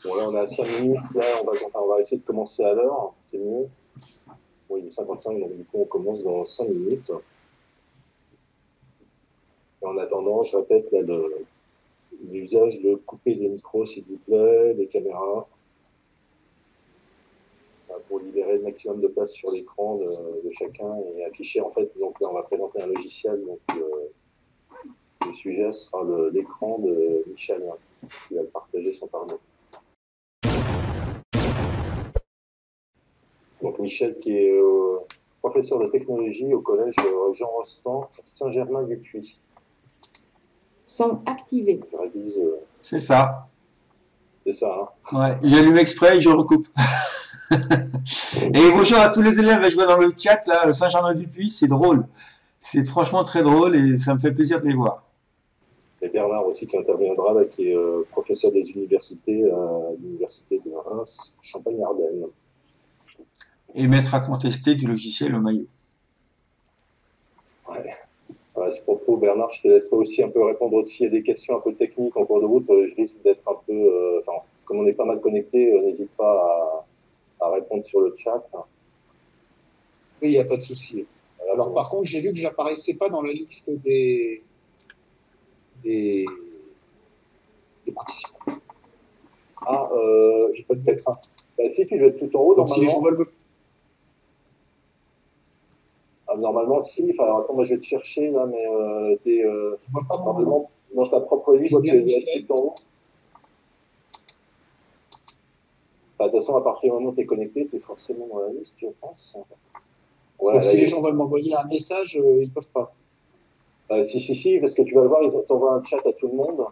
Bon, là, on est à 5 minutes. Là, on va essayer de commencer à l'heure. C'est mieux. Bon, il est 55, donc du coup, on commence dans 5 minutes. Et en attendant, je répète l'usage de couper les micros, s'il vous plaît, les caméras, pour libérer le maximum de place sur l'écran de chacun et afficher, en fait, donc là, on va présenter un logiciel. Donc, le sujet sera l'écran de Michel, qui va le partager sans parler. Donc Michel qui est professeur de technologie au collège Jean Rostand, Saint-Germain-du-Puy. Sont activés. Je révise. C'est ça. C'est ça. Hein. Ouais, j'allume exprès et je recoupe. Et bonjour à tous les élèves, je vois dans le chat là, Saint-Germain-du-Puy, c'est drôle. C'est franchement très drôle et ça me fait plaisir de les voir. Et Bernard aussi qui interviendra, là, qui est professeur des universités à l'université de Reims, Champagne-Ardenne. Et maître à contester du logiciel au maillot. Ouais. C'est propos, Bernard, je te laisserai aussi un peu répondre aussi à des questions un peu techniques en cours de route. Je risque d'être un peu, comme on est pas mal connecté, n'hésite pas à répondre sur le chat. Oui, il n'y a pas de souci. Alors, par contre, j'ai vu que j'apparaissais pas dans la liste des participants. Ah, j'ai pas de peut-être. Bah, si, tu dois être tout en haut, donc, normalement. si les gens veulent me... Ah, normalement, si. Enfin, alors, attends, moi, je vais te chercher, là, mais t'es... Je vois pas normalement, dans ta propre liste, tu dois être tout en haut. Enfin, de toute façon, à partir du moment où tu es connecté, tu es forcément dans la liste, je pense. Ouais, donc, si les gens veulent m'envoyer un message, ils peuvent pas. Si, parce que tu vas le voir, ils t'envoient un chat à tout le monde.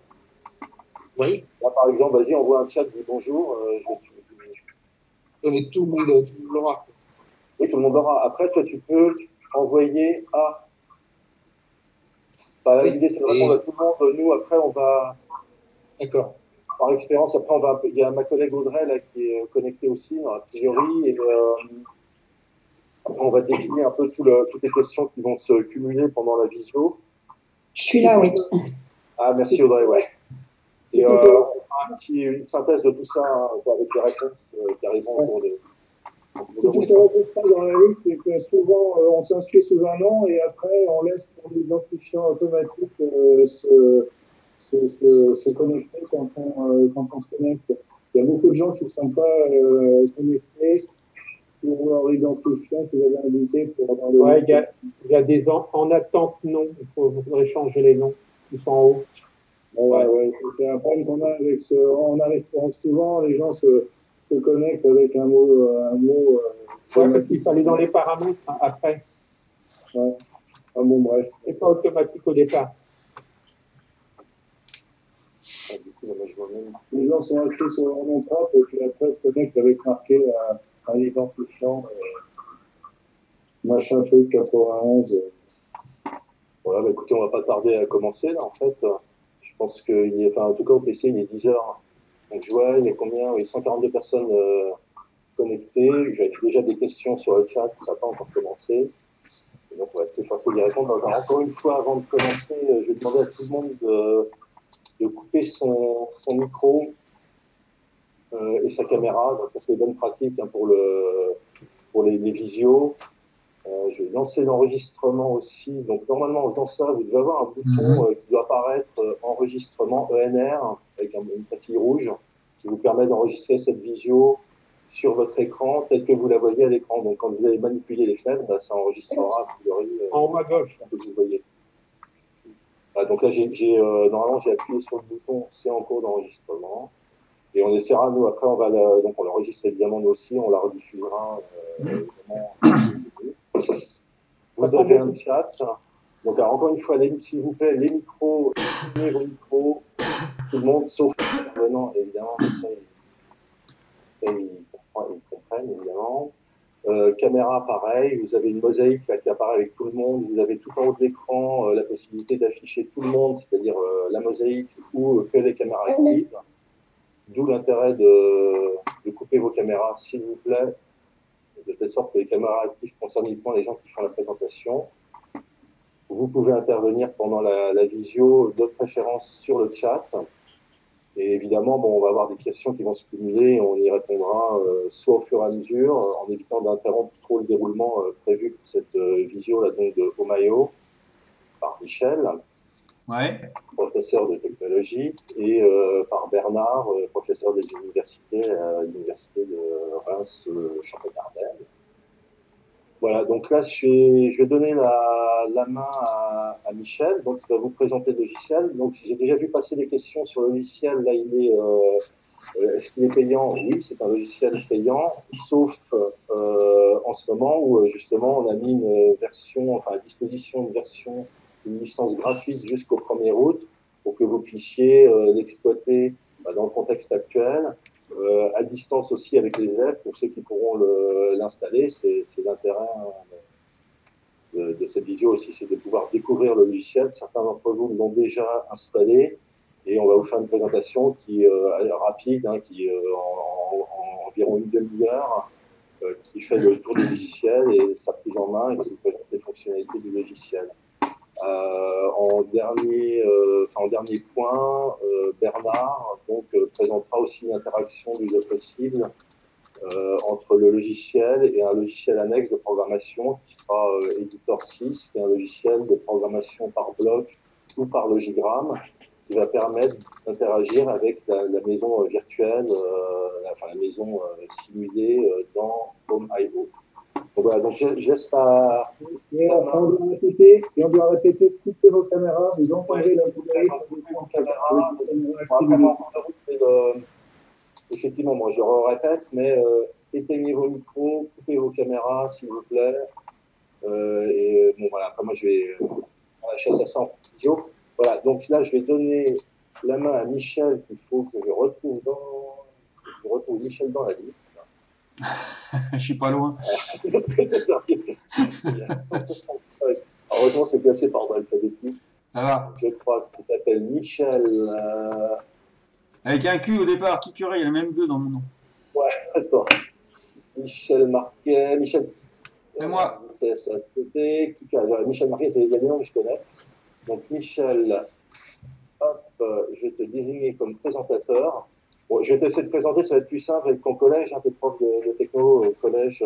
Oui. Là, par exemple, vas-y, envoie un chat, dis bonjour. Mais tout le monde l'aura. Oui, tout le monde l'aura. Après, toi, tu peux envoyer à... Bah, oui. L'idée, c'est de répondre à tout le monde. Nous, après, on va... D'accord. Par expérience, après, il y a ma collègue Audrey, là, qui est connectée aussi, dans la théorie, et après, on va décliner un peu toutes les questions qui vont se cumuler pendant la visio. Je suis là, oui. Ah, merci Audrey, ouais. Et on fera une synthèse de tout ça, hein, avec les réponses qui arriveront au cours de... Ce qui ne retrouve pas dans la liste, c'est que souvent on s'inscrit sous un nom et après on laisse son identifiant automatique se connecter quand on se connecte. Il y a beaucoup de gens qui ne sont pas connectés pour leur identifiant qu'ils avaient indiqué pour avoir le. Ouais, il y a des en attente non. Il faudrait changer les noms. Ils sont en haut. Ouais, c'est un problème qu'on a avec ce. On arrive souvent, les gens se connectent avec un mot. Ouais, parce qu'il fallait dans les paramètres hein, après. Ouais. Ah bon, bref. C'est pas automatique au départ. Les gens sont inscrits sur leur nom propre et puis après se connectent avec marqué un identifiant machin truc 91. Voilà, bah écoutez, on va pas tarder à commencer là en fait. Je pense en tout cas au PC il est 10 heures. Donc je vois, il y a combien? Oui, 142 personnes connectées. J'avais déjà des questions sur le chat, ça n'a pas encore commencé. Et donc on va essayer de forcer d'y répondre. Alors, encore une fois, avant de commencer, je vais demander à tout le monde de couper son micro et sa caméra. Donc ça c'est une bonne pratique hein, pour les visios. Je vais lancer l'enregistrement aussi. Donc normalement en faisant ça, vous devez avoir un bouton qui doit apparaître enregistrement ENR avec une pastille rouge qui vous permet d'enregistrer cette visio sur votre écran tel que vous la voyez à l'écran. Donc quand vous allez manipuler les fenêtres, bah, ça enregistrera a priori en haut à gauche que vous voyez. Donc là normalement j'ai appuyé sur le bouton c'est en cours d'enregistrement. Et on essaiera, nous, après, donc on l'enregistre évidemment nous aussi, on la rediffusera évidemment. Vous avez un chat. Donc, alors, encore une fois, s'il vous plaît, les micros, vos micros, tout le monde, sauf maintenant, évidemment, ils comprennent, évidemment. Caméra, pareil, vous avez une mosaïque là, qui apparaît avec tout le monde, vous avez tout en haut de l'écran la possibilité d'afficher tout le monde, c'est-à-dire la mosaïque ou que les caméras actives. D'où l'intérêt de couper vos caméras, s'il vous plaît, de telle sorte que les caméras actives concernent uniquement les gens qui font la présentation. Vous pouvez intervenir pendant la visio, de préférence sur le chat. Et évidemment, bon, on va avoir des questions qui vont se cumuler et on y répondra soit au fur et à mesure, en évitant d'interrompre trop le déroulement prévu pour cette visio là, donc de Omayo par Michel, Ouais. professeur de technologie, et par Bernard, professeur des universités à l'université de Reims Champagne-Ardenne. Voilà, donc là, je vais donner la main à Michel, donc il va vous présenter le logiciel. Donc j'ai déjà vu passer des questions sur le logiciel. Là, est-ce qu'il est payant? Oui, c'est un logiciel payant, sauf en ce moment où justement on a mis une version, enfin à disposition une licence gratuite jusqu'au 1er août pour que vous puissiez l'exploiter dans le contexte actuel. À distance aussi avec les élèves, pour ceux qui pourront l'installer, c'est l'intérêt de cette visio aussi, c'est de pouvoir découvrir le logiciel. Certains d'entre vous l'ont déjà installé et on va vous faire une présentation qui est rapide, hein, qui en environ une demi-heure, qui fait le tour du logiciel et sa prise en main et qui vous présente les fonctionnalités du logiciel. En dernier point, Bernard présentera aussi une interaction du mieux possible entre le logiciel et un logiciel annexe de programmation qui sera Editor 6, qui est un logiciel de programmation par bloc ou par logigramme qui va permettre d'interagir avec la maison virtuelle, la maison simulée dans Home.io. Donc voilà, donc je laisse la... Et on doit répéter couper vos caméras, vous entendez la Effectivement, moi je le répète, mais éteignez vos micros, coupez vos caméras, s'il vous plaît. Et bon voilà, après moi je vais la chasse à ça en vidéo. Voilà, donc là je vais donner la main à Michel qu'il faut que je retrouve Michel dans la liste. Je suis pas loin. Heureusement, c'est classé par ordre alphabétique. Ça va. Je crois qu'il s'appelle Michel. Avec un Q au départ, qui curé, il y a le même deux dans mon nom. Ouais, attends. Michel Marquet. Michel. C'est moi. Michel Marquet, il y a des noms que je connais. Donc, Michel, hop, je vais te désigner comme présentateur. Bon, je vais essayer de présenter, ça va être plus simple avec ton collège, hein, tes profs de techno au collège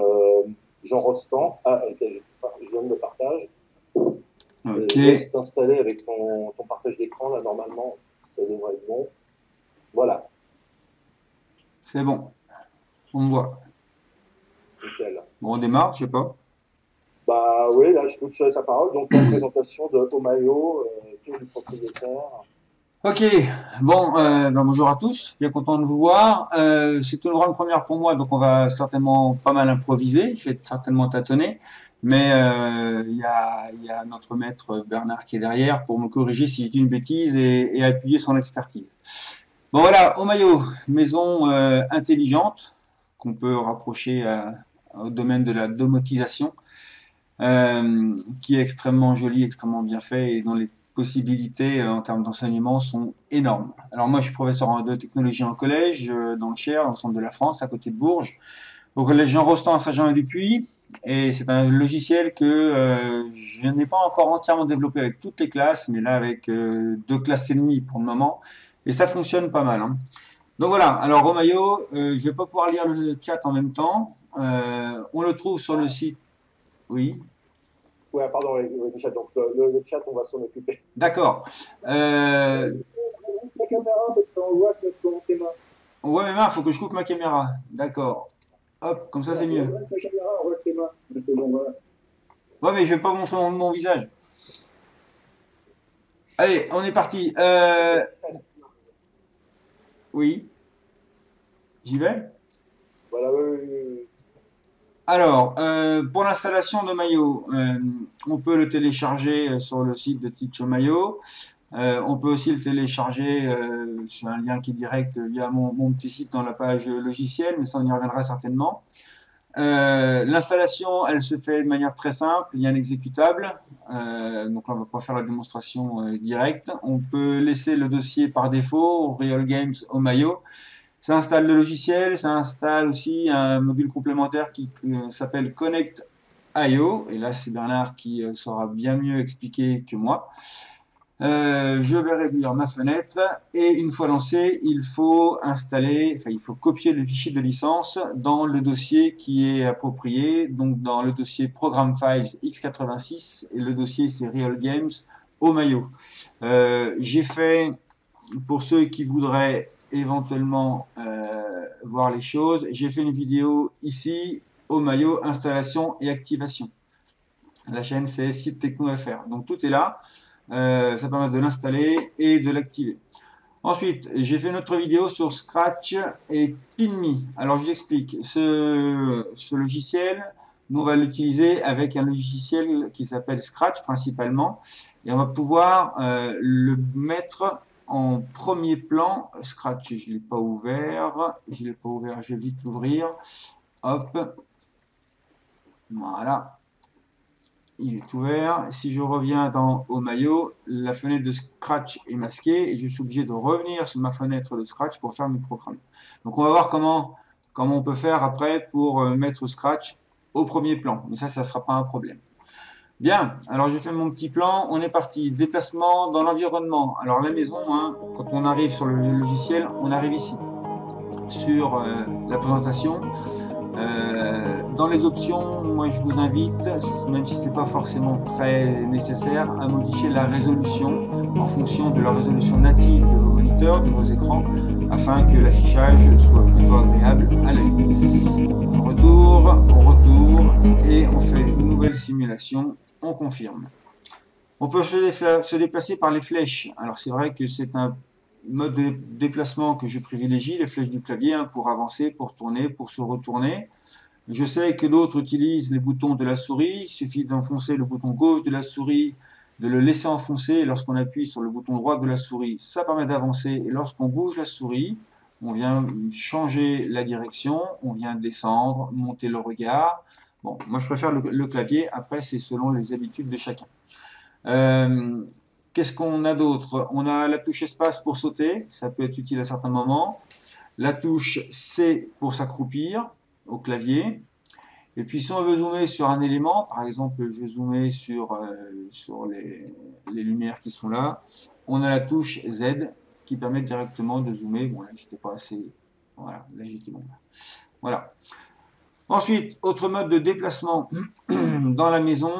Jean Rostand. Je donne le partage. Ok. Je laisse t'installer avec ton partage d'écran, là, normalement, ça devrait être bon. Voilà. C'est bon. On me voit. Nickel. Bon, on démarre, je sais pas. Bah oui, là, je touche sa parole. Donc, la présentation de Omayo, tour du propriétaire. Ok, bon, bonjour à tous, bien content de vous voir. C'est une grande première pour moi, donc on va certainement pas mal improviser, je vais certainement tâtonner, mais il y a notre maître Bernard qui est derrière pour me corriger si j'ai dit une bêtise et appuyer son expertise. Bon voilà, Omayo, maison intelligente qu'on peut rapprocher au domaine de la domotisation, qui est extrêmement jolie, extrêmement bien fait et dont les possibilités en termes d'enseignement sont énormes. Alors moi, je suis professeur de technologie en collège, dans le Cher, dans le centre de la France, à côté de Bourges, au collège Jean Rostand à Saint-Germain-du-Puy. Et c'est un logiciel que je n'ai pas encore entièrement développé avec toutes les classes, mais là avec 2 classes et demie pour le moment. Et ça fonctionne pas mal, hein. Donc voilà, alors Omayo, je vais pas pouvoir lire le chat en même temps. On le trouve sur le site. Oui. Ouais, pardon, Michel, donc le chat, on va s'en occuper. D'accord. la caméra parce qu'on voit que c'est mains. Ouais, mais il faut que je coupe ma caméra. D'accord. Hop, comme ça c'est mieux. La caméra, on voit que c'est mains. C'est bon, voilà. Ouais, mais je vais pas montrer mon visage. Allez, on est parti. Oui. J'y vais? Voilà, oui. Alors, pour l'installation d'Omayo, on peut le télécharger sur le site de Teach.Omayo. On peut aussi le télécharger sur un lien qui est direct via mon petit site dans la page logicielle, mais ça on y reviendra certainement. L'installation, elle se fait de manière très simple. Il y a un exécutable, donc là on va pas faire la démonstration directe. On peut laisser le dossier par défaut, Real Games Omayo. Ça installe le logiciel, ça installe aussi un module complémentaire qui s'appelle Connect.io. Et là, c'est Bernard qui saura bien mieux expliquer que moi. Je vais réduire ma fenêtre et une fois lancé, il faut il faut copier le fichier de licence dans le dossier qui est approprié, donc dans le dossier Program Files x86 et le dossier c'est Real Games au maillot. J'ai fait, pour ceux qui voudraient éventuellement voir les choses, j'ai fait une vidéo ici au maillot installation et activation. La chaîne c'est Site Techno FR, donc tout est là. Ça permet de l'installer et de l'activer. Ensuite, j'ai fait une autre vidéo sur Scratch et PinMe. Alors, je vous explique. Ce logiciel, nous, on va l'utiliser avec un logiciel qui s'appelle Scratch principalement. Et on va pouvoir le mettre en premier plan. Scratch, je ne l'ai pas ouvert. Je vais vite l'ouvrir. Hop. Voilà. Il est ouvert. Si je reviens au maillot, la fenêtre de Scratch est masquée et je suis obligé de revenir sur ma fenêtre de Scratch pour faire mes programmes. Donc on va voir comment on peut faire après pour mettre Scratch au premier plan. Mais ça ne sera pas un problème. Bien, alors j'ai fait mon petit plan. On est parti. Déplacement dans l'environnement. Alors la maison, hein, quand on arrive sur le logiciel, on arrive ici sur la présentation. Dans les options, moi je vous invite, même si c'est pas forcément très nécessaire, à modifier la résolution en fonction de la résolution native de vos moniteurs, de vos écrans, afin que l'affichage soit plutôt agréable à l'œil. On retourne et on fait une nouvelle simulation, on confirme. On peut se déplacer par les flèches. Alors c'est vrai que c'est un mode de déplacement que je privilégie, les flèches du clavier, hein, pour avancer, pour tourner, pour se retourner. Je sais que d'autres utilisent les boutons de la souris. Il suffit d'enfoncer le bouton gauche de la souris, de le laisser enfoncer. Et lorsqu'on appuie sur le bouton droit de la souris, ça permet d'avancer. Et lorsqu'on bouge la souris, on vient changer la direction, on vient descendre, monter le regard. Bon, moi je préfère le clavier. Après, c'est selon les habitudes de chacun. Qu'est-ce qu'on a d'autre? On a la touche espace pour sauter, ça peut être utile à certains moments. La touche C pour s'accroupir au clavier. Et puis si on veut zoomer sur un élément, par exemple je vais zoomer sur les lumières qui sont là, on a la touche Z qui permet directement de zoomer. Bon là j'étais pas assez, voilà, là j'étais bon. Voilà. Ensuite, autre mode de déplacement dans la maison,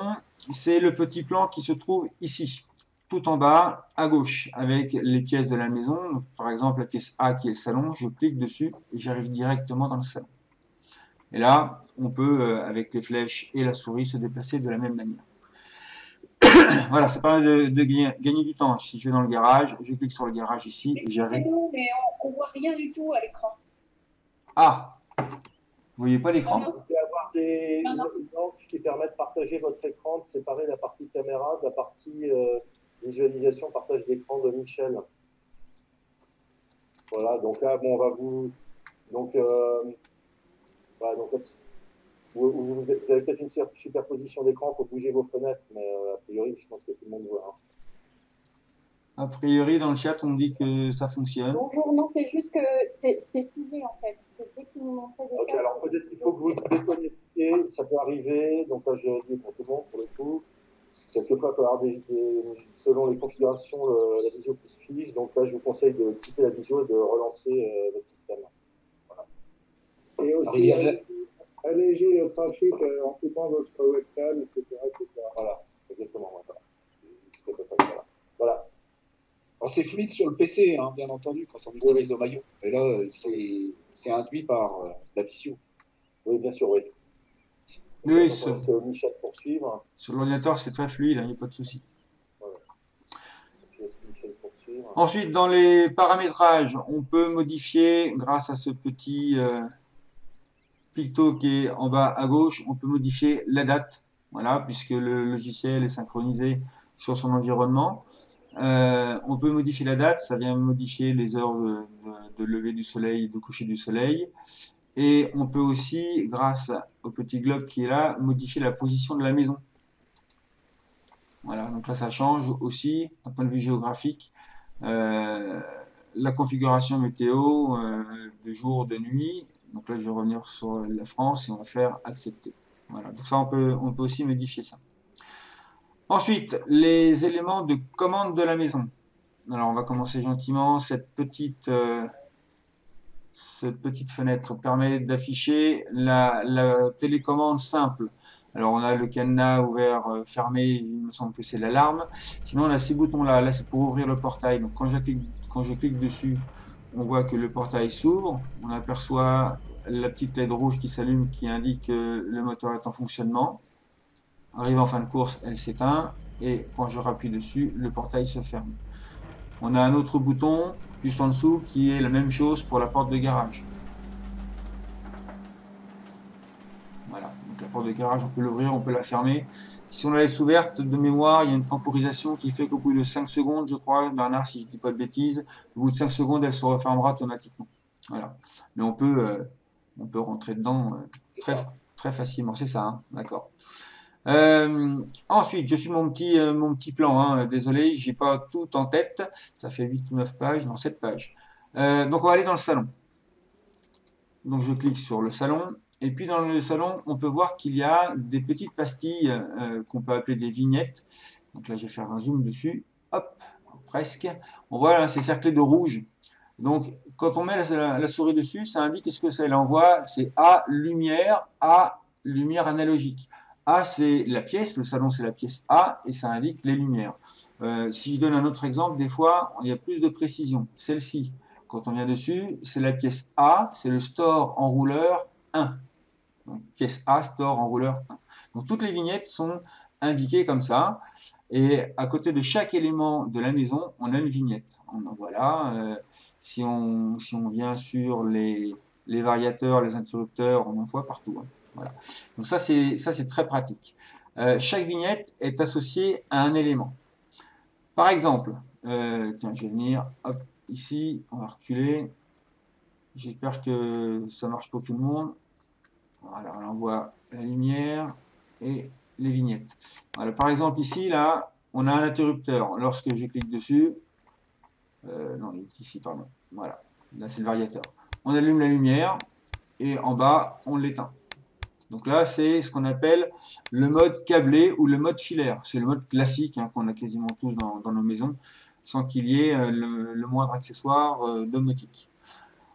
c'est le petit plan qui se trouve ici, tout en bas à gauche, avec les pièces de la maison. Donc, par exemple, la pièce A qui est le salon, je clique dessus et j'arrive directement dans le salon. Et là, on peut, avec les flèches et la souris, se déplacer de la même manière. Voilà, ça permet de gagner du temps. Si je vais dans le garage, je clique sur le garage ici et j'arrive. Mais on voit rien du tout à l'écran. Ah, vous voyez pas l'écran? Vous pouvez avoir des encres qui permettent de partager votre écran, de séparer la partie caméra de la partie visualisation, partage d'écran de Michel. Voilà, donc là, bon, on va vous... Donc, voilà, donc vous avez peut-être une superposition d'écran pour bouger vos fenêtres, mais a priori, je pense que tout le monde voit. Hein. A priori, dans le chat, on dit que ça fonctionne. Bonjour, non, c'est juste que c'est figé en fait. Dès qu'ils nous montraient des Ok, alors peut-être qu'il faut que vous le déconnectiez, ça peut arriver. Donc là, je dis pour tout le monde, pour le coup. Quelquefois, il peut y avoir selon les configurations, la visio qui se fige. Donc là, je vous conseille de quitter la visio et de relancer votre système. Voilà. Et aussi, alléger le trafic en coupant votre webcam, etc. Voilà, exactement. Voilà. Alors, c'est fluide sur le PC, hein, bien entendu, quand on utilise au maillot. Et là, c'est induit par la visio. Oui, bien sûr, oui. Oui, c'est Michel poursuivre. Sur l'ordinateur, c'est très fluide, il n'y a pas de souci. Voilà. Ensuite, dans les paramétrages, on peut modifier, grâce à ce petit picto qui est en bas à gauche, on peut modifier la date, voilà, puisque le logiciel est synchronisé sur son environnement. On peut modifier la date, ça vient modifier les heures de lever du soleil, de coucher du soleil. Et on peut aussi, grâce au petit globe qui est là, modifier la position de la maison. Voilà, donc là ça change aussi, d'un point de vue géographique, la configuration météo de jour, de nuit. Donc là je vais revenir sur la France et on va faire accepter. Voilà, donc ça on peut aussi modifier ça. Ensuite, les éléments de commande de la maison. Alors, on va commencer gentiment. Cette petite fenêtre permet d'afficher la télécommande simple. Alors, on a le cadenas ouvert, fermé, il me semble que c'est l'alarme. Sinon, on a ces boutons-là. Là, c'est pour ouvrir le portail. Donc, quand je clique dessus, on voit que le portail s'ouvre. On aperçoit la petite LED rouge qui s'allume qui indique que le moteur est en fonctionnement. Arrive en fin de course, elle s'éteint. Et quand je rappuie dessus, le portail se ferme. On a un autre bouton juste en dessous qui est la même chose pour la porte de garage. Voilà, donc la porte de garage, on peut l'ouvrir, on peut la fermer. Si on la laisse ouverte, de mémoire, il y a une temporisation qui fait qu'au bout de 5 secondes, je crois, Bernard, si je ne dis pas de bêtises, au bout de 5 secondes, elle se refermera automatiquement. Voilà. Mais on peut rentrer dedans très facilement. C'est ça, hein, d'accord. Ensuite, je suis mon petit plan, hein. Désolé, j'ai pas tout en tête. Ça fait 8 ou 9 pages, non, 7 pages. Donc, on va aller dans le salon. Donc, je clique sur le salon. Et puis, dans le salon, on peut voir qu'il y a des petites pastilles qu'on peut appeler des vignettes. Donc là, je vais faire un zoom dessus. Hop, presque. On voit là, c'est cerclé de rouge. Donc, quand on met la souris dessus, ça indique ce que c'est. Là, on voit, c'est A, lumière analogique. A, c'est la pièce, le salon, c'est la pièce A, et ça indique les lumières. Si je donne un autre exemple, des fois, il y a plus de précision. Celle-ci, quand on vient dessus, c'est la pièce A, c'est le store enrouleur 1. Donc, pièce A, store enrouleur 1. Donc, toutes les vignettes sont indiquées comme ça. Et à côté de chaque élément de la maison, on a une vignette. Voilà. Si on vient sur les variateurs, les interrupteurs, on en voit partout, hein. Voilà. Donc ça c'est très pratique. Chaque vignette est associée à un élément. Par exemple, tiens, je vais venir hop, ici, on va reculer. J'espère que ça marche pour tout le monde. Voilà, on voit la lumière et les vignettes. Voilà, par exemple ici, là, on a un interrupteur. Lorsque je clique dessus, non, il est ici, pardon. Voilà, là c'est le variateur. On allume la lumière et en bas, on l'éteint. Donc là, c'est ce qu'on appelle le mode câblé ou le mode filaire. C'est le mode classique, hein, qu'on a quasiment tous dans nos maisons, sans qu'il y ait le moindre accessoire domotique.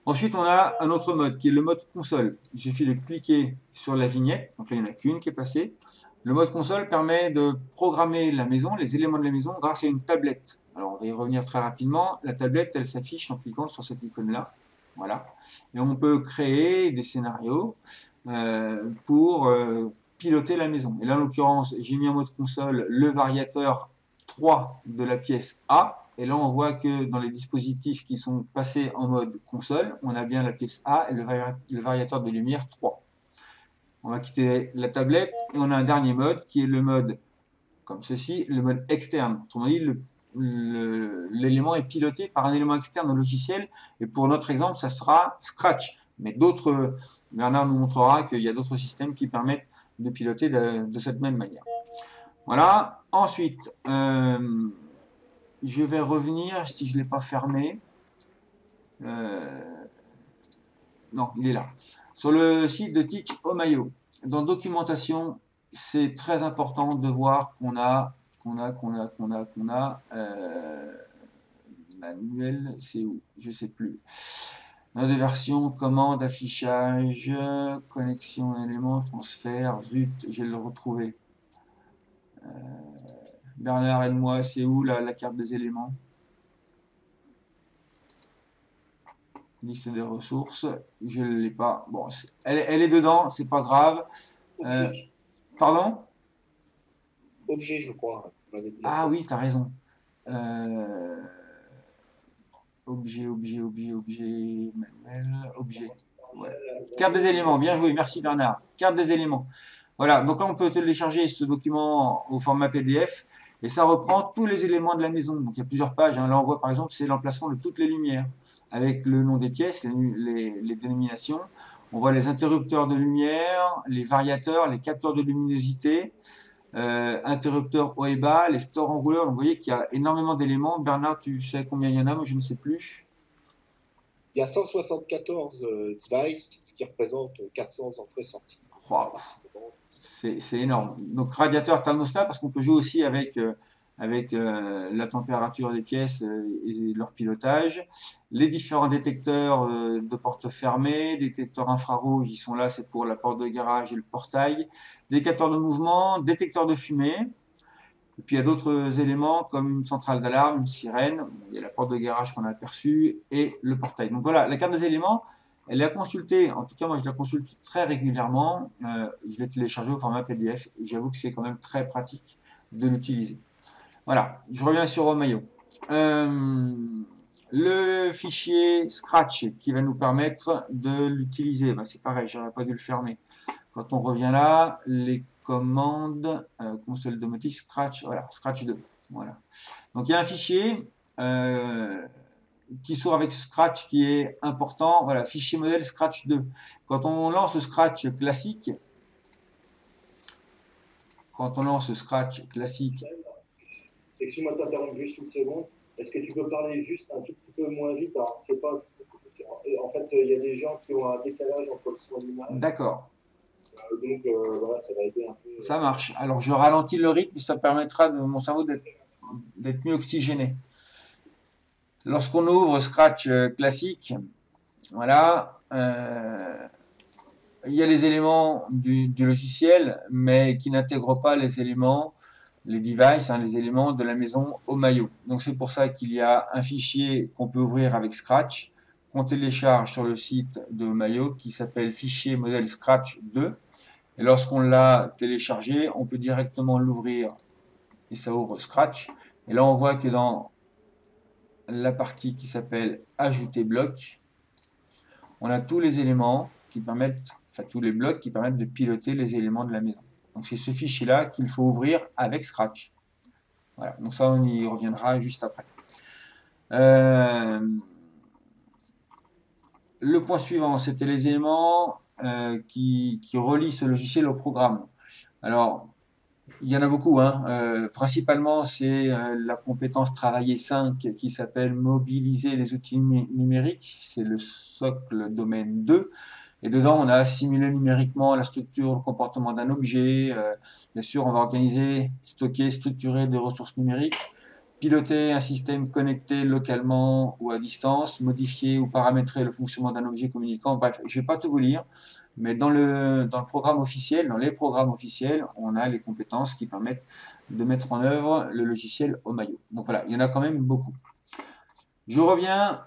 Ensuite, on a un autre mode qui est le mode console. Il suffit de cliquer sur la vignette. Donc là, il n'y en a qu'une qui est passée. Le mode console permet de programmer la maison, les éléments de la maison, grâce à une tablette. Alors, on va y revenir très rapidement. La tablette, elle s'affiche en cliquant sur cette icône-là. Voilà. Et on peut créer des scénarios pour piloter la maison. Et là, en l'occurrence, j'ai mis en mode console le variateur 3 de la pièce A. Et là, on voit que dans les dispositifs qui sont passés en mode console, on a bien la pièce A et le variateur de lumière 3. On va quitter la tablette et on a un dernier mode qui est le mode comme ceci, le mode externe. Autrement dit, l'élément est piloté par un élément externe au logiciel. Et pour notre exemple, ça sera Scratch. Mais Bernard nous montrera qu'il y a d'autres systèmes qui permettent de piloter de cette même manière. Voilà. Ensuite, je vais revenir, si je ne l'ai pas fermé. Non, il est là. Sur le site de Teach Omayo, dans documentation, c'est très important de voir qu'on a manuel, c'est où? Je sais plus. Dans des versions, commande, affichage, connexion, éléments, transfert, zut, je vais le retrouver. Bernard, aide-moi, c'est où la carte des éléments? Liste des ressources, je ne l'ai pas. Bon, elle est dedans, c'est pas grave. Pardon? Objet, je crois. Ah oui, tu as raison. Objet, manuel, objet. Ouais. Carte des éléments, bien joué, merci Bernard. Carte des éléments. Voilà, donc là on peut télécharger ce document au format PDF et ça reprend tous les éléments de la maison. Donc il y a plusieurs pages, hein. Là on voit par exemple c'est l'emplacement de toutes les lumières avec le nom des pièces, les dénominations. On voit les interrupteurs de lumière, les variateurs, les capteurs de luminosité, interrupteurs haut et bas, les stores enrouleurs. Donc vous voyez qu'il y a énormément d'éléments. Bernard, tu sais combien il y en a? Moi je ne sais plus. Il y a 174 devices, ce qui représente 400 entrées-sorties. Wow. c'est énorme. Donc radiateur, thermostat, parce qu'on peut jouer aussi avec, la température des pièces et leur pilotage. Les différents détecteurs de porte fermée, détecteurs infrarouges, ils sont là, c'est pour la porte de garage et le portail. Détecteur de mouvement, détecteur de fumée. Et puis il y a d'autres éléments comme une centrale d'alarme, une sirène, il y a la porte de garage qu'on a aperçue et le portail. Donc voilà, la carte des éléments, elle est à consulter, en tout cas moi je la consulte très régulièrement, je l'ai téléchargée au format PDF et j'avoue que c'est quand même très pratique de l'utiliser. Voilà, je reviens sur Omayo. Le fichier Scratch qui va nous permettre de l'utiliser, ben, c'est pareil, j'aurais pas dû le fermer. Quand on revient là, les commandes, console domotique, Scratch, voilà, Scratch 2. Voilà. Donc il y a un fichier qui s'ouvre avec Scratch qui est important. Voilà, fichier modèle Scratch 2. Quand on lance Scratch classique, Excuse-moi de t'interrompre juste une seconde. Est-ce que tu peux parler juste un tout petit peu moins vite? Alors, c'est pas... En fait, il y a des gens qui ont un décalage entre le son et l'image. D'accord. Donc, voilà, ça va aider un peu. Ça marche. Alors, je ralentis le rythme, ça permettra de mon cerveau d'être mieux oxygéné. Lorsqu'on ouvre Scratch classique, voilà, il y a les éléments du logiciel, mais qui n'intègrent pas les éléments, les devices, les éléments de la maison Omayo. Donc c'est pour ça qu'il y a un fichier qu'on peut ouvrir avec Scratch, qu'on télécharge sur le site de Omayo, qui s'appelle fichier modèle Scratch 2. Et lorsqu'on l'a téléchargé, on peut directement l'ouvrir et ça ouvre Scratch. Et là on voit que dans la partie qui s'appelle ajouter bloc, on a tous les éléments qui permettent, enfin tous les blocs qui permettent de piloter les éléments de la maison. Donc c'est ce fichier-là qu'il faut ouvrir avec Scratch. Voilà, donc ça on y reviendra juste après. Le point suivant, c'était les éléments qui relient ce logiciel au programme. Alors, il y en a beaucoup, hein. Principalement, c'est la compétence travailler 5 qui s'appelle mobiliser les outils numériques. C'est le socle domaine 2. Et dedans, on a simulé numériquement la structure, le comportement d'un objet. Bien sûr, on va organiser, stocker, structurer des ressources numériques, piloter un système connecté localement ou à distance, modifier ou paramétrer le fonctionnement d'un objet communicant. Bref, je ne vais pas tout vous lire, mais dans le programme officiel, dans les programmes officiels, on a les compétences qui permettent de mettre en œuvre le logiciel Omayo. Donc voilà, il y en a quand même beaucoup. Je reviens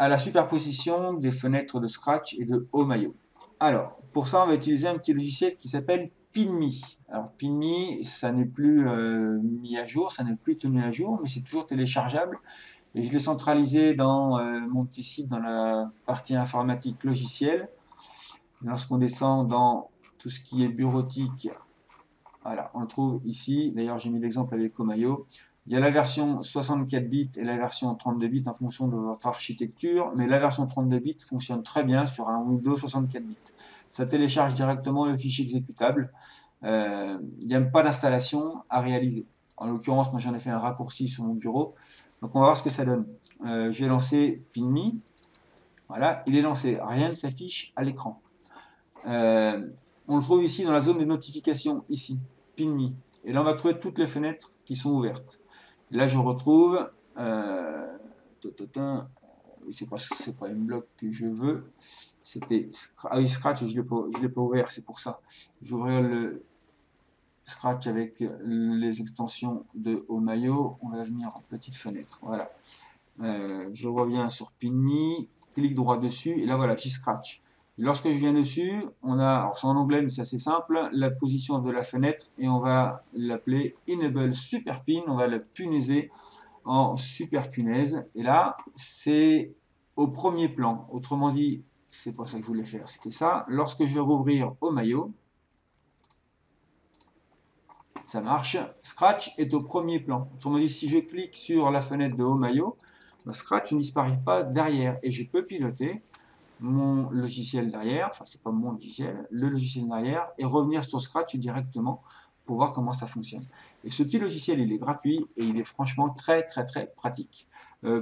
à la superposition des fenêtres de Scratch et de Omayo. Alors, pour ça, on va utiliser un petit logiciel qui s'appelle PinMe. Alors, PinMe, ça n'est plus mis à jour, ça n'est plus tenu à jour, mais c'est toujours téléchargeable. Et je l'ai centralisé dans mon petit site, dans la partie informatique logicielle. Lorsqu'on descend dans tout ce qui est bureautique, voilà, on le trouve ici. D'ailleurs, j'ai mis l'exemple avec Omayo. Il y a la version 64 bits et la version 32 bits en fonction de votre architecture, mais la version 32 bits fonctionne très bien sur un Windows 64 bits. Ça télécharge directement le fichier exécutable. Il n'y a pas d'installation à réaliser. En l'occurrence, moi j'en ai fait un raccourci sur mon bureau. Donc on va voir ce que ça donne. Je vais lancer PinMe. Voilà, il est lancé. Rien ne s'affiche à l'écran. On le trouve ici dans la zone de notification, ici, PinMe. Et là on va trouver toutes les fenêtres qui sont ouvertes. Là, je retrouve, c'est pas une bloc que je veux, c'était, ah oui, Scratch, je l'ai pas ouvert, c'est pour ça. Je vais ouvrir le Scratch avec les extensions de Omayo, on va venir en petite fenêtre, voilà. Je reviens sur PinMe, clique droit dessus, et là voilà, j'ai Scratch. Et lorsque je viens dessus, on a, alors c'est en anglais, mais c'est assez simple, la position de la fenêtre, et on va l'appeler Enable Super Pin, on va la punaiser en super punaise, et là, c'est au premier plan. Autrement dit, c'est pas ça que je voulais faire, c'était ça. Lorsque je vais rouvrir Omayo, ça marche, Scratch est au premier plan. Autrement dit, si je clique sur la fenêtre de Omayo, Scratch ne disparaît pas derrière, et je peux piloter mon logiciel derrière, enfin c'est pas mon logiciel, le logiciel derrière, et revenir sur Scratch directement pour voir comment ça fonctionne. Et ce petit logiciel, il est gratuit et il est franchement très pratique.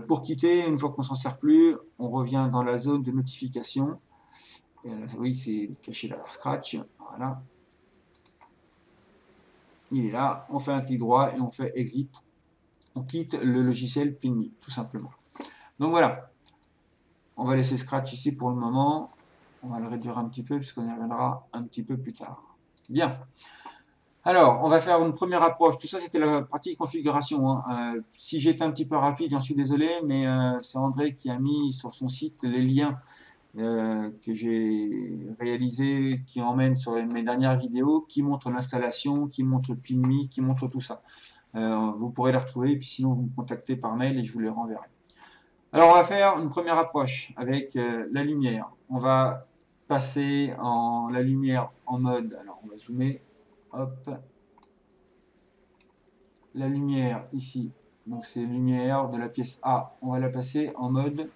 Pour quitter, une fois qu'on s'en sert plus, on revient dans la zone de notification. Oui, c'est caché derrière Scratch, voilà. il est là, on fait un clic droit et on fait exit. On quitte le logiciel PinMe, tout simplement. Donc voilà, on va laisser Scratch ici pour le moment. On va le réduire un petit peu puisqu'on y reviendra un petit peu plus tard. Bien. Alors, on va faire une première approche. Tout ça, c'était la partie configuration, hein. Si j'étais un petit peu rapide, j'en suis désolé, mais c'est André qui a mis sur son site les liens que j'ai réalisés, qui emmènent sur mes dernières vidéos, qui montrent l'installation, qui montrent PinMe, qui montrent tout ça. Vous pourrez les retrouver, et puis sinon vous me contactez par mail et je vous les renverrai. Alors on va faire une première approche avec la lumière. On va passer la lumière en mode, alors on va zoomer, hop, la lumière ici, donc c'est lumière de la pièce A, on va la passer en mode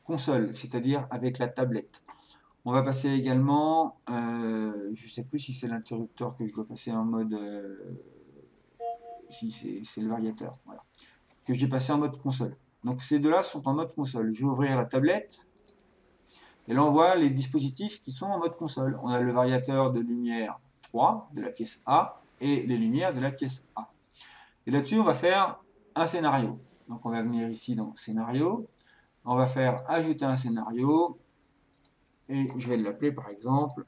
console, c'est-à-dire avec la tablette. On va passer également, je ne sais plus si c'est l'interrupteur que je dois passer en mode... si c'est le variateur, voilà, que j'ai passé en mode console. Donc ces deux-là sont en mode console. Je vais ouvrir la tablette, et là on voit les dispositifs qui sont en mode console. On a le variateur de lumière 3 de la pièce A, et les lumières de la pièce A. Et là-dessus on va faire un scénario. Donc on va venir ici dans scénario, on va faire ajouter un scénario, et je vais l'appeler par exemple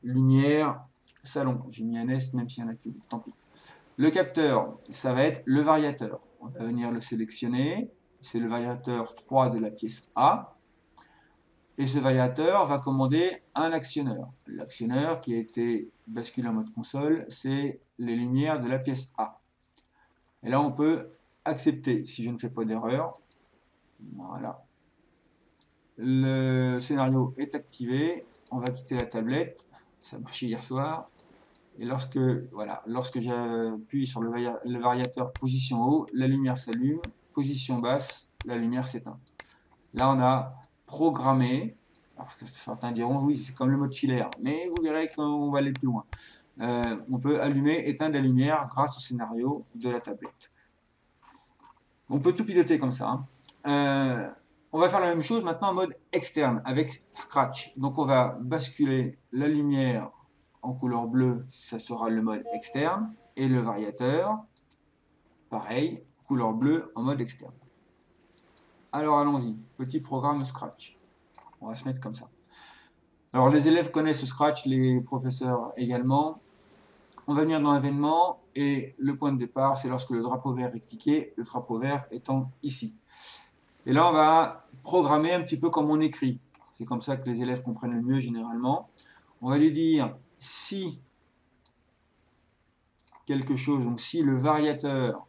lumière salon. J'ai mis un S même s'il y en a qu'une, tant pis. Le capteur, ça va être le variateur. On va venir le sélectionner. C'est le variateur 3 de la pièce A. Et ce variateur va commander un actionneur. L'actionneur qui a été basculé en mode console, c'est les lumières de la pièce A. Et là, on peut accepter si je ne fais pas d'erreur. Voilà. Le scénario est activé. On va quitter la tablette. Ça a marché hier soir. Et lorsque j'appuie sur le variateur position haut, la lumière s'allume, position basse, la lumière s'éteint. Là, on a programmé, alors certains diront oui, c'est comme le mode filaire, mais vous verrez qu'on va aller plus loin. On peut allumer, éteindre la lumière grâce au scénario de la tablette. On peut tout piloter comme ça, hein. On va faire la même chose maintenant en mode externe avec Scratch. Donc on va basculer la lumière en couleur bleue, ça sera le mode externe, et le variateur, pareil, couleur bleue en mode externe. Alors allons-y, petit programme Scratch. On va se mettre comme ça. Alors les élèves connaissent Scratch, les professeurs également. On va venir dans l'événement, et le point de départ, c'est lorsque le drapeau vert est cliqué, le drapeau vert étant ici. Et là, on va programmer un petit peu comme on écrit. C'est comme ça que les élèves comprennent le mieux généralement. On va lui dire si quelque chose, donc si le variateur,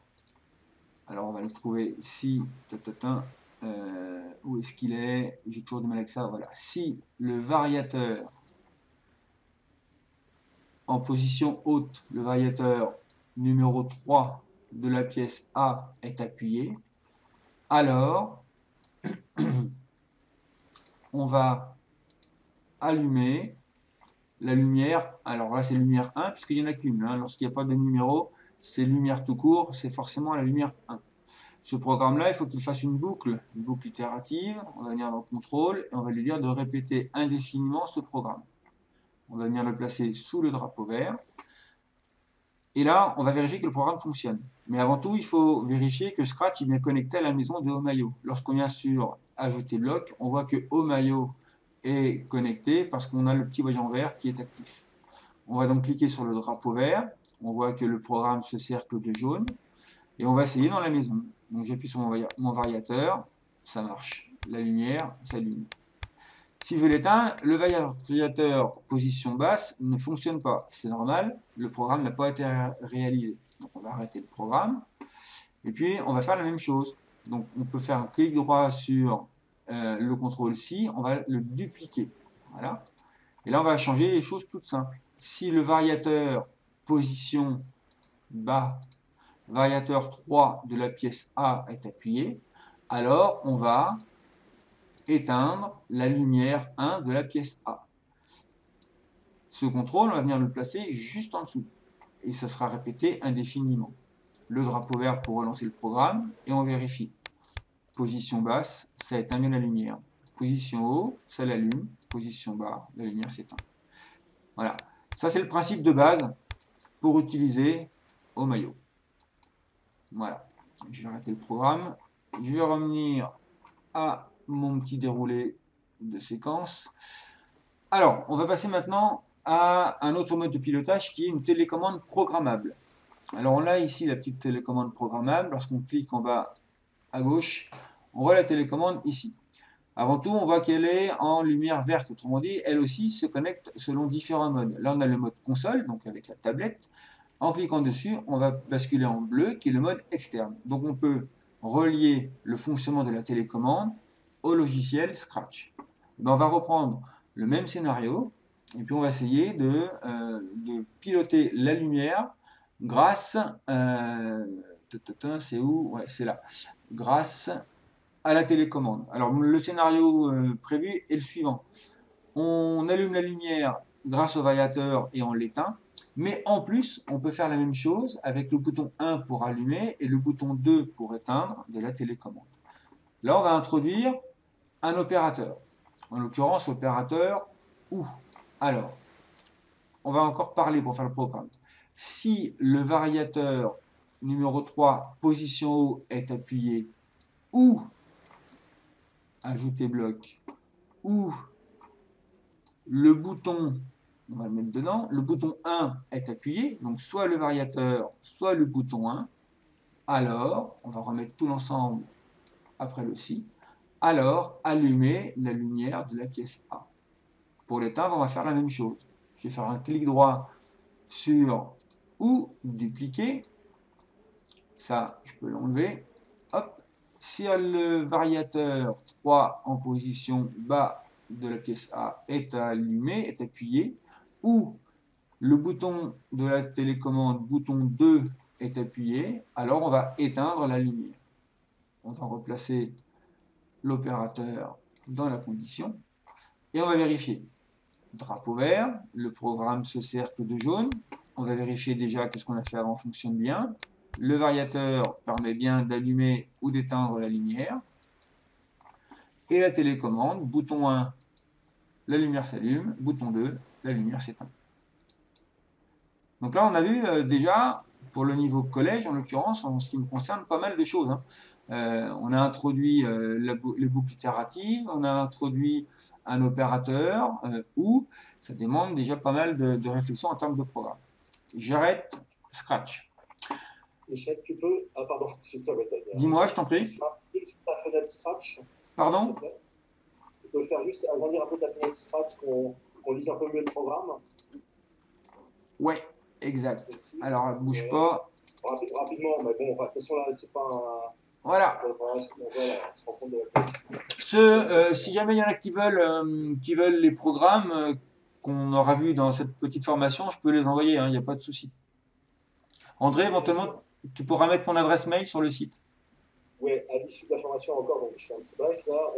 alors on va le trouver si, où est-ce qu'il est, j'ai toujours du mal avec ça, voilà, si le variateur en position haute, le variateur numéro 3 de la pièce A est appuyé, alors on va allumer la lumière, alors là c'est lumière 1 puisqu'il n'y en a qu'une, hein. Lorsqu'il n'y a pas de numéro, c'est lumière tout court, c'est forcément la lumière 1. Ce programme là, il faut qu'il fasse une boucle itérative. On va venir dans contrôle et on va lui dire de répéter indéfiniment ce programme. On va venir le placer sous le drapeau vert, et là on va vérifier que le programme fonctionne. Mais avant tout, il faut vérifier que Scratch est bien connecté à la maison de Omayo. Lorsqu'on vient sur ajouter bloc, on voit que Omayo est connecté parce qu'on a le petit voyant vert qui est actif. On va donc cliquer sur le drapeau vert, on voit que le programme se cercle de jaune, et on va essayer dans la maison. Donc j'appuie sur mon variateur, ça marche, la lumière s'allume. Si je veux l'éteindre, le variateur position basse ne fonctionne pas. C'est normal, le programme n'a pas été réalisé. Donc on va arrêter le programme, et puis on va faire la même chose. Donc on peut faire un clic droit sur le CTRL-C, on va le dupliquer. Voilà. Et là on va changer les choses toutes simples. Si le variateur position bas, variateur 3 de la pièce A est appuyé, alors on va éteindre la lumière 1 de la pièce A. Ce contrôle, on va venir le placer juste en dessous. Et ça sera répété indéfiniment. Le drapeau vert pour relancer le programme, et on vérifie. Position basse, ça éteint bien la lumière. Position haut, ça l'allume. Position bas, la lumière s'éteint. Voilà. Ça, c'est le principe de base. pour utiliser au maillot. Voilà, je vais arrêter le programme. Je vais revenir à mon petit déroulé de séquence. Alors, on va passer maintenant à un autre mode de pilotage qui est une télécommande programmable. Alors, on a ici la petite télécommande programmable. Lorsqu'on clique en bas à gauche, on voit la télécommande ici. Avant tout, on voit qu'elle est en lumière verte. Autrement dit, elle aussi se connecte selon différents modes. Là, on a le mode console, donc avec la tablette. En cliquant dessus, on va basculer en bleu, qui est le mode externe. Donc, on peut relier le fonctionnement de la télécommande au logiciel Scratch. Ben, on va reprendre le même scénario, et puis on va essayer de piloter la lumière grâce, c'est où? Ouais, c'est là. Grâce à la télécommande. Alors, le scénario prévu est le suivant. On allume la lumière grâce au variateur et on l'éteint. Mais en plus, on peut faire la même chose avec le bouton 1 pour allumer et le bouton 2 pour éteindre de la télécommande. Là, on va introduire un opérateur. En l'occurrence, l'opérateur OU. Alors, on va encore parler pour faire le programme. Si le variateur numéro 3, position haut, est appuyé, ou ajouter bloc, ou le bouton, on va le mettre dedans, le bouton 1 est appuyé, donc soit le variateur, soit le bouton 1, alors, on va remettre tout l'ensemble après le si, alors allumer la lumière de la pièce A. Pour l'éteindre, on va faire la même chose. Je vais faire un clic droit sur ou dupliquer. Ça, je peux l'enlever. Hop. Si le variateur 3 en position bas de la pièce A est allumé, est appuyé, ou le bouton de la télécommande, bouton 2, est appuyé, alors on va éteindre la lumière. On va replacer l'opérateur dans la condition et on va vérifier. Drapeau vert, le programme se cercle de jaune. On va vérifier déjà que ce qu'on a fait avant fonctionne bien. Le variateur permet bien d'allumer ou d'éteindre la lumière. Et la télécommande, bouton 1, la lumière s'allume, bouton 2, la lumière s'éteint. Donc là, on a vu déjà, pour le niveau collège, en l'occurrence, en ce qui me concerne, pas mal de choses. Hein. On a introduit les boucles itératives, on a introduit un opérateur, où ça demande déjà pas mal de réflexion en termes de programme. J'arrête Scratch. Michel, tu peux... Ah, pardon, c'est toi, dis-moi, je t'en prie. Ta fenêtre Scratch. Pardon? Tu peux faire juste agrandir un peu ta fenêtre Scratch, qu'on lise un peu mieux le programme. Ouais, exact. Alors, bouge pas. Rapidement, mais bon, de toute façon, là, c'est pas un... Voilà. Si jamais il y en a qui veulent les programmes qu'on aura vus dans cette petite formation, je peux les envoyer, il n'y a pas de souci. André, éventuellement, tu pourras mettre ton adresse mail sur le site. Oui, à l'issue de la formation encore, donc je fais un petit break, là,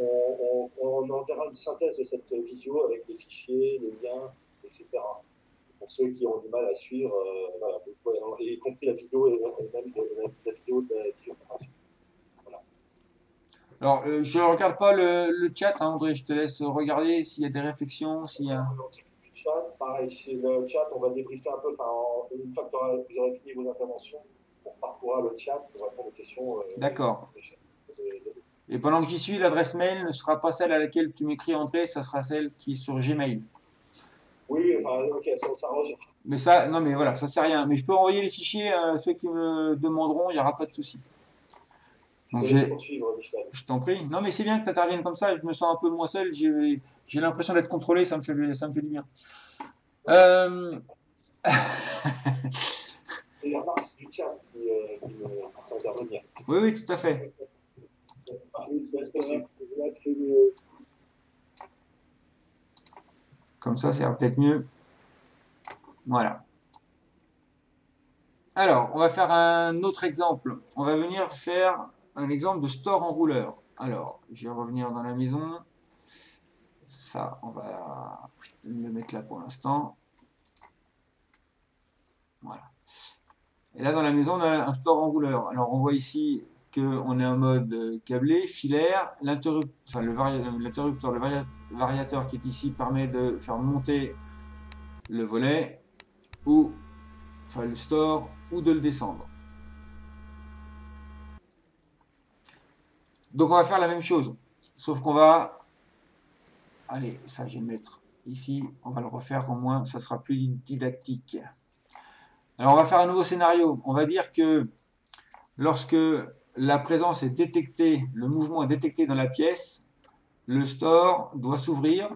on enverra une synthèse de cette visio avec les fichiers, les liens, etc. Pour ceux qui ont du mal à suivre, voilà, y compris la vidéo et même la vidéo de la formation. Voilà. Alors, je ne regarde pas le chat, hein, André, je te laisse regarder s'il y a des réflexions, s'il y a... Le chat, pareil, chez le chat, on va débriefer un peu, une fois que vous aurez fini vos interventions, on parcourra le chat pour répondre aux questions. D'accord. Et pendant que j'y suis, l'adresse mail ne sera pas celle à laquelle tu m'écris, André, ça sera celle qui est sur Gmail. Oui, enfin, ok, ça rejoint. Mais ça, non, mais voilà, ça c'est rien. Mais je peux envoyer les fichiers à ceux qui me demanderont, il n'y aura pas de souci. Donc je t'en prie. Non, mais c'est bien que tu interviennes comme ça, je me sens un peu moins seul, j'ai l'impression d'être contrôlé, ça me fait du bien. C'est la marque du chat qui me intervenir. Oui, oui, tout à fait. Comme ça va peut-être mieux. Voilà. Alors, on va faire un autre exemple. On va venir faire un exemple de store en rouleur. Alors, je vais revenir dans la maison. Ça, on va le mettre là pour l'instant. Voilà. Et là, dans la maison, on a un store en rouleur. Alors, on voit ici qu'on est en mode câblé, filaire. L'interrupteur, le variateur qui est ici permet de faire monter le volet ou enfin le store, ou de le descendre. Donc on va faire la même chose, sauf qu'on va, allez, ça je vais le mettre ici, on va le refaire au moins, ça sera plus didactique. Alors on va faire un nouveau scénario, on va dire que lorsque la présence est détectée, le mouvement est détecté dans la pièce, le store doit s'ouvrir,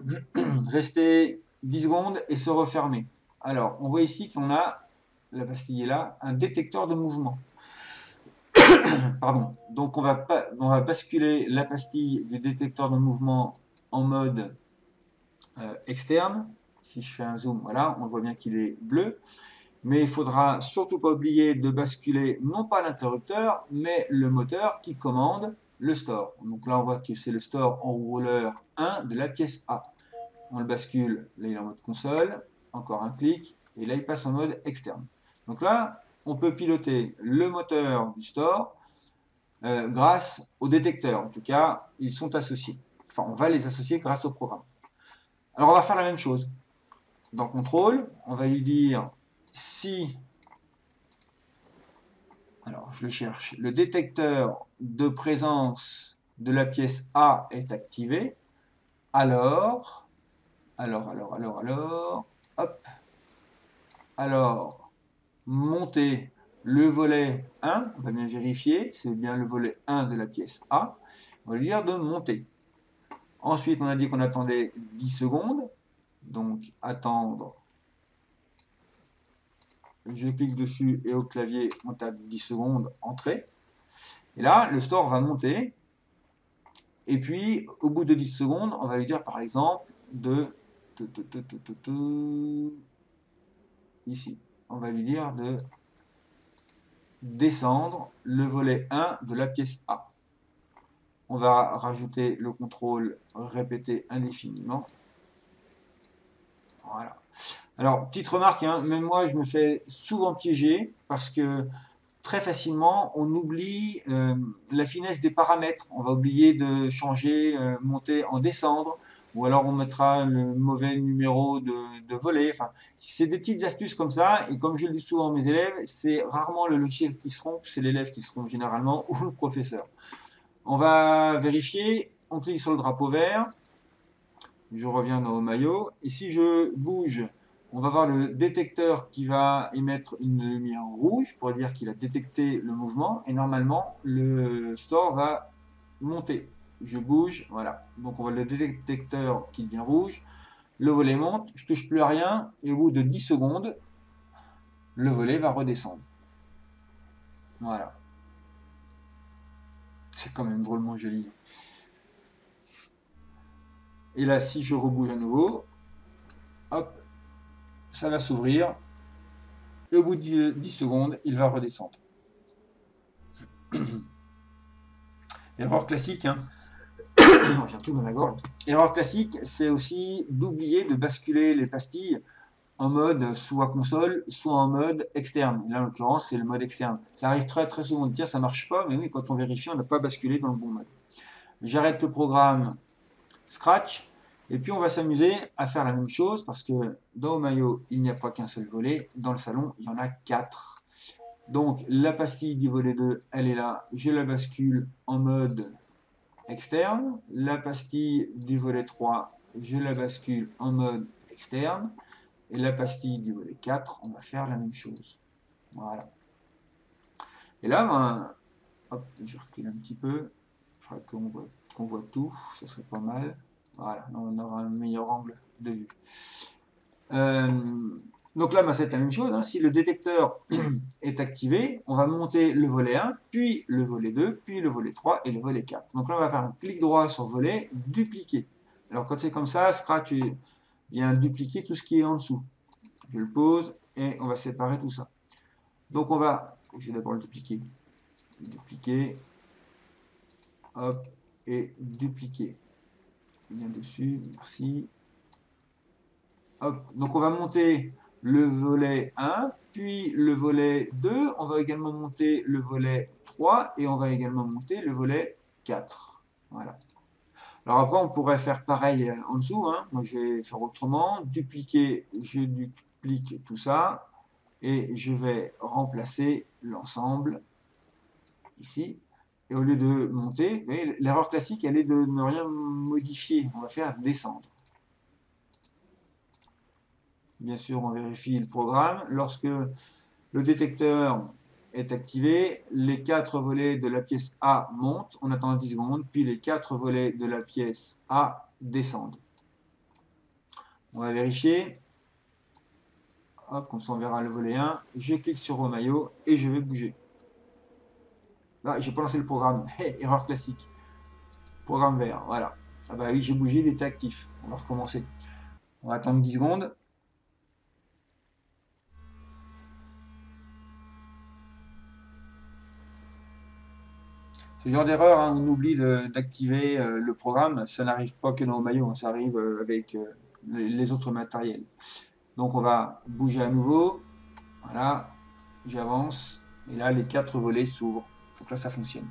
rester 10 secondes et se refermer. Alors on voit ici qu'on a, la pastille est là, un détecteur de mouvement. Pardon. Donc on va basculer la pastille du détecteur de mouvement en mode externe. Si je fais un zoom, voilà, on voit bien qu'il est bleu. Mais il faudra surtout pas oublier de basculer non pas l'interrupteur, mais le moteur qui commande le store. Donc là on voit que c'est le store enrouleur 1 de la pièce A. On le bascule, là il est en mode console, encore un clic, et là il passe en mode externe. Donc là, on peut piloter le moteur du store grâce au détecteur. En tout cas, ils sont associés. Enfin, on va les associer grâce au programme. Alors, on va faire la même chose. Dans contrôle, on va lui dire si, alors je le cherche, le détecteur de présence de la pièce A est activé, alors, hop, alors, monter le volet 1, on va bien vérifier, c'est bien le volet 1 de la pièce A, on va lui dire de monter. Ensuite, on a dit qu'on attendait 10 secondes, donc attendre, je clique dessus et au clavier, on tape 10 secondes, entrée. Et là, le store va monter, et puis au bout de 10 secondes, on va lui dire par exemple de ici, on va lui dire de descendre le volet 1 de la pièce A. On va rajouter le contrôle répéter indéfiniment. Voilà. Alors, petite remarque, hein, même moi je me fais souvent piéger parce que très facilement on oublie la finesse des paramètres. On va oublier de changer monter en descendre, ou alors on mettra le mauvais numéro de volet. Enfin, c'est des petites astuces comme ça, et comme je le dis souvent à mes élèves, c'est rarement le logiciel qui se trompe, c'est l'élève qui se trompe généralement, ou le professeur. On va vérifier, on clique sur le drapeau vert, je reviens dans Omayo, et si je bouge, on va voir le détecteur qui va émettre une lumière rouge pour dire qu'il a détecté le mouvement, et normalement le store va monter. Je bouge, voilà. Donc on voit le détecteur qui devient rouge, le volet monte, je touche plus à rien, et au bout de 10 secondes, le volet va redescendre. Voilà. C'est quand même drôlement joli. Et là, si je rebouge à nouveau, hop, ça va s'ouvrir, et au bout de 10 secondes, il va redescendre. Erreur classique, hein. J'ai un truc dans la gorge. Erreur classique, c'est aussi d'oublier de basculer les pastilles en mode soit console, soit en mode externe. Et là, en l'occurrence, c'est le mode externe. Ça arrive très très souvent de dire ça marche pas, mais oui, quand on vérifie, on n'a pas basculé dans le bon mode. J'arrête le programme Scratch, et puis on va s'amuser à faire la même chose, parce que dans Omayo, il n'y a pas qu'un seul volet. Dans le salon, il y en a 4. Donc, la pastille du volet 2, elle est là. Je la bascule en mode externe. La pastille du volet 3, je la bascule en mode externe. Et la pastille du volet 4, on va faire la même chose. Voilà. Et là, ben, hop, je recule un petit peu. Il faudrait qu'on voit tout, ça serait pas mal. Voilà, on aura un meilleur angle de vue. Donc là, ben, c'est la même chose. Hein. Si le détecteur est activé, on va monter le volet 1, puis le volet 2, puis le volet 3 et le volet 4. Donc là, on va faire un clic droit sur volet, dupliquer. Alors quand c'est comme ça, Scratch vient dupliquer tout ce qui est en dessous. Je le pose et on va séparer tout ça. Donc on va, je vais d'abord le dupliquer. Dupliquer, hop, et dupliquer. Bien dessus, merci. Hop, donc on va monter le volet 1, puis le volet 2, on va également monter le volet 3 et on va également monter le volet 4. Voilà. Alors après, on pourrait faire pareil en dessous. Hein. Moi, je vais faire autrement. Dupliquer, je duplique tout ça. et je vais remplacer l'ensemble ici. Et au lieu de monter, l'erreur classique, elle est de ne rien modifier. On va faire descendre. Bien sûr, on vérifie le programme. Lorsque le détecteur est activé, les 4 volets de la pièce A montent, on attend 10 secondes, puis les 4 volets de la pièce A descendent. On va vérifier. Hop, comme ça on verra le volet 1. Je clique sur au maillot et je vais bouger. Là, j'ai pas lancé le programme. Hey, erreur classique. Programme vert, voilà. Ah bah oui, j'ai bougé, il était actif. On va recommencer. On va attendre 10 secondes. Ce genre d'erreur, hein, on oublie d'activer le programme, ça n'arrive pas que dans le maillot, hein, ça arrive avec les autres matériels. Donc on va bouger à nouveau, voilà, j'avance, et là les 4 volets s'ouvrent, donc là ça fonctionne.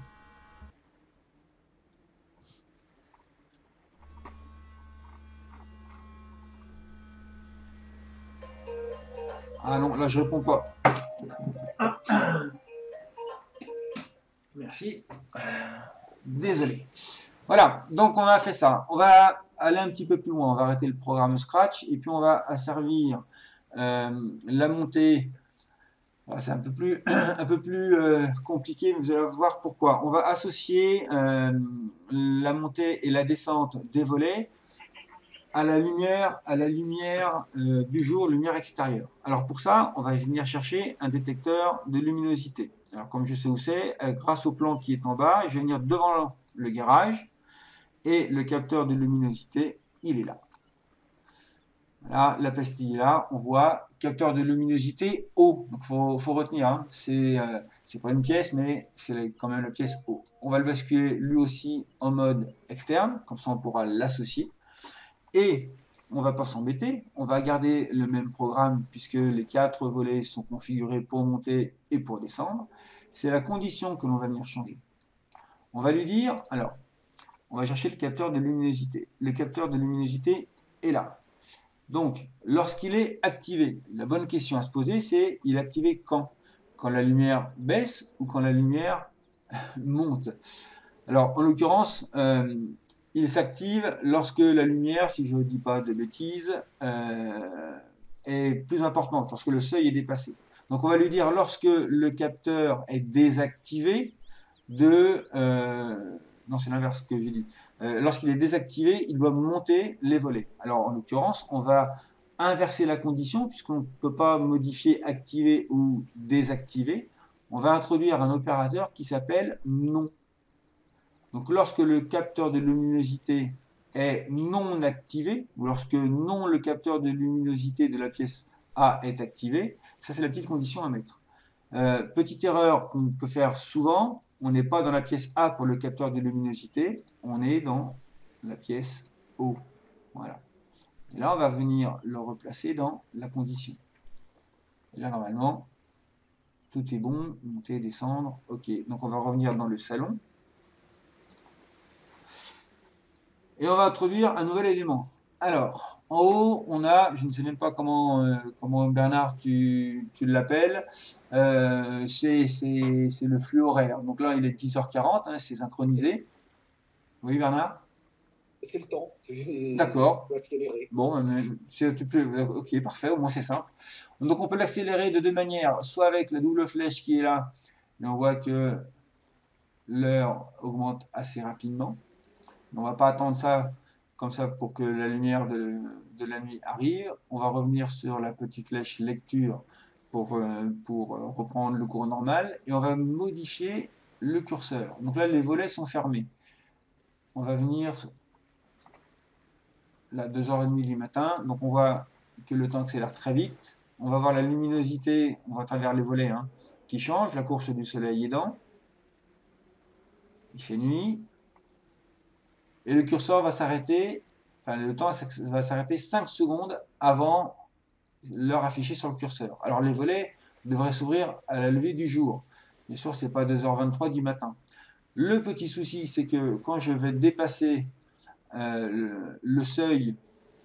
Ah non, là je réponds pas. Merci. Désolé. Voilà, donc on a fait ça. On va aller un petit peu plus loin. On va arrêter le programme Scratch et puis on va asservir la montée. C'est un peu plus, compliqué, mais vous allez voir pourquoi. On va associer la montée et la descente des volets à la lumière du jour, lumière extérieure. Alors pour ça, on va venir chercher un détecteur de luminosité. Alors comme je sais où c'est, grâce au plan qui est en bas, je vais venir devant le garage et le capteur de luminosité, il est là. Voilà, la pastille est là, on voit capteur de luminosité haut. Donc faut retenir, hein, c'est pas une pièce, mais c'est quand même la pièce haut. On va le basculer lui aussi en mode externe, comme ça on pourra l'associer. Et on va pas s'embêter, on va garder le même programme puisque les 4 volets sont configurés pour monter et pour descendre. C'est la condition que l'on va venir changer. On va lui dire, alors, on va chercher le capteur de luminosité. Le capteur de luminosité est là. Donc, lorsqu'il est activé, la bonne question à se poser, c'est il est activé quand? Quand la lumière baisse ou quand la lumière monte? Alors, en l'occurrence, il s'active lorsque la lumière, si je ne dis pas de bêtises, est plus importante, lorsque le seuil est dépassé. Donc on va lui dire lorsque le capteur est désactivé non, c'est l'inverse que j'ai dit. Lorsqu'il est désactivé, il doit monter les volets. Alors en l'occurrence, on va inverser la condition puisqu'on ne peut pas modifier activer ou désactiver. On va introduire un opérateur qui s'appelle non. Donc lorsque le capteur de luminosité est non activé, ou lorsque non le capteur de luminosité de la pièce A est activé, ça c'est la petite condition à mettre. Petite erreur qu'on peut faire souvent, on n'est pas dans la pièce A pour le capteur de luminosité, on est dans la pièce O. Voilà. Et là on va venir le replacer dans la condition. Et là normalement, tout est bon, monter, descendre, ok. Donc on va revenir dans le salon. Et on va introduire un nouvel élément. Alors, en haut, on a, je ne sais même pas comment Bernard tu l'appelles, c'est le flux horaire. Donc là, il est 10h40, hein, c'est synchronisé. Oui, Bernard? C'est le temps. D'accord. On peut accélérer. Bon, ok, parfait, au moins c'est simple. Donc on peut l'accélérer de deux manières, soit avec la double flèche qui est là, et on voit que l'heure augmente assez rapidement. On ne va pas attendre ça comme ça pour que la lumière de la nuit arrive. On va revenir sur la petite flèche lecture pour reprendre le cours normal et on va modifier le curseur. Donc là, les volets sont fermés. On va venir là 2h30 du matin. Donc on voit que le temps accélère très vite. On va voir la luminosité, on va travers les volets qui change. La course du soleil aidant. Il fait nuit. Et le curseur va s'arrêter, enfin le temps va s'arrêter 5 secondes avant l'heure affichée sur le curseur. Alors les volets devraient s'ouvrir à la levée du jour. Bien sûr, c'est pas 2h23 du matin. Le petit souci, c'est que quand je vais dépasser le seuil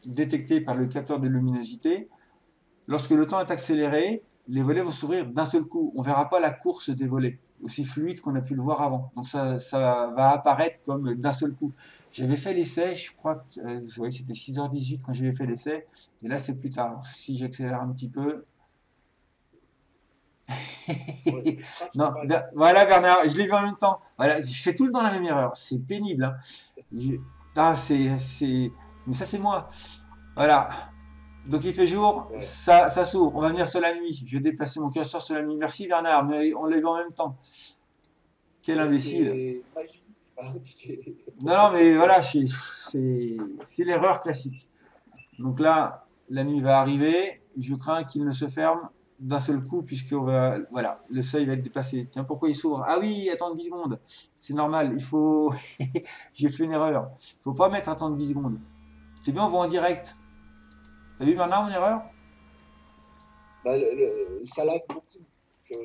détecté par le capteur de luminosité, lorsque le temps est accéléré, les volets vont s'ouvrir d'un seul coup. On verra pas la course des volets, aussi fluide qu'on a pu le voir avant. Donc ça va apparaître comme d'un seul coup. J'avais fait l'essai, je crois que ouais, c'était 6h18 quand j'avais fait l'essai, et là c'est plus tard. Si j'accélère un petit peu. Ouais, ça, je sais Non, pas. voilà Bernard, je l'ai vu en même temps. Voilà, je fais tout le temps la même erreur. C'est pénible, hein. Je- Ah, mais ça c'est moi. Voilà. Donc il fait jour, Ouais. ça s'ouvre. On va venir sur la nuit. Je vais déplacer mon curseur sur la nuit. Merci Bernard, mais on l'a vu en même temps. Quel imbécile. C'est magique. Hein, Non, non, mais voilà, c'est l'erreur classique. Donc là, la nuit va arriver. Je crains qu'il ne se ferme d'un seul coup, puisque voilà, le seuil va être dépassé. Tiens, pourquoi il s'ouvre? Ah oui, attends 10 secondes. C'est normal, il faut. J'ai fait une erreur. Il faut pas mettre attendre 10 secondes. C'est bien, on voit en direct. T'as vu Bernard mon erreur? Bah, ça lag beaucoup.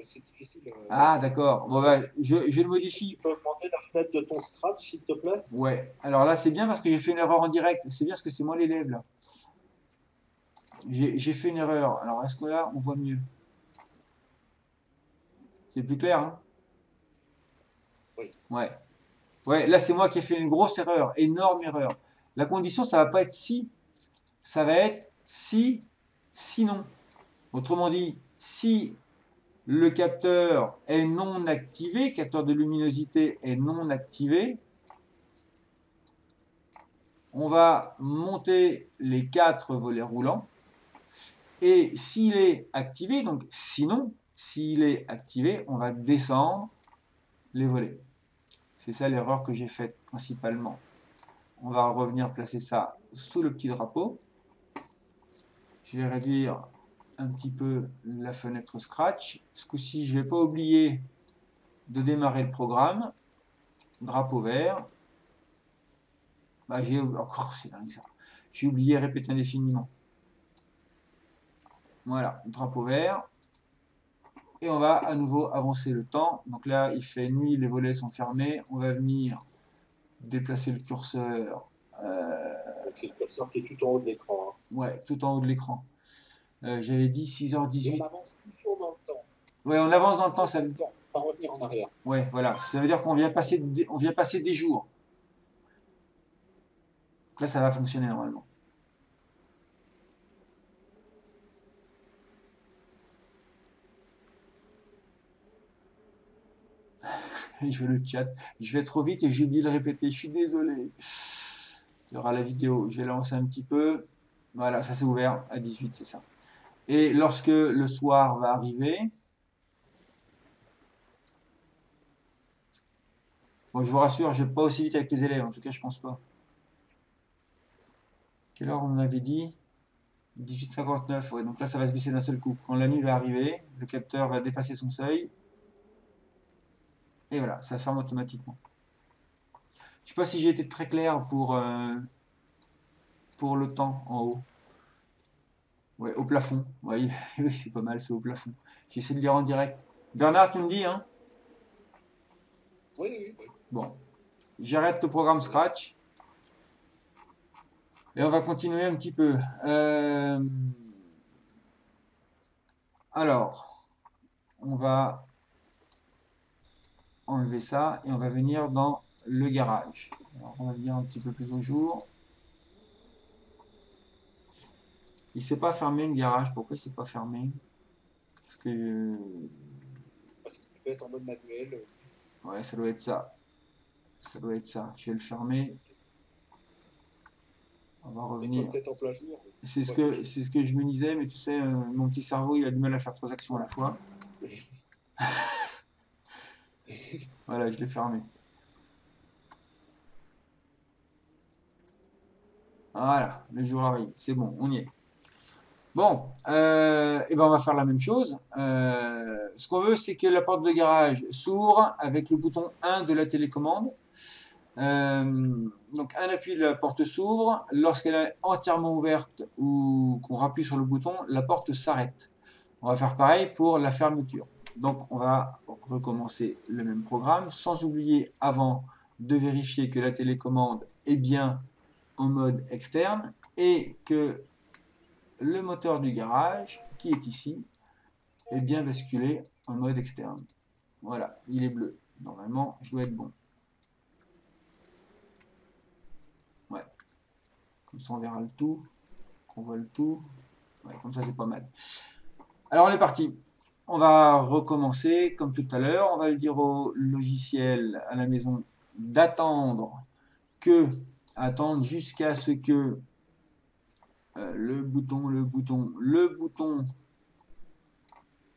C'est difficile. Ah, d'accord. Bon, bah, je le modifie. Tu peux augmenter la fenêtre de ton Scratch, s'il te plaît? Ouais. Alors là, c'est bien parce que j'ai fait une erreur en direct. C'est bien parce que c'est moi l'élève là. J'ai fait une erreur. Alors, est-ce que là, on voit mieux? C'est plus clair, hein? Oui. Ouais. Ouais, là, c'est moi qui ai fait une grosse erreur. Énorme erreur. La condition, ça va pas être si. Ça va être si, sinon. Autrement dit, si le capteur est non activé, capteur de luminosité est non activé, on va monter les 4 volets roulants. Et s'il est activé, donc sinon, s'il est activé, on va descendre les volets. C'est ça l'erreur que j'ai faite principalement. On va revenir placer ça sous le petit drapeau. Je vais réduire un petit peu la fenêtre Scratch. Ce coup-ci, je ne vais pas oublier de démarrer le programme. Drapeau vert. Bah, j'ai encore, c'est dingue ça. J'ai oublié répéter indéfiniment. Voilà, drapeau vert. Et on va à nouveau avancer le temps. Donc là, il fait nuit, les volets sont fermés. On va venir déplacer le curseur. Donc c'est le curseur qui est tout en haut de l'écran. Hein. Ouais, tout en haut de l'écran. J'avais dit Et 6h18. on avance toujours dans le temps. Ouais, on avance dans le temps. Ça... Pas revenir en arrière. Ouais, voilà. Ça veut dire qu'on vient passer des jours. Donc là, ça va fonctionner normalement. Je veux le chat. Je vais trop vite et j'ai oublié de le répéter. Je suis désolé. Il y aura la vidéo. Je vais lancer un petit peu. Voilà, ça s'est ouvert à 18, c'est ça. Et lorsque le soir va arriver, bon, je vous rassure, je vais pas aussi vite avec les élèves. En tout cas, je pense pas. Quelle heure on avait dit? 18h59. Ouais, donc là, ça va se baisser d'un seul coup. Quand la nuit va arriver, le capteur va dépasser son seuil. Et voilà, ça ferme automatiquement. Je sais pas si j'ai été très clair pour le temps en haut. Ouais, au plafond. Ouais, oui, c'est pas mal, c'est au plafond. J'essaie de lire en direct. Bernard, tu me dis, hein? Oui, oui, oui. Bon. J'arrête le programme Scratch. Et on va continuer un petit peu. Alors, on va enlever ça et on va venir dans le garage. Alors, on va venir un petit peu plus au jour. Il s'est pas fermé le garage. Pourquoi il s'est pas fermé? Parce que... Parce qu'il peut être en mode manuel. Ouais, ça doit être ça. Ça doit être ça. Je vais le fermer. On va revenir. Peut-être en plein jour. C'est ce que je me disais, mais tu sais, mon petit cerveau, il a du mal à faire 3 actions à la fois. Voilà, je l'ai fermé. Voilà, le jour arrive. C'est bon, on y est. Bon, et ben on va faire la même chose. Ce qu'on veut, c'est que la porte de garage s'ouvre avec le bouton 1 de la télécommande. Donc un appui, la porte s'ouvre. Lorsqu'elle est entièrement ouverte ou qu'on appuie sur le bouton, la porte s'arrête. On va faire pareil pour la fermeture. Donc on va recommencer le même programme, sans oublier avant de vérifier que la télécommande est bien en mode externe et que le moteur du garage, qui est ici, est bien basculé en mode externe. Voilà, il est bleu. Normalement, je dois être bon. Ouais. Comme ça, on verra le tout. On voit le tout. Ouais, comme ça, c'est pas mal. Alors, on est parti. On va recommencer comme tout à l'heure. On va le dire au logiciel à la maison d'attendre jusqu'à ce que le bouton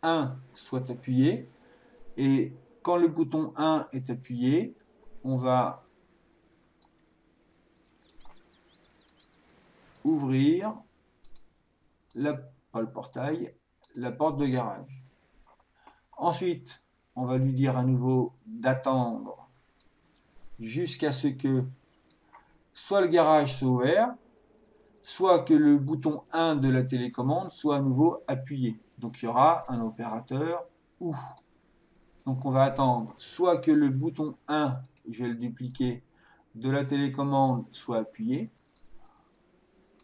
1 soit appuyé. Et quand le bouton 1 est appuyé, on va ouvrir pas le portail, la porte de garage. Ensuite, on va lui dire à nouveau d'attendre jusqu'à ce que soit le garage soit ouvert, soit que le bouton 1 de la télécommande soit à nouveau appuyé. Donc il y aura un opérateur OU. Donc on va attendre soit que le bouton 1, je vais le dupliquer, de la télécommande soit appuyé,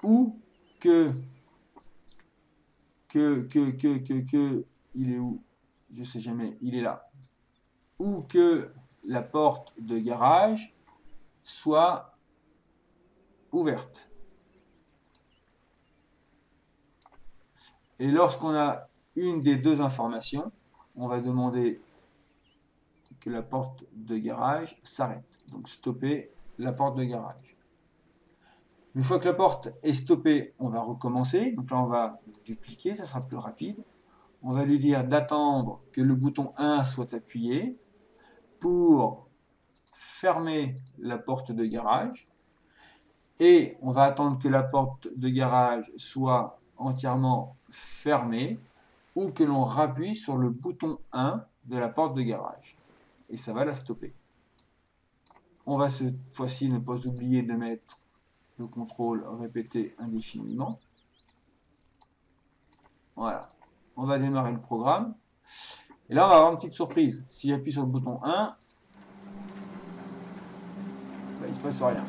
ou il est où? Je sais jamais, il est là. Ou que la porte de garage soit ouverte. Et lorsqu'on a une des deux informations, on va demander que la porte de garage s'arrête. Donc stopper la porte de garage. Une fois que la porte est stoppée, on va recommencer. Donc là, on va dupliquer, ça sera plus rapide. On va lui dire d'attendre que le bouton 1 soit appuyé pour fermer la porte de garage. Et on va attendre que la porte de garage soit entièrement fermée ou que l'on rappuie sur le bouton 1 de la porte de garage. Et ça va la stopper. On va cette fois-ci ne pas oublier de mettre le contrôle répété indéfiniment. Voilà. On va démarrer le programme. Et là, on va avoir une petite surprise. Si j'appuie sur le bouton 1, il ne se passe rien.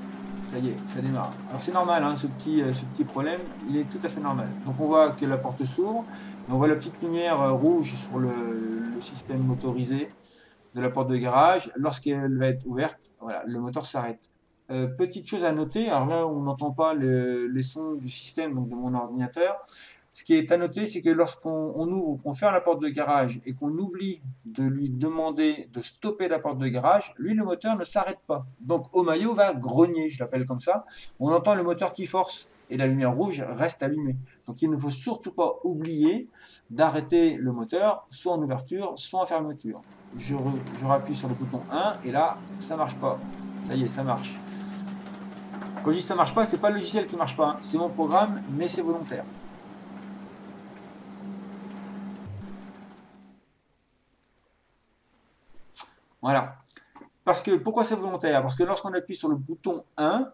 Ça y est, ça démarre. Alors c'est normal, hein, ce petit problème, il est tout à fait normal. Donc on voit que la porte s'ouvre, on voit la petite lumière rouge sur le système motorisé de la porte de garage. Lorsqu'elle va être ouverte, voilà, le moteur s'arrête. Petite chose à noter, alors là on n'entend pas les sons du système, donc de mon ordinateur. Ce qui est à noter, c'est que lorsqu'on ouvre, qu'on ferme la porte de garage et qu'on oublie de lui demander de stopper la porte de garage, lui, le moteur ne s'arrête pas. Donc, au maillot va grogner, je l'appelle comme ça. On entend le moteur qui force et la lumière rouge reste allumée. Donc, il ne faut surtout pas oublier d'arrêter le moteur, soit en ouverture, soit en fermeture. Je rappuie sur le bouton 1 et là, ça marche pas. Ça y est, ça marche. Quand je dis ça marche pas, c'est pas le logiciel qui marche pas, hein. C'est mon programme, mais c'est volontaire. Voilà. Pourquoi c'est volontaire? Parce que lorsqu'on appuie sur le bouton 1,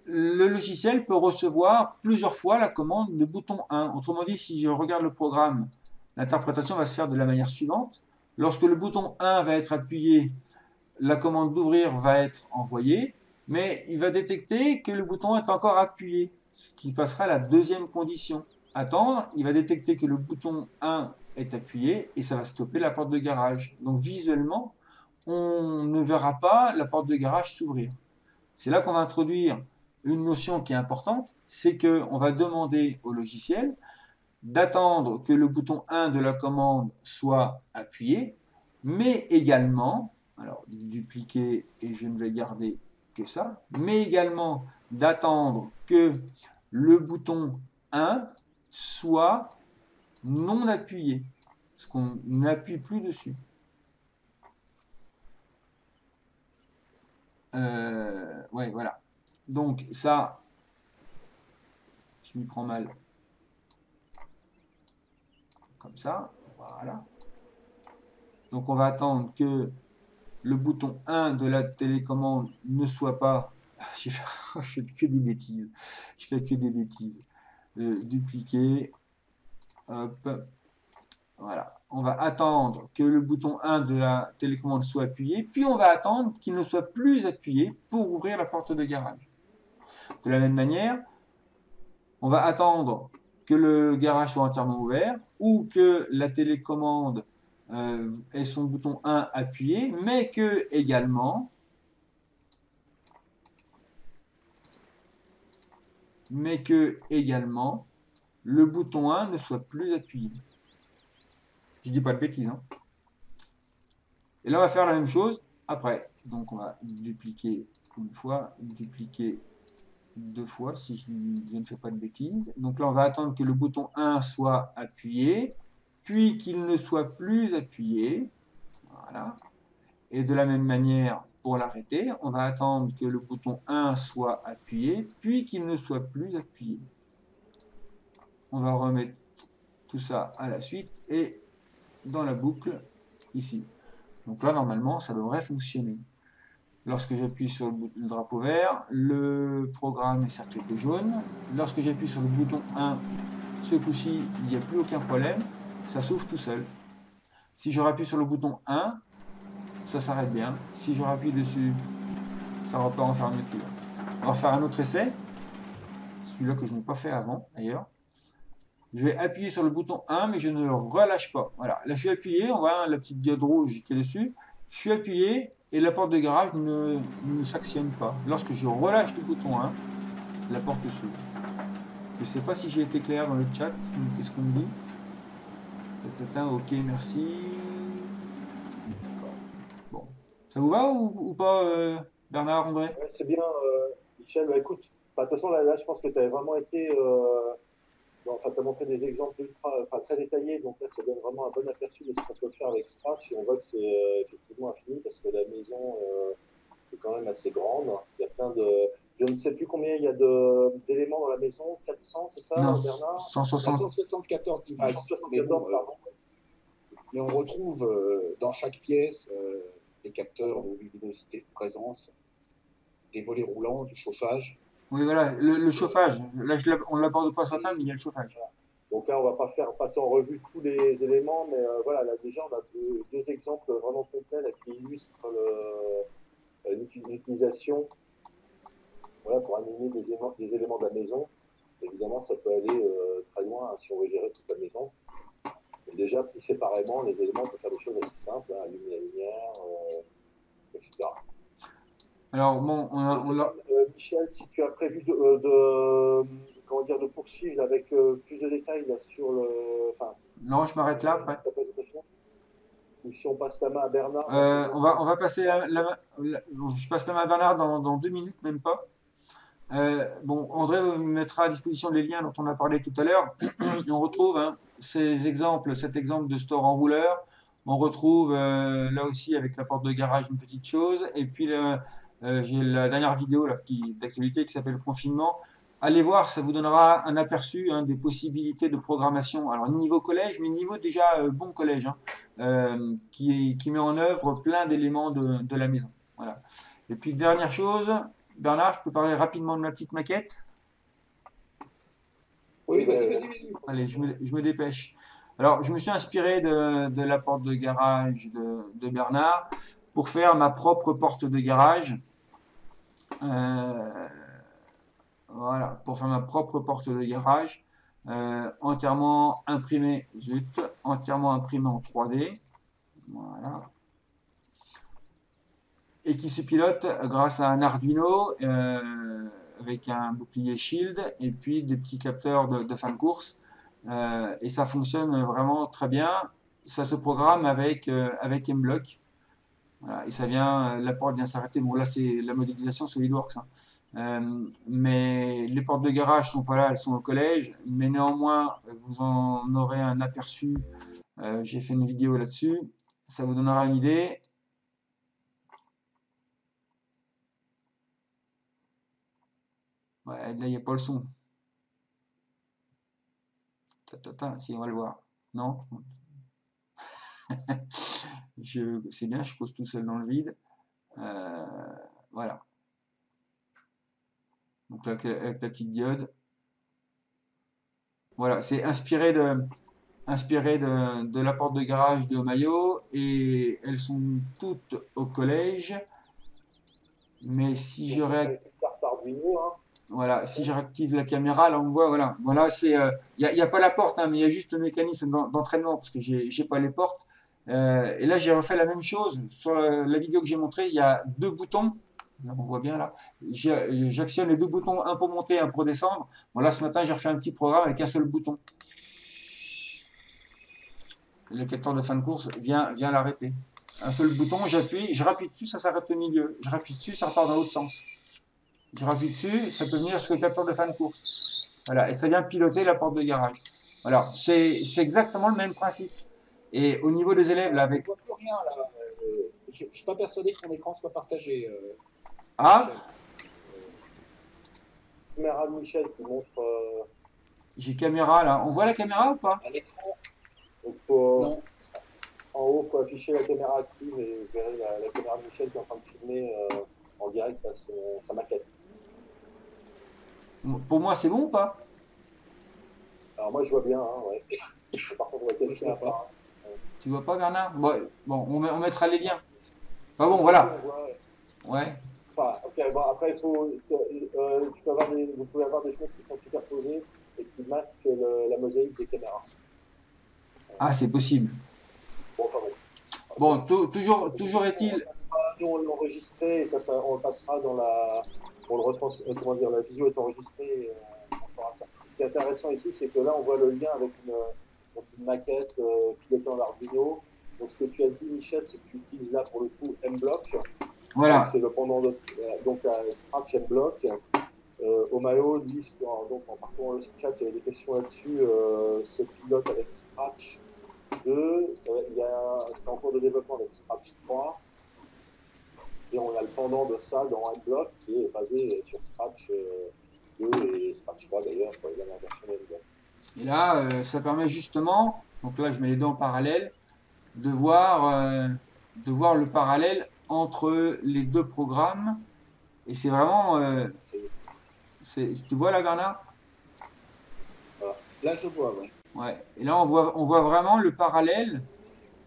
le logiciel peut recevoir plusieurs fois la commande de bouton 1. Autrement dit, si je regarde le programme, l'interprétation va se faire de la manière suivante. Lorsque le bouton 1 va être appuyé, la commande d'ouvrir va être envoyée, mais il va détecter que le bouton est encore appuyé, ce qui passera à la deuxième condition. Attendre, il va détecter que le bouton 1 est appuyé et ça va stopper la porte de garage. Donc visuellement, on ne verra pas la porte de garage s'ouvrir. C'est là qu'on va introduire une notion qui est importante, c'est qu'on va demander au logiciel d'attendre que le bouton 1 de la commande soit appuyé, mais également, alors dupliquer et je ne vais garder que ça, mais également d'attendre que le bouton 1 soit non appuyé, parce qu'on n'appuie plus dessus. Ouais, voilà. Donc ça, je m'y prends mal. Comme ça, voilà. Donc on va attendre que le bouton 1 de la télécommande ne soit pas... Je fais que des bêtises. Je fais que des bêtises. Dupliquer. Hop. Voilà. On va attendre que le bouton 1 de la télécommande soit appuyé, puis on va attendre qu'il ne soit plus appuyé pour ouvrir la porte de garage. De la même manière, on va attendre que le garage soit entièrement ouvert ou que la télécommande ait son bouton 1 appuyé, mais que également le bouton 1 ne soit plus appuyé. Je dis pas de bêtises, hein. Et là, on va faire la même chose après. Donc, on va dupliquer une fois, dupliquer deux fois, si je ne fais pas de bêtises. Donc là, on va attendre que le bouton 1 soit appuyé, puis qu'il ne soit plus appuyé. Voilà. Et de la même manière, pour l'arrêter, on va attendre que le bouton 1 soit appuyé, puis qu'il ne soit plus appuyé. On va remettre tout ça à la suite et dans la boucle ici. Donc là, normalement, ça devrait fonctionner. Lorsque j'appuie sur le drapeau vert, le programme est cerclé de jaune. Lorsque j'appuie sur le bouton 1, ce coup-ci, il n'y a plus aucun problème. Ça s'ouvre tout seul. Si je rappuie sur le bouton 1, ça s'arrête bien. Si je rappuie dessus, ça repart en fermeture. On va faire un autre essai. Celui-là que je n'ai pas fait avant, d'ailleurs. Je vais appuyer sur le bouton 1, mais je ne le relâche pas. Voilà. Là, je suis appuyé. On voit la petite diode rouge qui est dessus. Je suis appuyé et la porte de garage ne s'actionne pas. Lorsque je relâche le bouton 1, la porte s'ouvre. Je ne sais pas si j'ai été clair dans le chat. Qu'est-ce qu'on me dit? Ok, merci. Bon. Ça vous va ou pas, Bernard, André? Ouais, c'est bien, Michel. Bah, écoute, de toute façon, là, je pense que tu avais vraiment été. Enfin, tu as montré des exemples très détaillés, donc là, ça donne vraiment un bon aperçu de ce qu'on peut faire avec Scratch. Et on voit que c'est effectivement infini parce que la maison est quand même assez grande. Il y a plein de. Je ne sais plus combien il y a d'éléments dans la maison, 400, c'est ça, Non, Bernard? 160. 174 devices. 174, pardon. Mais on retrouve dans chaque pièce des capteurs de luminosité, de présence, des volets roulants, du chauffage. Oui, voilà, le chauffage. Là, on ne l'aborde pas sur la table, mais il y a le chauffage. Donc là, on va pas faire passer en revue tous les éléments, mais voilà, là déjà, on a deux exemples vraiment complets là, qui illustrent l'utilisation voilà, pour animer des éléments de la maison. Évidemment, ça peut aller très loin hein, si on veut gérer toute la maison. Mais déjà, pris séparément, les éléments, on peut faire des choses assez simples, hein, allumer la lumière, etc. Alors, bon, on l'a. Michel, si tu as prévu comment dire, de poursuivre avec plus de détails là, sur le. Enfin, Non, je m'arrête là après. Ou si on passe la main à Bernard. On va passer je passe la main à Bernard dans 2 minutes, même pas. Bon, André mettra à disposition les liens dont on a parlé tout à l'heure. On retrouve hein, cet exemple de store en rouleur. On retrouve là aussi avec la porte de garage une petite chose. Et puis j'ai la dernière vidéo d'actualité qui s'appelle Confinement. Allez voir, ça vous donnera un aperçu hein, des possibilités de programmation. Alors niveau collège, mais niveau déjà bon collège, hein, qui met en œuvre plein d'éléments de la maison. Voilà. Et puis dernière chose, Bernard, je peux parler rapidement de ma petite maquette? Oui, vas-y. Allez, je me dépêche. Alors, je me suis inspiré de la porte de garage de Bernard pour faire ma propre porte de garage. Voilà, pour faire ma propre porte de garage, entièrement imprimée, entièrement imprimée en 3D. Voilà. Et qui se pilote grâce à un Arduino avec un bouclier Shield et puis des petits capteurs de fin de course. Et ça fonctionne vraiment très bien. Ça se programme avec M-Block. Voilà, et la porte vient s'arrêter. Bon, là, c'est la modélisation SolidWorks. Hein. Mais les portes de garage sont pas là, elles sont au collège. Mais néanmoins, vous en aurez un aperçu. J'ai fait une vidéo là-dessus. Ça vous donnera une idée. Ouais, là, il n'y a pas le son. Si, on va le voir. Non c'est bien, je cause tout seul dans le vide. Voilà. Donc là, avec la petite diode. Voilà, c'est inspiré de la porte de garage de Maillot et elles sont toutes au collège. Mais si j'aurais... Arduino, hein. Voilà, si je réactive la caméra, là on voit, voilà, voilà, c'est, y a pas la porte, hein, mais il y a juste le mécanisme d'entraînement parce que j'ai pas les portes. Et là j'ai refait la même chose sur la vidéo que j'ai montrée. Il y a deux boutons, là, on voit bien là. J'actionne les deux boutons, un pour monter, un pour descendre. Bon là ce matin j'ai refait un petit programme avec un seul bouton. Le capteur de fin de course vient l'arrêter. Un seul bouton, j'appuie, je rappuie dessus, ça s'arrête au milieu. Je rappuie dessus, ça repart dans l'autre sens. Je rappuie dessus, ça peut venir jusqu'au capteur de fin de course. Voilà, et ça vient piloter la porte de garage. Voilà, c'est exactement le même principe. Et au niveau des élèves, là, On ne avec... voit plus rien là. Je ne suis pas persuadé que mon écran soit partagé. Ah, Caméra de Michel qui montre. j'ai caméra, là. On voit la caméra ou pas? À l'écran, Donc, faut, non. en haut, il faut afficher la caméra active et vous verrez la caméra de Michel qui est en train de filmer en direct sa maquette. Pour moi, c'est bon ou pas? Alors, moi, je vois bien, hein, ouais. Par contre, on voit Je vois pas. Tu vois pas, Bernard? Bon, on mettra les liens. Enfin bon, voilà. On voit, Ouais. enfin, ok, bon, après, vous pouvez avoir des choses qui sont superposées et qui masquent la mosaïque des caméras. Ah, c'est possible. Bon, enfin Bon, bon. toujours est-il... Nous, on l'a enregistré et on le passera dans la. On le comment dire, la visio est enregistrée. On fera ça. Ce qui est intéressant ici, c'est que là, on voit le lien avec une maquette pilotant l'Arduino. Donc, ce que tu as dit, Michel, c'est que tu utilises là pour le coup M-Block. Voilà. C'est le pendant de donc Scratch M-Block. Omayo, lui, donc en parcourant le chat, il y avait des questions là-dessus. Se pilote avec Scratch 2. C'est en cours de développement avec Scratch 3. Et on a le pendant de ça dans un bloc qui est basé sur Scratch 2 et Scratch 3 d'ailleurs, pour la dernière version de bloc. Et là, ça permet justement, donc là je mets les deux en parallèle, de voir le parallèle entre les deux programmes. Et c'est vraiment... tu vois là, Bernard? Voilà. Là, je vois, ouais. Ouais. Et là, on voit vraiment le parallèle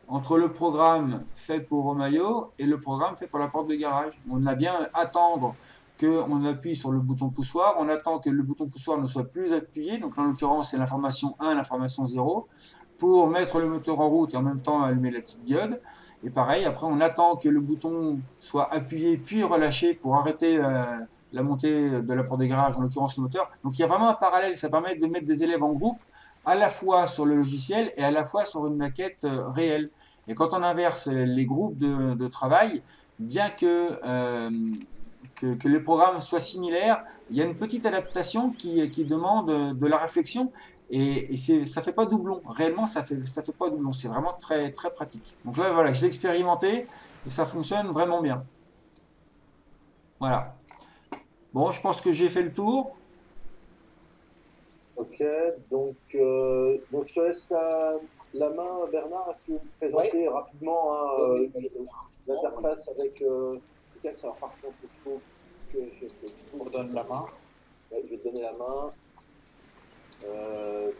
entre le programme fait pour Romayo et le programme fait pour la porte de garage. On a bien attendre qu'on appuie sur le bouton poussoir, on attend que le bouton poussoir ne soit plus appuyé, donc en l'occurrence c'est l'information 1, l'information 0, pour mettre le moteur en route et en même temps allumer la petite diode. Et pareil, après on attend que le bouton soit appuyé puis relâché pour arrêter la montée de la porte de garage, en l'occurrence le moteur. Donc il y a vraiment un parallèle, ça permet de mettre des élèves en groupe à la fois sur le logiciel et à la fois sur une maquette réelle. Et quand on inverse les groupes de travail, bien que les programmes soient similaires, il y a une petite adaptation qui demande de la réflexion et ça fait pas doublon. Réellement, ça fait pas doublon. C'est vraiment très, très pratique. Donc là, voilà, je l'ai expérimenté et ça fonctionne vraiment bien. Voilà. Bon, je pense que j'ai fait le tour. Ok, donc je te laisse la main, Bernard. Est-ce que vous présentez rapidement l'interface avec lequel. Alors, par contre, il faut que je On donne la main. Ouais, je vais te donner la main.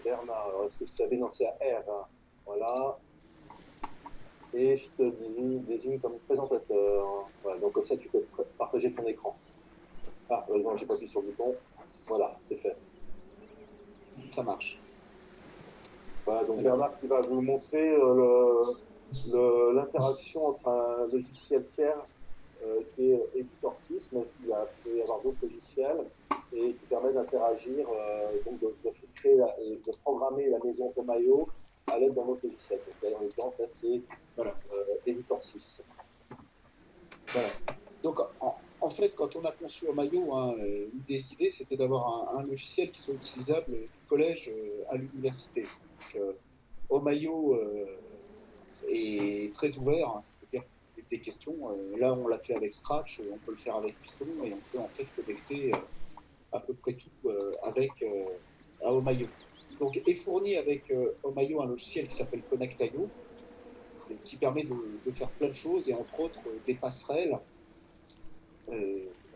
Bernard, alors est-ce que c'est bien? Non, c'est à R. Hein. Voilà. Et je te désigne comme présentateur. Voilà, donc comme ça, tu peux partager ton écran. Ah, non, j'ai pas appuyé sur le bouton. Voilà, c'est fait. Ça marche. Voilà, donc Bernard qui va vous montrer l'interaction entre un logiciel tiers qui est Editor 6, mais il peut y avoir d'autres logiciels, et qui permet d'interagir, donc de programmer la maison Omayo à l'aide d'un autre logiciel. Donc là, en l'occurrence, là, c'est Editor 6. Voilà. Donc, en fait, quand on a conçu Omayo, hein, une des idées, c'était d'avoir un logiciel qui soit utilisable du collège à l'université. Donc, Omayo est très ouvert, hein, c'est-à-dire des questions. Là, on l'a fait avec Scratch, on peut le faire avec Python, et on peut en fait connecter à peu près tout à Omayo. Donc, est fourni avec Omayo un logiciel qui s'appelle Connect.io, qui permet de faire plein de choses, et entre autres des passerelles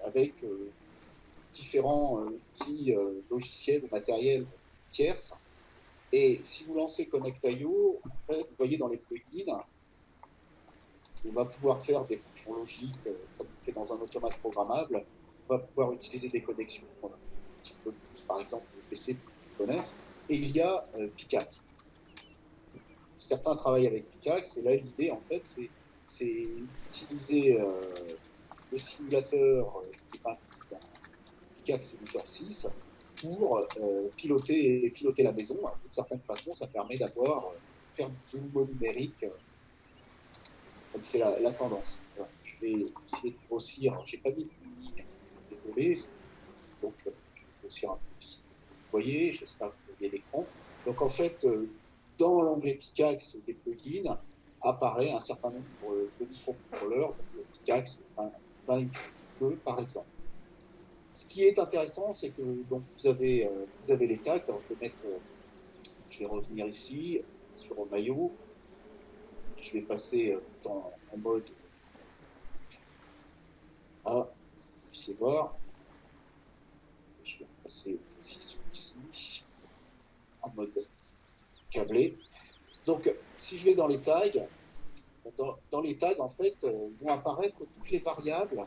avec différents outils logiciels ou matériels tierces. Et si vous lancez Connect.io, en fait, vous voyez dans les plugins, on va pouvoir faire des fonctions logiques comme on fait dans un automate programmable. On va pouvoir utiliser des connexions petit peu plus, par exemple, le PC qu'ils connaissent. Et il y a Pickaxe. Certains travaillent avec Pickaxe, et là, l'idée, en fait, c'est utiliser le simulateur qui est pas dans Pickaxe Editor 6 pour piloter la maison. D'une certaine façon, ça permet faire du jumeau numérique, comme c'est la tendance. Voilà. Je vais essayer de grossir. J'ai pas mis de ligne, désolé. Donc, je vais grossir un peu ici. Vous voyez, j'espère que vous voyez l'écran. Donc, en fait, dans l'onglet Pickaxe des plugins, apparaît un certain nombre de microcontrôleurs, donc le Pickaxe 22 par exemple. Ce qui est intéressant, c'est que donc, vous avez les tags. Alors, je vais revenir ici sur maillot. Je vais passer en mode A, vous puissiez voir. Je vais passer aussi celui-ci en mode câblé. Donc, si je vais dans les tags, dans les tags, en fait, vont apparaître toutes les variables,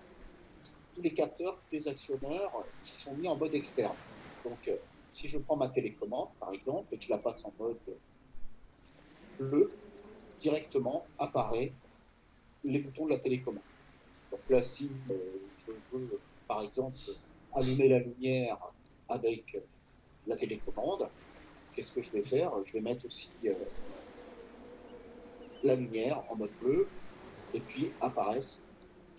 tous les capteurs, tous les actionneurs qui sont mis en mode externe. Donc, si je prends ma télécommande, par exemple, et que je la passe en mode bleu, directement apparaît les boutons de la télécommande. Donc là, si je veux, par exemple, allumer la lumière avec la télécommande, qu'est-ce que je vais faire? Je vais mettre aussi la lumière en mode bleu, et puis apparaissent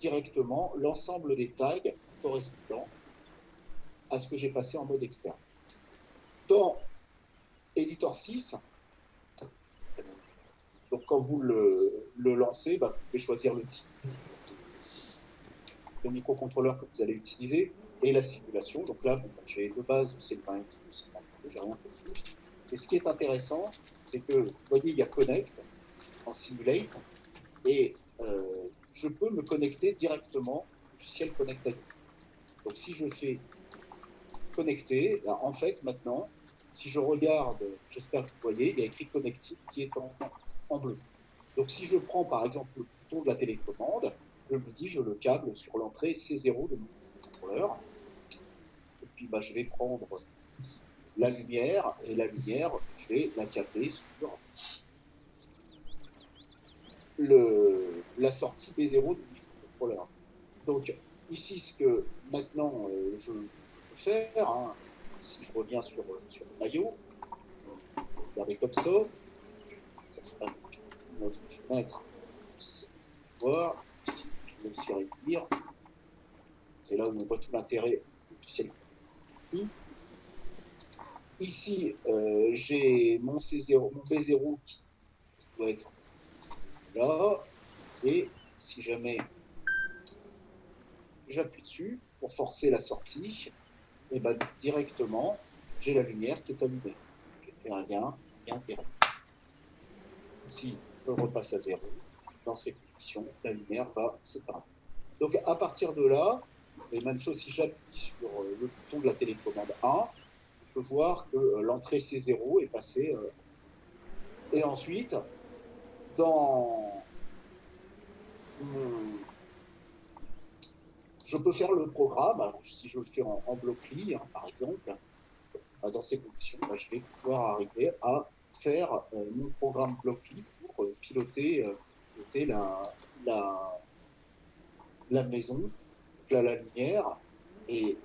directement l'ensemble des tags correspondant à ce que j'ai passé en mode externe. Dans Editor 6, donc quand vous le lancez, vous pouvez choisir le type de microcontrôleur que vous allez utiliser et la simulation. Donc là, j'ai de base c'est le 20X, j'ai rien fait de plus. Et ce qui est intéressant, c'est que, vous voyez, il y a Connect en Simulate, et je peux me connecter directement au logiciel Connect ID. Donc si je fais connecter, là, en fait, maintenant, si je regarde, j'espère que vous voyez, il y a écrit Connected qui est en bleu. Donc si je prends par exemple le bouton de la télécommande, je me dis, je le câble sur l'entrée C0 de mon contrôleur. Et puis je vais prendre la lumière, et la lumière, je vais la câbler sur la sortie B0 du microcontrôleur. Donc ici, ce que maintenant je peux faire, hein, si je reviens sur le maillot, regardez comme ça va notre fenêtre, voir, je vais aussi réduire. C'est là où on voit tout l'intérêt du ciel. Ici, j'ai mon C0, mon B0 qui doit être là, et si jamais j'appuie dessus pour forcer la sortie, et directement, j'ai la lumière qui est allumée. J'ai fait un lien direct. Si je repasse à 0, dans ces conditions, la lumière va s'éteindre. Donc à partir de là, et même chose si j'appuie sur le bouton de la télécommande 1, je peux voir que l'entrée C0 est passée. Et ensuite, je peux faire le programme. Alors, si je le fais en bloc-li, hein, par exemple, dans ces conditions, je vais pouvoir arriver à faire mon programme bloc-li pour piloter la maison, donc là, la lumière, et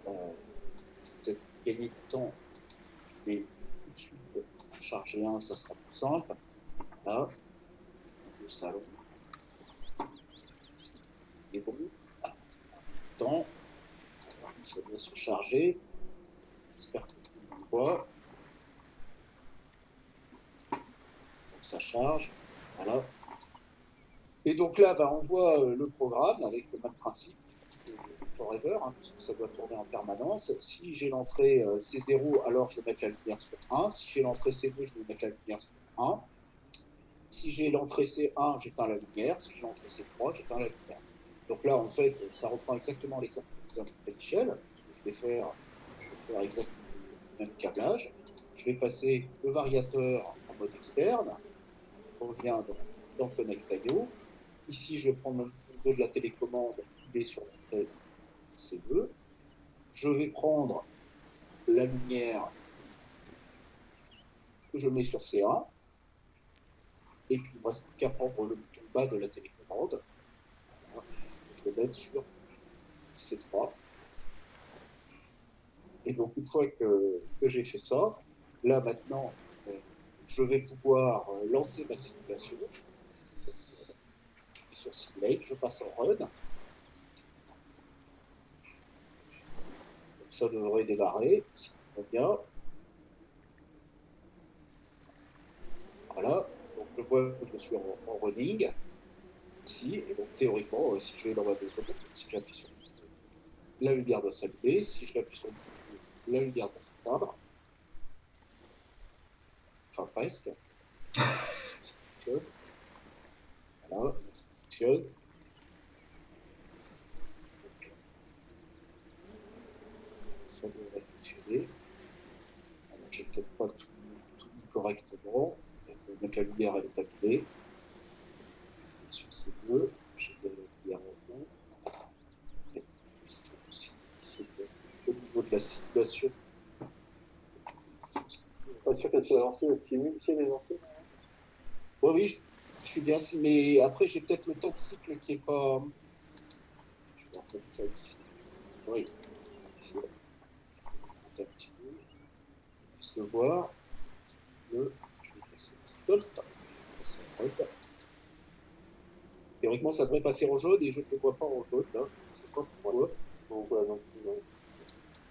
peut-être gagner du temps, je vais tout de suite charger un, ça sera plus simple. Là, le salon est bon. Temps, ça doit se charger. J'espère que vous le voyez. Donc ça charge. Voilà. Et donc là, on voit le programme avec le même principe forever, hein, parce que ça doit tourner en permanence. Si j'ai l'entrée C0, alors je vais mettre la lumière sur 1. Si j'ai l'entrée C2, je vais mettre la lumière sur 1. Si j'ai l'entrée C1, j'éteins la lumière. Si j'ai l'entrée C3, j'éteins la lumière. Donc là, en fait, ça reprend exactement l'exemple que nous avons fait Michel. Je vais faire exactement le même câblage. Je vais passer le variateur en mode externe. Je reviens dans Connect IO. Ici, je vais prendre le logo de la télécommande, il est sur l'entrée C2. Je vais prendre la lumière que je mets sur C1, et puis il ne reste qu'à prendre le bouton bas de la télécommande. Voilà. Je vais mettre sur C3. Et donc, une fois que j'ai fait ça, là maintenant, je vais pouvoir lancer ma simulation. Je vais sur Simulate, je passe en Run. Donc, ça devrait démarrer, si tout va bien. Voilà, donc je vois que je suis en running, ici, et donc théoriquement, si je vais dans ma maison, si j'appuie sur la lumière doit s'allumer, si je l'appuie sur la lumière doit s'éteindre. Enfin, presque. Voilà, ça fonctionne. Ça devrait fonctionner. Alors, j'ai peut-être pas tout mis correctement. Donc la lumière elle est allumée. Sur ces deux, j'ai bien la lumière en haut. C'est au niveau de la simulation. Pas sûr qu'elle soit lancée aussi. Oui, si elle est lancée. Oui, oui, je suis bien, mais après j'ai peut-être le temps de cycle qui est pas. Je vais en faire ça aussi. Oui. Ici, un petit peu. On puisse le voir. Je vais passer en stop. Théoriquement, ça devrait passer en jaune et je ne le vois pas en jaune. Là. Je sais pas pourquoi. Donc voilà, donc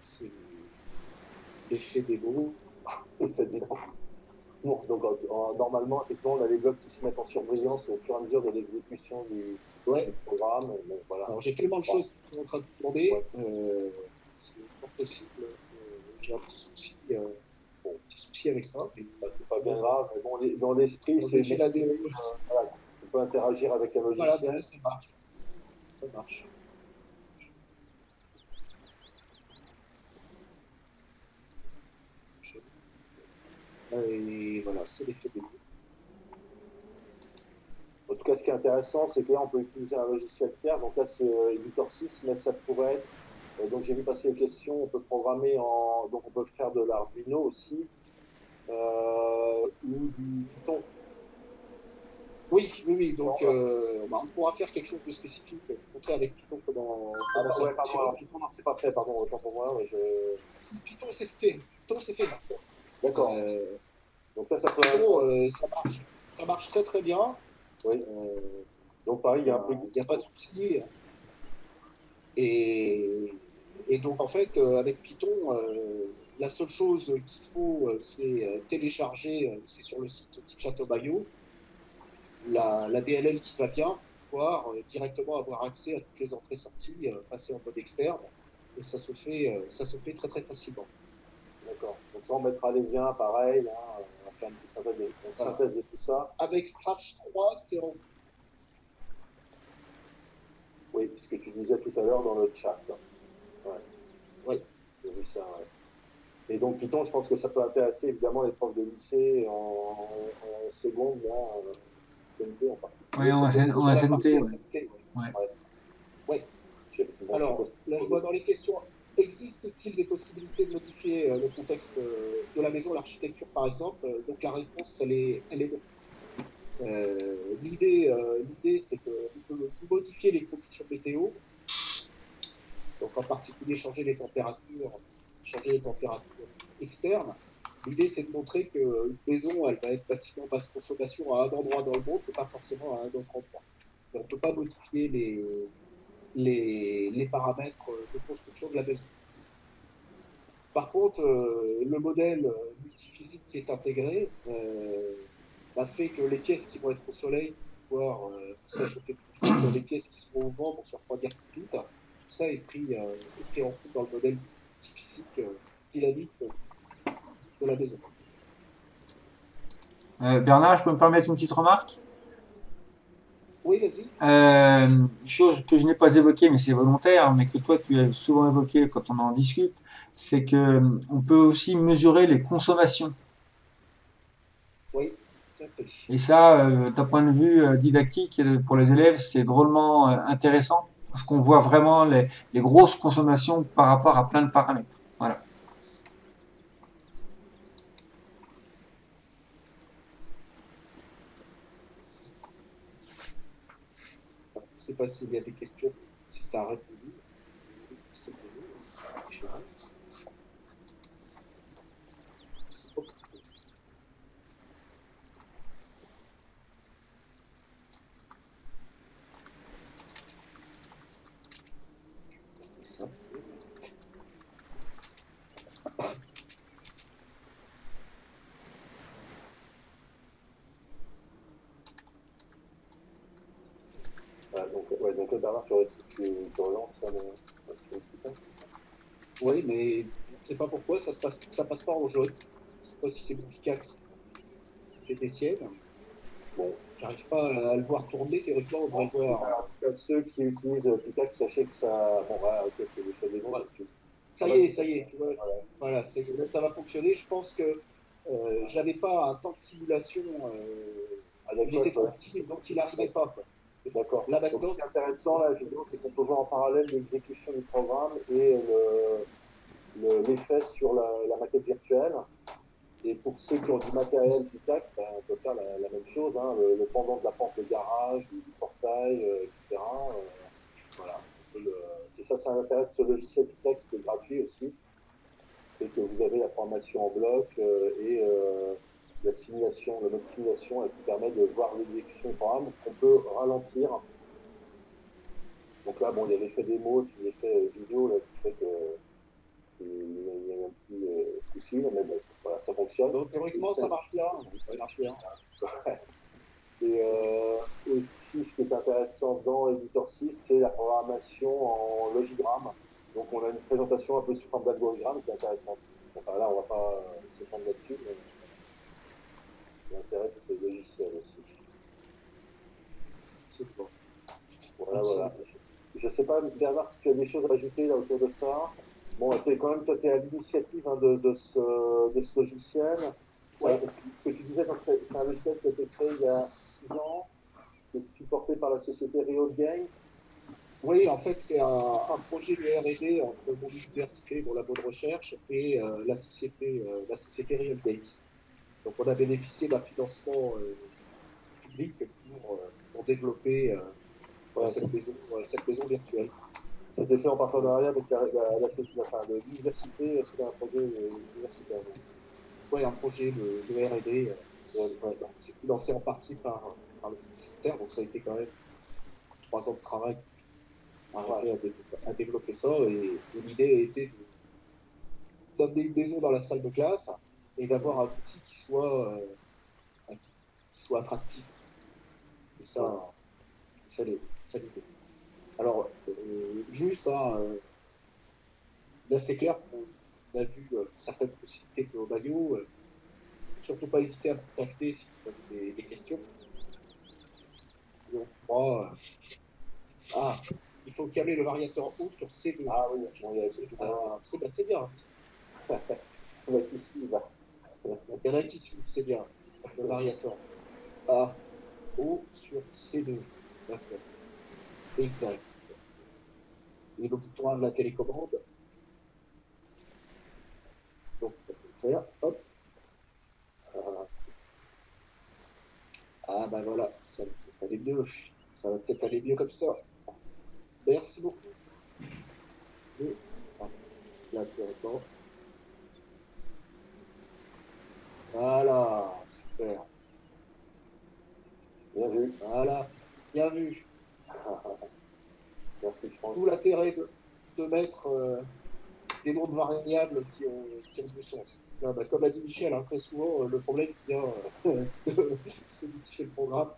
C'est l'effet des mots. Bon, donc normalement, effectivement, on a les blocs qui se mettent en surbrillance au fur et à mesure de l'exécution du programme. Bon, voilà. Alors j'ai tellement de choses qui sont en train de tourner, Ouais. c'est pas possible. J'ai un petit souci, petit souci avec ça. Mais C'est pas bien grave, mais bon, dans l'esprit, bon, c'est j'ai la démo. voilà, tu peux interagir avec un logiciel. Voilà, ben, ça marche. Ça marche. Et voilà, c'est l'effet des mots. En tout cas, ce qui est intéressant, c'est que là, on peut utiliser un logiciel tiers. Donc là, c'est Editor 6, mais ça pourrait être. Donc j'ai vu passer les questions. On peut programmer en. Donc on peut faire de l'Arduino aussi. Ou du Python. Oui, oui, oui. Donc, on pourra faire quelque chose de spécifique. Montrer avec Python comment ça Ouais, pardon, fonctionne. alors Python, non, c'est pas fait, pardon, autant pour moi. Mais Python, c'est fait. Python, c'est fait. D'accord. Donc ça peut. Python, ça marche. Ça marche très très bien. Oui. Donc pareil, il y a un peu. Il n'y a pas de souci. Et donc, en fait, avec Python, la seule chose qu'il faut, c'est télécharger, c'est sur le site Chat.io, la DLL qui va bien, pour pouvoir directement avoir accès à toutes les entrées-sorties, passer en mode externe, et ça se fait très très facilement. D'accord. Donc ça, on mettra les liens, pareil, hein, on va faire une synthèse de tout ça. Avec Scratch 3, c'est en... Oui, ce que tu disais tout à l'heure dans le chat. Ouais. Oui. J'ai vu ça, ouais. Et donc Python, je pense que ça peut intéresser évidemment les profs de lycée en seconde, là, CNT en particulier. Oui, en SNT, ouais. Ouais. Alors, là, je vois dans les questions, existe-t-il des possibilités de modifier le contexte de la maison, l'architecture par exemple? Donc la réponse, elle est non. L'idée, c'est qu'on peut modifier les conditions météo, donc en particulier changer les températures externes. L'idée, c'est de montrer qu'une maison, elle va être bâtiment basse consommation à un endroit dans le monde, mais pas forcément à un autre endroit. On ne peut pas modifier les paramètres de construction de la maison. Par contre, le modèle multiphysique qui est intégré fait que les pièces qui vont être au soleil vont pouvoir se réchauffer plus vite, les pièces qui seront au vent vont se refroidir plus vite. Tout ça est pris en compte dans le modèle multiphysique dynamique de la maison. Bernard, je peux me permettre une petite remarque? Oui, vas-y. Chose que je n'ai pas évoquée, mais c'est volontaire, mais que toi tu as souvent évoqué quand on en discute, c'est que on peut aussi mesurer les consommations. Oui, tout à fait. Et ça, d'un point de vue didactique pour les élèves, c'est drôlement intéressant parce qu'on voit vraiment les grosses consommations par rapport à plein de paramètres. Voilà. sais pas s'il y a des questions, si ça a répondu. C'est bon. Je sais pas. C'est pas- c'est ça. Voilà, donc Bernard, tu relances sur le Python. Oui, mais je ne sais pas pourquoi ça passe pas en jeu. Je ne sais pas si c'est mon Pickaxe qui fait des siennes. Bon, j'arrive pas à le voir tourner, théoriquement, on devrait le voir. Alors, en tout cas, ceux qui utilisent Pickaxe, sachez que ça. Bon, voilà, ok, c'est des faits des Ouais. tu- Ça y est, tu vois. Voilà, là, ça va fonctionner. Je pense que j'avais pas un temps de simulation. Il était trop petit, donc il n'arrivait pas, quoi. D'accord. Là, Donc, maintenant, ce qui est intéressant, là, justement, c'est qu'on peut voir en parallèle l'exécution du programme et l'effet sur la maquette virtuelle. Et pour ceux qui ont du matériel Pickaxe, ben, on peut faire la même chose, hein, le pendant de la porte de garage, du portail, etc. Voilà. C'est ça, c'est l'intérêt de ce logiciel Pickaxe qui est gratuit aussi. C'est que vous avez la formation en bloc la simulation, le mode simulation qui permet de voir l'exécution du programme qu'on peut ralentir. Donc là, bon, il y a l'effet démo, puis l'effet vidéo là, qui fait que il y a un petit souci, mais bon, voilà, ça fonctionne. donc, théoriquement, ça marche bien. Ça marche bien. Et aussi, ce qui est intéressant dans Editor 6, c'est la programmation en logigramme. Donc, on a une présentation un peu sous forme d'algorithme qui est intéressante. Enfin, là, on ne va pas s'étendre là-dessus, mais l'intérêt de ces logiciels aussi. C'est bon. Voilà, voilà. Je ne sais pas, Bernard, si tu as des choses à ajouter là, autour de ça. Bon, quand même, toi, tu es à l'initiative hein, de ce logiciel. Ouais. Ce que tu disais, c'est un logiciel qui a été créé il y a 6 ans, qui est supporté par la société Riot Games. Oui, en fait, c'est un projet de R&D entre mon université, mon labo de recherche, et la société Real Games. Donc, on a bénéficié d'un financement public pour développer cette maison virtuelle. C'était fait en partenariat avec l'université, c'était un projet universitaire. Oui, un projet de R&D. C'est financé en partie par le ministère, donc ça a été quand même 3 ans de travail à développer ça. Et l'idée a été d'amener une maison dans la salle de classe et d'avoir un outil qui soit attractif. Et ça l'était. Alors, juste, hein, là c'est clair qu'on a vu certaines possibilités de Obayo. Surtout pas hésiter à me contacter si vous avez des questions. Et on pourra, il faut câbler le variateur haut sur C2. Ah oui, bon, il y a C'est bien. il y a qui suit, là. Il y en a qui suivent, c'est bien. Le variateur A, haut sur C2. D'accord. Exact. Et le bouton 1 de la télécommande. Donc, on peut faire, hop. Ah, ben voilà, ça va peut-être aller mieux. Ça va peut-être aller mieux comme ça. Merci beaucoup. Et, là, directement. Voilà, super. Bien vu. Voilà, bien vu. Merci, Franck. Tout l'intérêt de mettre des noms de variables qui ont du sens. Là, bah, comme l'a dit Michel, hein, très souvent, le problème vient de modifier le programme.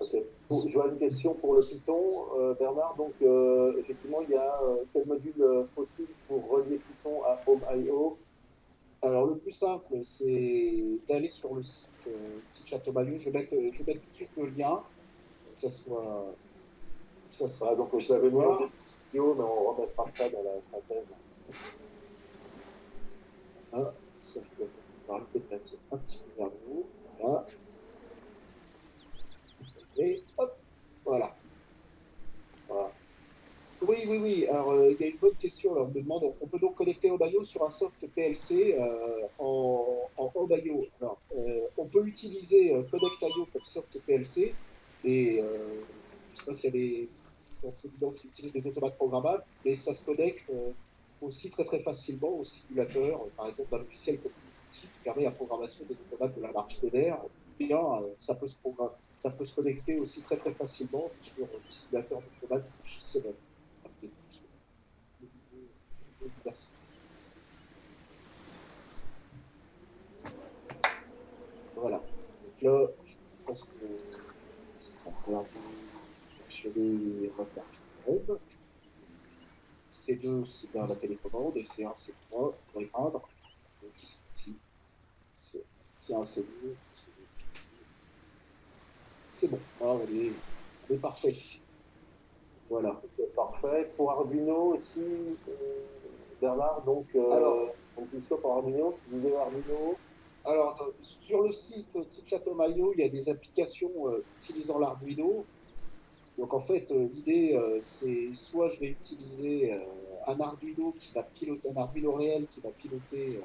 Okay. Je vois une question pour le Python, Bernard. Donc, effectivement, il y a quel module faut-il pour relier Python à Home.io? Alors, le plus simple, c'est d'aller sur le site Château-Maillot. Je vais mettre tout de suite le lien, que ça soit. Voilà, donc, je l'avais mis en vidéo, mais on remettra ça dans la synthèse. Ah, ça, je vais le déplacer un petit peu vers vous. Voilà. Et hop, voilà. Voilà. Oui. Alors, il y a une bonne question. Alors, on me demande, on peut donc connecter Home.io sur un soft PLC en Home.io. Alors, on peut utiliser Connect.io comme soft PLC, Et je ne sais pas s'il y a des enseignants qui utilisent des automates programmables, mais ça se connecte aussi très très facilement au simulateur, par exemple d'un logiciel comme Unity qui permet la programmation des automates de la marche de l'air. Bien, ça peut se connecter aussi très très facilement sur le simulateur d'automates du logiciel. Voilà. Donc là, je pense que ça peut un peu fonctionner en internet. C2, c'est bien la télécommande, et C1, c'est moi pour répondre. Donc ici, c'est un C2, c'est bon. Ah, on est parfait. Voilà. Parfait. Pour Arduino aussi, Bernard, donc, on utilise quoi pour Arduino? Tu disais Arduino? Alors, sur le site Tikchatomayo, il y a des applications utilisant l'Arduino. Donc, en fait, l'idée, c'est soit je vais utiliser un Arduino qui va piloter, un Arduino réel qui va piloter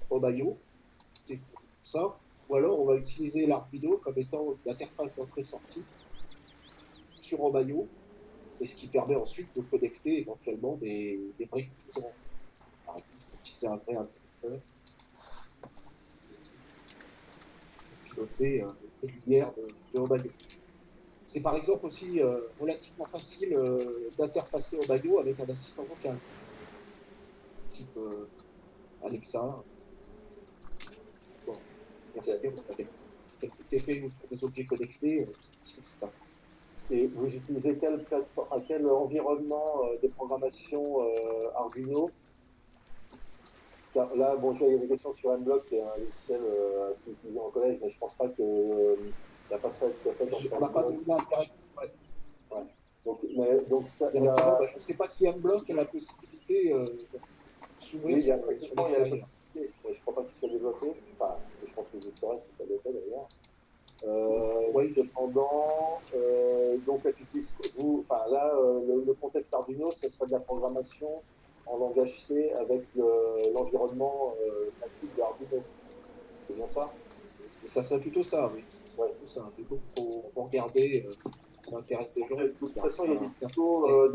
Omayo, c'est ça, ou alors on va utiliser l'Arduino comme étant l'interface d'entrée-sortie sur Omayo, et ce qui permet ensuite de connecter éventuellement des briques composantes. Par exemple, je peux utiliser un vrai interrupteur pour piloter les lumières de Omayo. C'est par exemple aussi relativement facile d'interfacer Omayo avec un assistant vocal, type Alexa. Bon, merci, on a quelques TP pour des objets connectés, c'est ça. Et vous utilisez quelle plateforme, quel environnement de programmation Arduino? Car là, bon, il y a des questions sur Mblox, qui est un logiciel assez utilisé en collège, mais je pense pas que la passerelle soit faite On entre n'a pas de Mblox. lien direct. Ouais. Ouais. Donc ça, Directement, je ne sais pas si Mblock a la possibilité de s'ouvrir oui, il y a sur techniquement, il y a la l'extérieur. possibilité, mais je crois pas que ce soit développé. Enfin, je pense que je saurais si ça l'était d'ailleurs. Oui, Cependant, donc là, tu utilises, enfin là, le contexte Arduino, ce serait de la programmation en langage C avec l'environnement natif d'Arduino. C'est bien ça? et ça serait plutôt ça, oui. Ça serait Ouais. plutôt ça. Du coup, il faut regarder si ça intéresse des gens. De toute façon, il y a des tutos,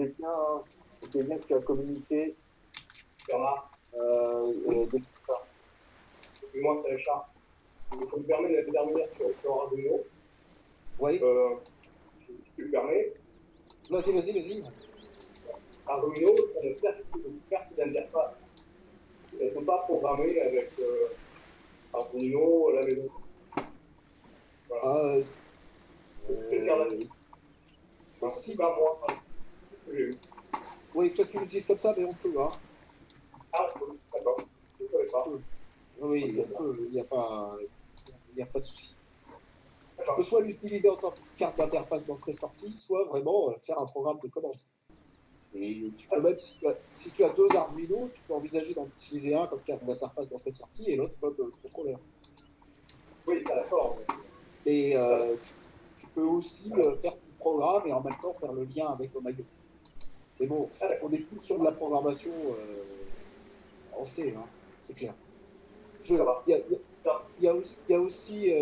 des liens que tu as communiqués. Bernard, des Et moi, c'est Richard. Ça me permet d'intervenir sur Arduino. Oui, Si tu me permets, vas-y. Arduino, ça ne sert d'interface. Elles ne sont pas programmées avec Arduino à la maison. Voilà. C'est clair là-dessus. En Si, tout cas, moi, c'est ce que j'ai eu. oui, toi tu l'utilises comme ça, mais on peut, hein. Ah, d'accord. Je ne savais pas. Oui, on peut, il n'y a pas de souci. Tu D'accord. peux soit l'utiliser en tant que carte d'interface d'entrée-sortie, soit vraiment faire un programme de commande. Et tu peux même, si tu as deux Arduino, tu peux envisager d'en utiliser un comme carte d'interface d'entrée-sortie et l'autre comme contrôleur. Oui, ça d'accord. Et tu peux aussi faire ton programme et en même temps faire le lien avec Omayo. Mais bon, on est plus sur de la programmation en C, hein, c'est clair. Il y a aussi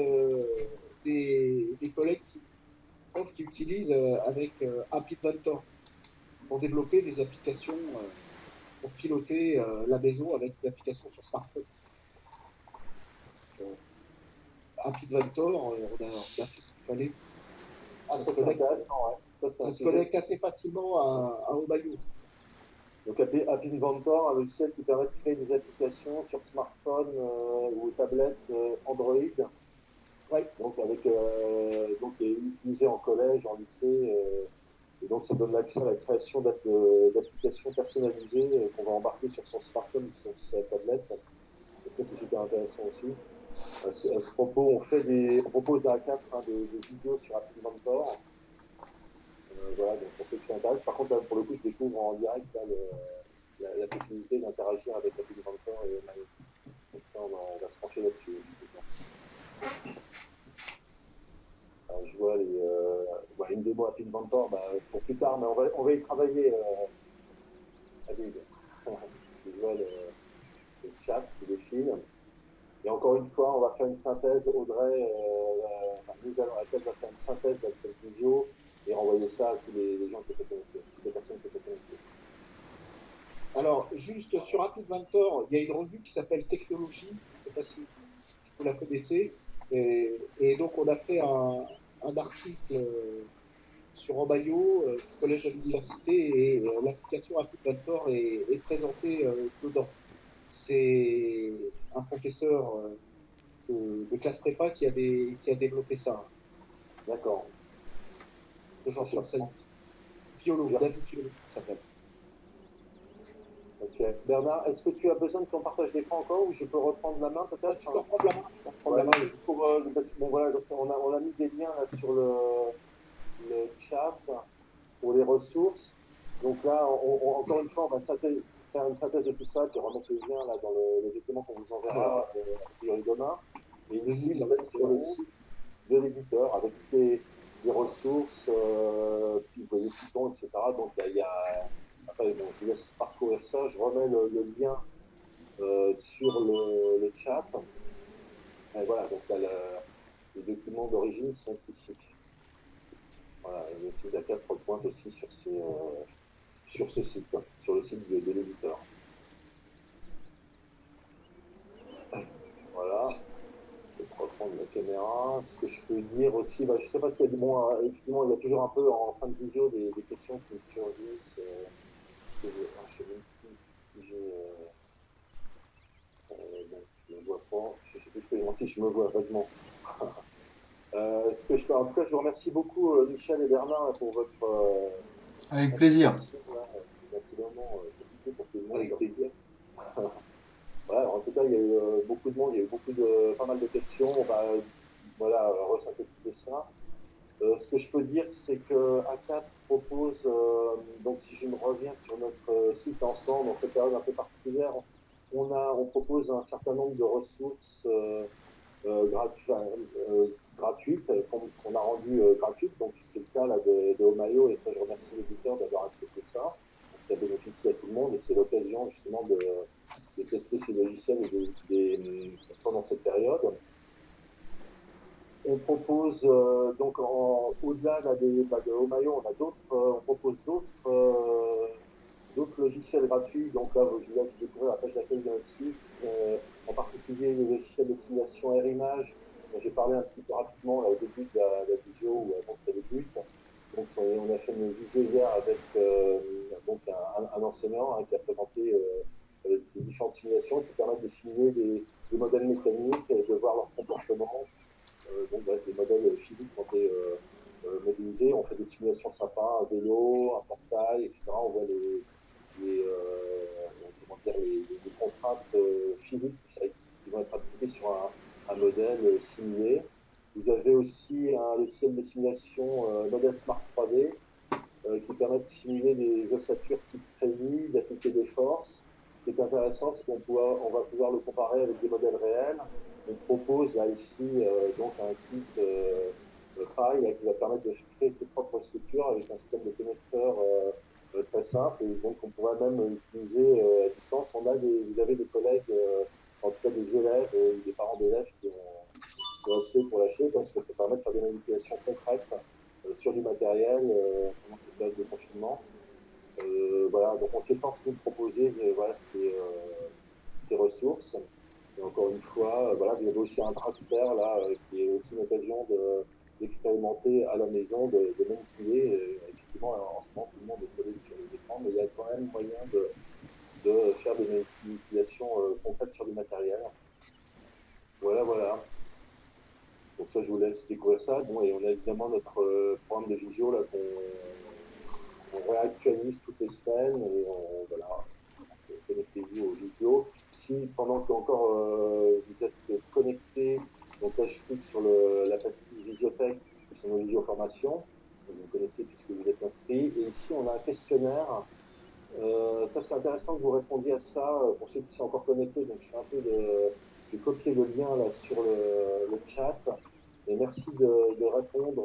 des collègues qui utilisent avec App Inventor pour développer des applications pour piloter la maison avec des applications sur smartphone. App Inventor, on a fait ce qu'il fallait. Ah, ça, c'est intéressant, ouais. Ça se connecte assez facilement à Omayo. Donc App Inventor, un logiciel qui permet de créer des applications sur smartphone ou tablette Android. Ouais. Donc donc qui est utilisé en collège, en lycée, et donc ça donne l'accès à la création d'applications personnalisées qu'on va embarquer sur son smartphone ou sur sa tablette. Donc ça c'est super intéressant aussi. À ce propos, on propose à A4 des vidéos sur App Inventor. Voilà, donc pour ceux qui s'intéressent. Par contre, là, pour le coup, je découvre en direct là, la possibilité d'interagir avec App Inventor et Mario. Donc ça, on va se pencher là-dessus aussi. Alors, je vois une démo App Inventor pour plus tard, mais on va y travailler à Big. Je vois le chat qui défile. Et encore une fois, on va faire une synthèse, Audrey, Athènes va faire une synthèse de cette visio et renvoyer ça à tous les gens qui étaient connectés, toutes les personnes qui étaient connectées. Alors, juste sur Rapid Mentor, il y a une revue qui s'appelle Technologie, je ne sais pas si vous la connaissez, et donc on a fait un article sur Emmaillot, collège à l'université, et l'application Rapid Mentor est présentée dedans. C'est un professeur de classe prépa qui a développé ça. D'accord. J'en suis enseignant. David Fiolo, ça s'appelle. Ok. Bernard, est-ce que tu as besoin de ton partage d'écran encore ou je peux reprendre la main peut-être? Tu peux reprendre la main. Ouais, non, parce que, bon, voilà, donc on a mis des liens là, sur le chat pour les ressources. Donc là, encore une fois, on va faire une synthèse de tout ça, puis remettre les liens là, dans le document qu'on vous enverra a priori demain. Et ici, on va mettre sur le site de l'éditeur avec les ressources, puis vous voyez Python, etc. Donc il y a après, bon, je vous laisse parcourir ça. Je remets le lien sur le chat. Et voilà, donc là, les documents d'origine sont ici. Voilà, le site d'ACAD pointe aussi sur ce site, sur le site de l'éditeur. Voilà. Je vais reprendre la caméra. Ce que je peux dire aussi, je ne sais pas s'il y a du bon, effectivement, il y a toujours un peu en fin de vidéo des questions qui surgissent. Je sais même plus si j'ai. Donc, je ne me vois pas. Je ne sais plus, je peux mentir, je me vois vaguement. Ce que je peux, en tout cas, je vous remercie beaucoup, Michel et Bernard, pour votre. Avec plaisir. C'est vraiment compliqué pour tout le monde. Avec plaisir. Voilà, en tout cas, il y a eu beaucoup de monde, il y a eu pas mal de questions. On va voilà, resynthétiser ça. Ce que je peux dire, c'est que A4 propose, donc si je me reviens sur notre site ensemble, dans cette période un peu particulière, on propose un certain nombre de ressources gratuites qu'on a rendues gratuites. Donc c'est le cas là, de Omayo, et ça je remercie l'éditeur d'avoir accepté ça. Donc, ça bénéficie à tout le monde et c'est l'occasion justement de tester ces logiciels pendant cette période. On propose donc au-delà de Omayo, on propose d'autres logiciels gratuits. Donc là, je vous laisse découvrir la page d'accueil de notre site, en particulier les logiciels de simulation air-image dont j'ai parlé un petit peu rapidement là, au début de la vidéo ou avant que ça débute. Donc on a fait une vidéo hier avec donc un enseignant qui a présenté ces différentes simulations qui permettent de simuler des modèles mécaniques et de voir leur comportement. Donc voilà, ces modèles physiques ont été modélisés. On fait des simulations sympas, un vélo, un portail, etc. On voit les contraintes physiques qui vont être appliquées sur un modèle simulé. Vous avez aussi un logiciel de simulation modèle Smart 3D qui permet de simuler des ossatures type prévues, d'appliquer des forces. Ce qui est intéressant, c'est on va pouvoir le comparer avec des modèles réels. On propose là ici donc un kit pareil qui va permettre de créer ses propres structures avec un système de connecteurs très simple. Et donc on pourra même utiliser à distance. Vous avez des collègues, en tout cas des élèves, des parents d'élèves qui ont opté pour l'acheter parce que ça permet de faire des manipulations concrètes sur du matériel pendant cette période de confinement. Voilà, donc on s'efforce de proposer voilà, ces ressources. Et encore une fois, voilà, vous avez aussi un dragster là, qui est aussi une occasion d'expérimenter à la maison, de manipuler. Effectivement, en ce moment, tout le monde est collé sur les écrans, mais il y a quand même moyen de faire des manipulations concrètes sur du matériel. Voilà, voilà. Donc ça, je vous laisse découvrir ça. Bon, et on a évidemment notre programme de visio là qu'on réactualise toutes les semaines et voilà, connectez-vous au visio. Si pendant que encore vous êtes connecté, donc là je clique sur la pastille Visiothèque, qui sont nos visioformations, vous connaissez puisque vous êtes inscrit. Et ici on a un questionnaire. Ça c'est intéressant que vous répondiez à ça pour ceux qui sont encore connectés. Donc j'ai copié le lien là sur le chat. Et merci de répondre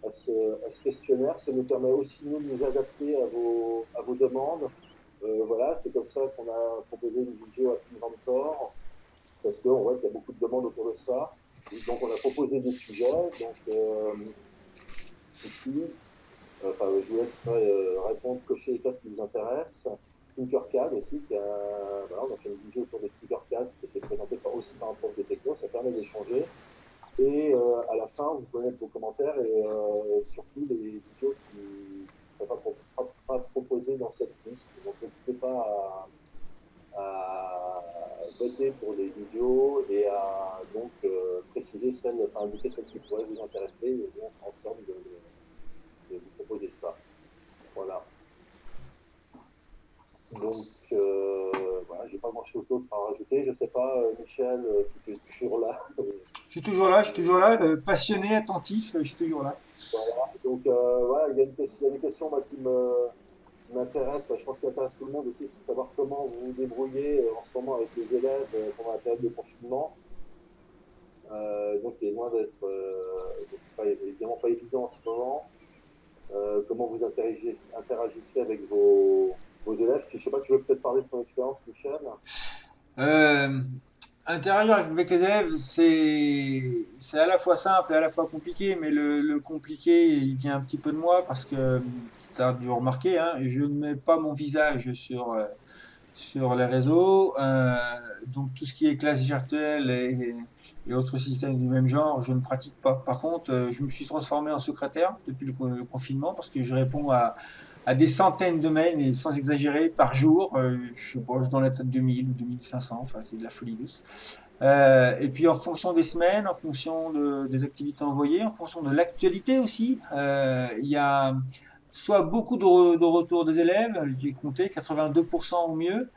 à ce questionnaire. Ça nous permet aussi, nous, de nous adapter à vos demandes. Voilà, c'est comme ça qu'on a proposé une vidéo à Team Mentor. parce qu'on voit qu'il y a beaucoup de demandes autour de ça. Et donc, on a proposé des sujets. Donc, ici, je vous laisserai répondre, cocher les cases qui vous intéressent. Tinkercad aussi, voilà, on a fait une vidéo autour de Tinkercad qui était présentée aussi par un prof de techno, ça permet d'échanger. Et à la fin, vous pouvez mettre vos commentaires et surtout les vidéos qui ne seraient pas proposées dans cette liste. Donc n'hésitez pas à voter pour des vidéos et à donc préciser indiquer celles qui pourraient vous intéresser et on fera en sorte de vous proposer ça. Voilà. Donc, voilà, j'ai pas grand-chose d'autre à rajouter. Je sais pas, Michel, si tu es toujours là. Je suis toujours là, passionné, attentif, je suis toujours là. Voilà. Donc, voilà, il y a des questions moi, qui m'intéressent. Je pense qu'il intéresse tout le monde aussi, c'est de savoir comment vous vous débrouillez en ce moment avec les élèves pendant la période de confinement. Donc, il est loin d'être, c'est pas, évidemment pas évident en ce moment. Comment vous interagissez avec vos élèves. Je ne sais pas, tu veux peut-être parler de ton expérience, Michel? Interagir avec les élèves, c'est à la fois simple et à la fois compliqué, mais le compliqué, il vient un petit peu de moi parce que, tu as dû remarquer, hein, je ne mets pas mon visage sur les réseaux, donc tout ce qui est classe virtuelle et autres systèmes du même genre, je ne pratique pas. Par contre, je me suis transformé en secrétaire depuis le confinement parce que je réponds à des centaines de mails, et sans exagérer, par jour. Je sais pas, je suis dans la tête de 2000 ou 2500, enfin c'est de la folie douce. Et puis en fonction des semaines, en fonction des activités envoyées, en fonction de l'actualité aussi, il y a soit beaucoup de retours des élèves, j'ai compté 82% ou mieux,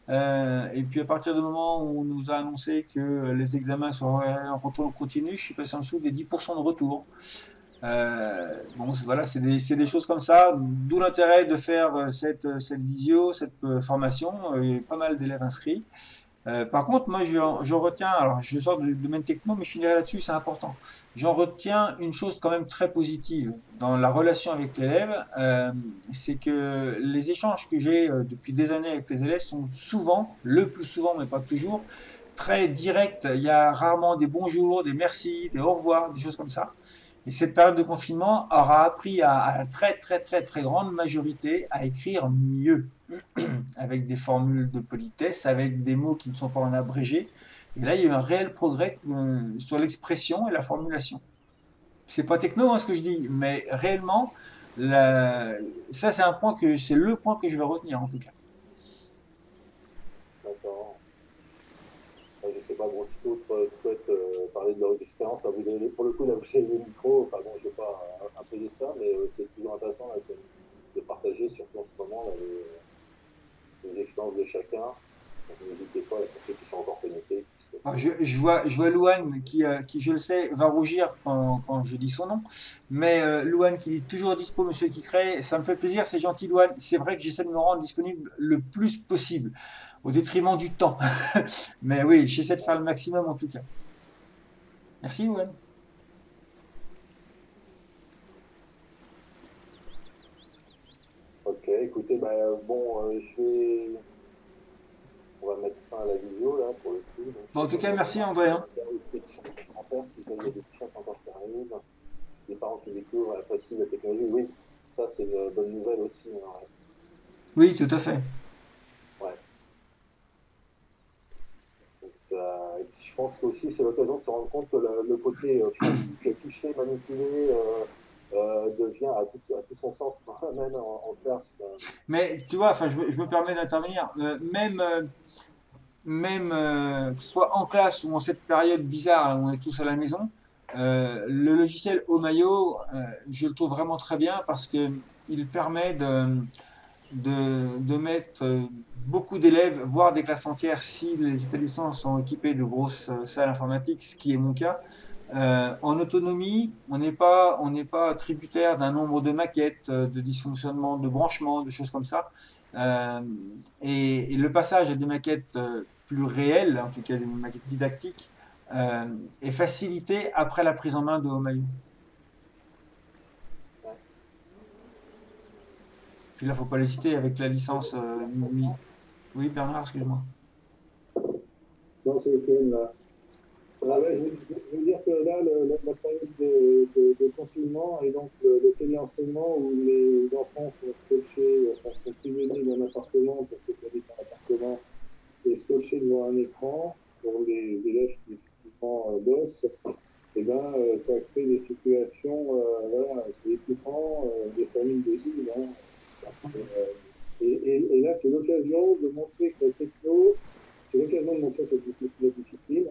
et puis à partir du moment où on nous a annoncé que les examens seraient en retour continu, je suis passé en dessous des 10% de retour. Bon, voilà, c'est des choses comme ça, d'où l'intérêt de faire cette visio, cette formation. Il y a pas mal d'élèves inscrits. Par contre, moi, j'en retiens, alors je sors du domaine techno, mais je finirai là-dessus, c'est important. J'en retiens une chose quand même très positive dans la relation avec l'élève, c'est que les échanges que j'ai depuis des années avec les élèves sont souvent, le plus souvent, mais pas toujours, très directs. Il y a rarement des bonjours, des merci, des au revoir, des choses comme ça. Et cette période de confinement aura appris à la très très très très grande majorité à écrire mieux, avec des formules de politesse, avec des mots qui ne sont pas en abrégé. Et là, il y a eu un réel progrès sur l'expression et la formulation. C'est pas techno hein, ce que je dis, mais réellement, ça c'est le point que je vais retenir en tout cas. D'accord. Je ne sais pas, bon, si d'autres souhaitent parler de leur expérience, vous avez, pour le coup, là, vous avez le micro, enfin bon, je ne vais pas imposer ça, mais c'est toujours intéressant là, de partager, surtout en ce moment, là, les expériences de chacun. Donc n'hésitez pas, pour ceux qui sont encore connectés. Alors, je vois Louane qui, je le sais, va rougir quand je dis son nom. Mais Louane qui est toujours dispo, monsieur qui crée, ça me fait plaisir, c'est gentil Louane. C'est vrai que j'essaie de me rendre disponible le plus possible, au détriment du temps. Mais oui, j'essaie de faire le maximum en tout cas. Merci Louane. Ok, écoutez, on va mettre fin à la vidéo là pour le coup. Donc, Bon, en tout cas, merci André. Hein. Si vous avez des chats encore qui arrivent, des parents qui découvrent la facile la technologie, oui, ça c'est une bonne nouvelle aussi. Hein, ouais. Oui, tout à fait. Ouais. Donc, ça, je pense que aussi c'est l'occasion de se rendre compte que le côté touché, manipulé, devient à tout son sens, même en classe. Mais tu vois, enfin, je me permets d'intervenir. Même que ce soit en classe ou en cette période bizarre où on est tous à la maison, le logiciel Omayo, je le trouve vraiment très bien parce que il permet de mettre beaucoup d'élèves, voire des classes entières, si les établissements sont équipés de grosses salles informatiques, ce qui est mon cas, en autonomie. On n'est pas tributaire d'un nombre de maquettes, de dysfonctionnements, de branchements, de choses comme ça. Euh, et le passage à des maquettes plus réelles, en tout cas des maquettes didactiques, est facilité après la prise en main de Homayo. Puis là, faut pas l'hésiter avec la licence. Oui, Bernard, excuse-moi. dans ce week-end-là. Ouais, je veux dire que là, la période de confinement et donc le téléenseignement où les enfants sont scotchés, enfin, sont prisonniers d'un appartement pour ceux qui habitent en appartement et scotchés devant un écran pour les élèves qui effectivement bossent, et ben, ça crée des situations, voilà, c'est étouffant, des familles de 10, hein. Et là, c'est l'occasion de montrer que la techno, c'est l'occasion de montrer la discipline,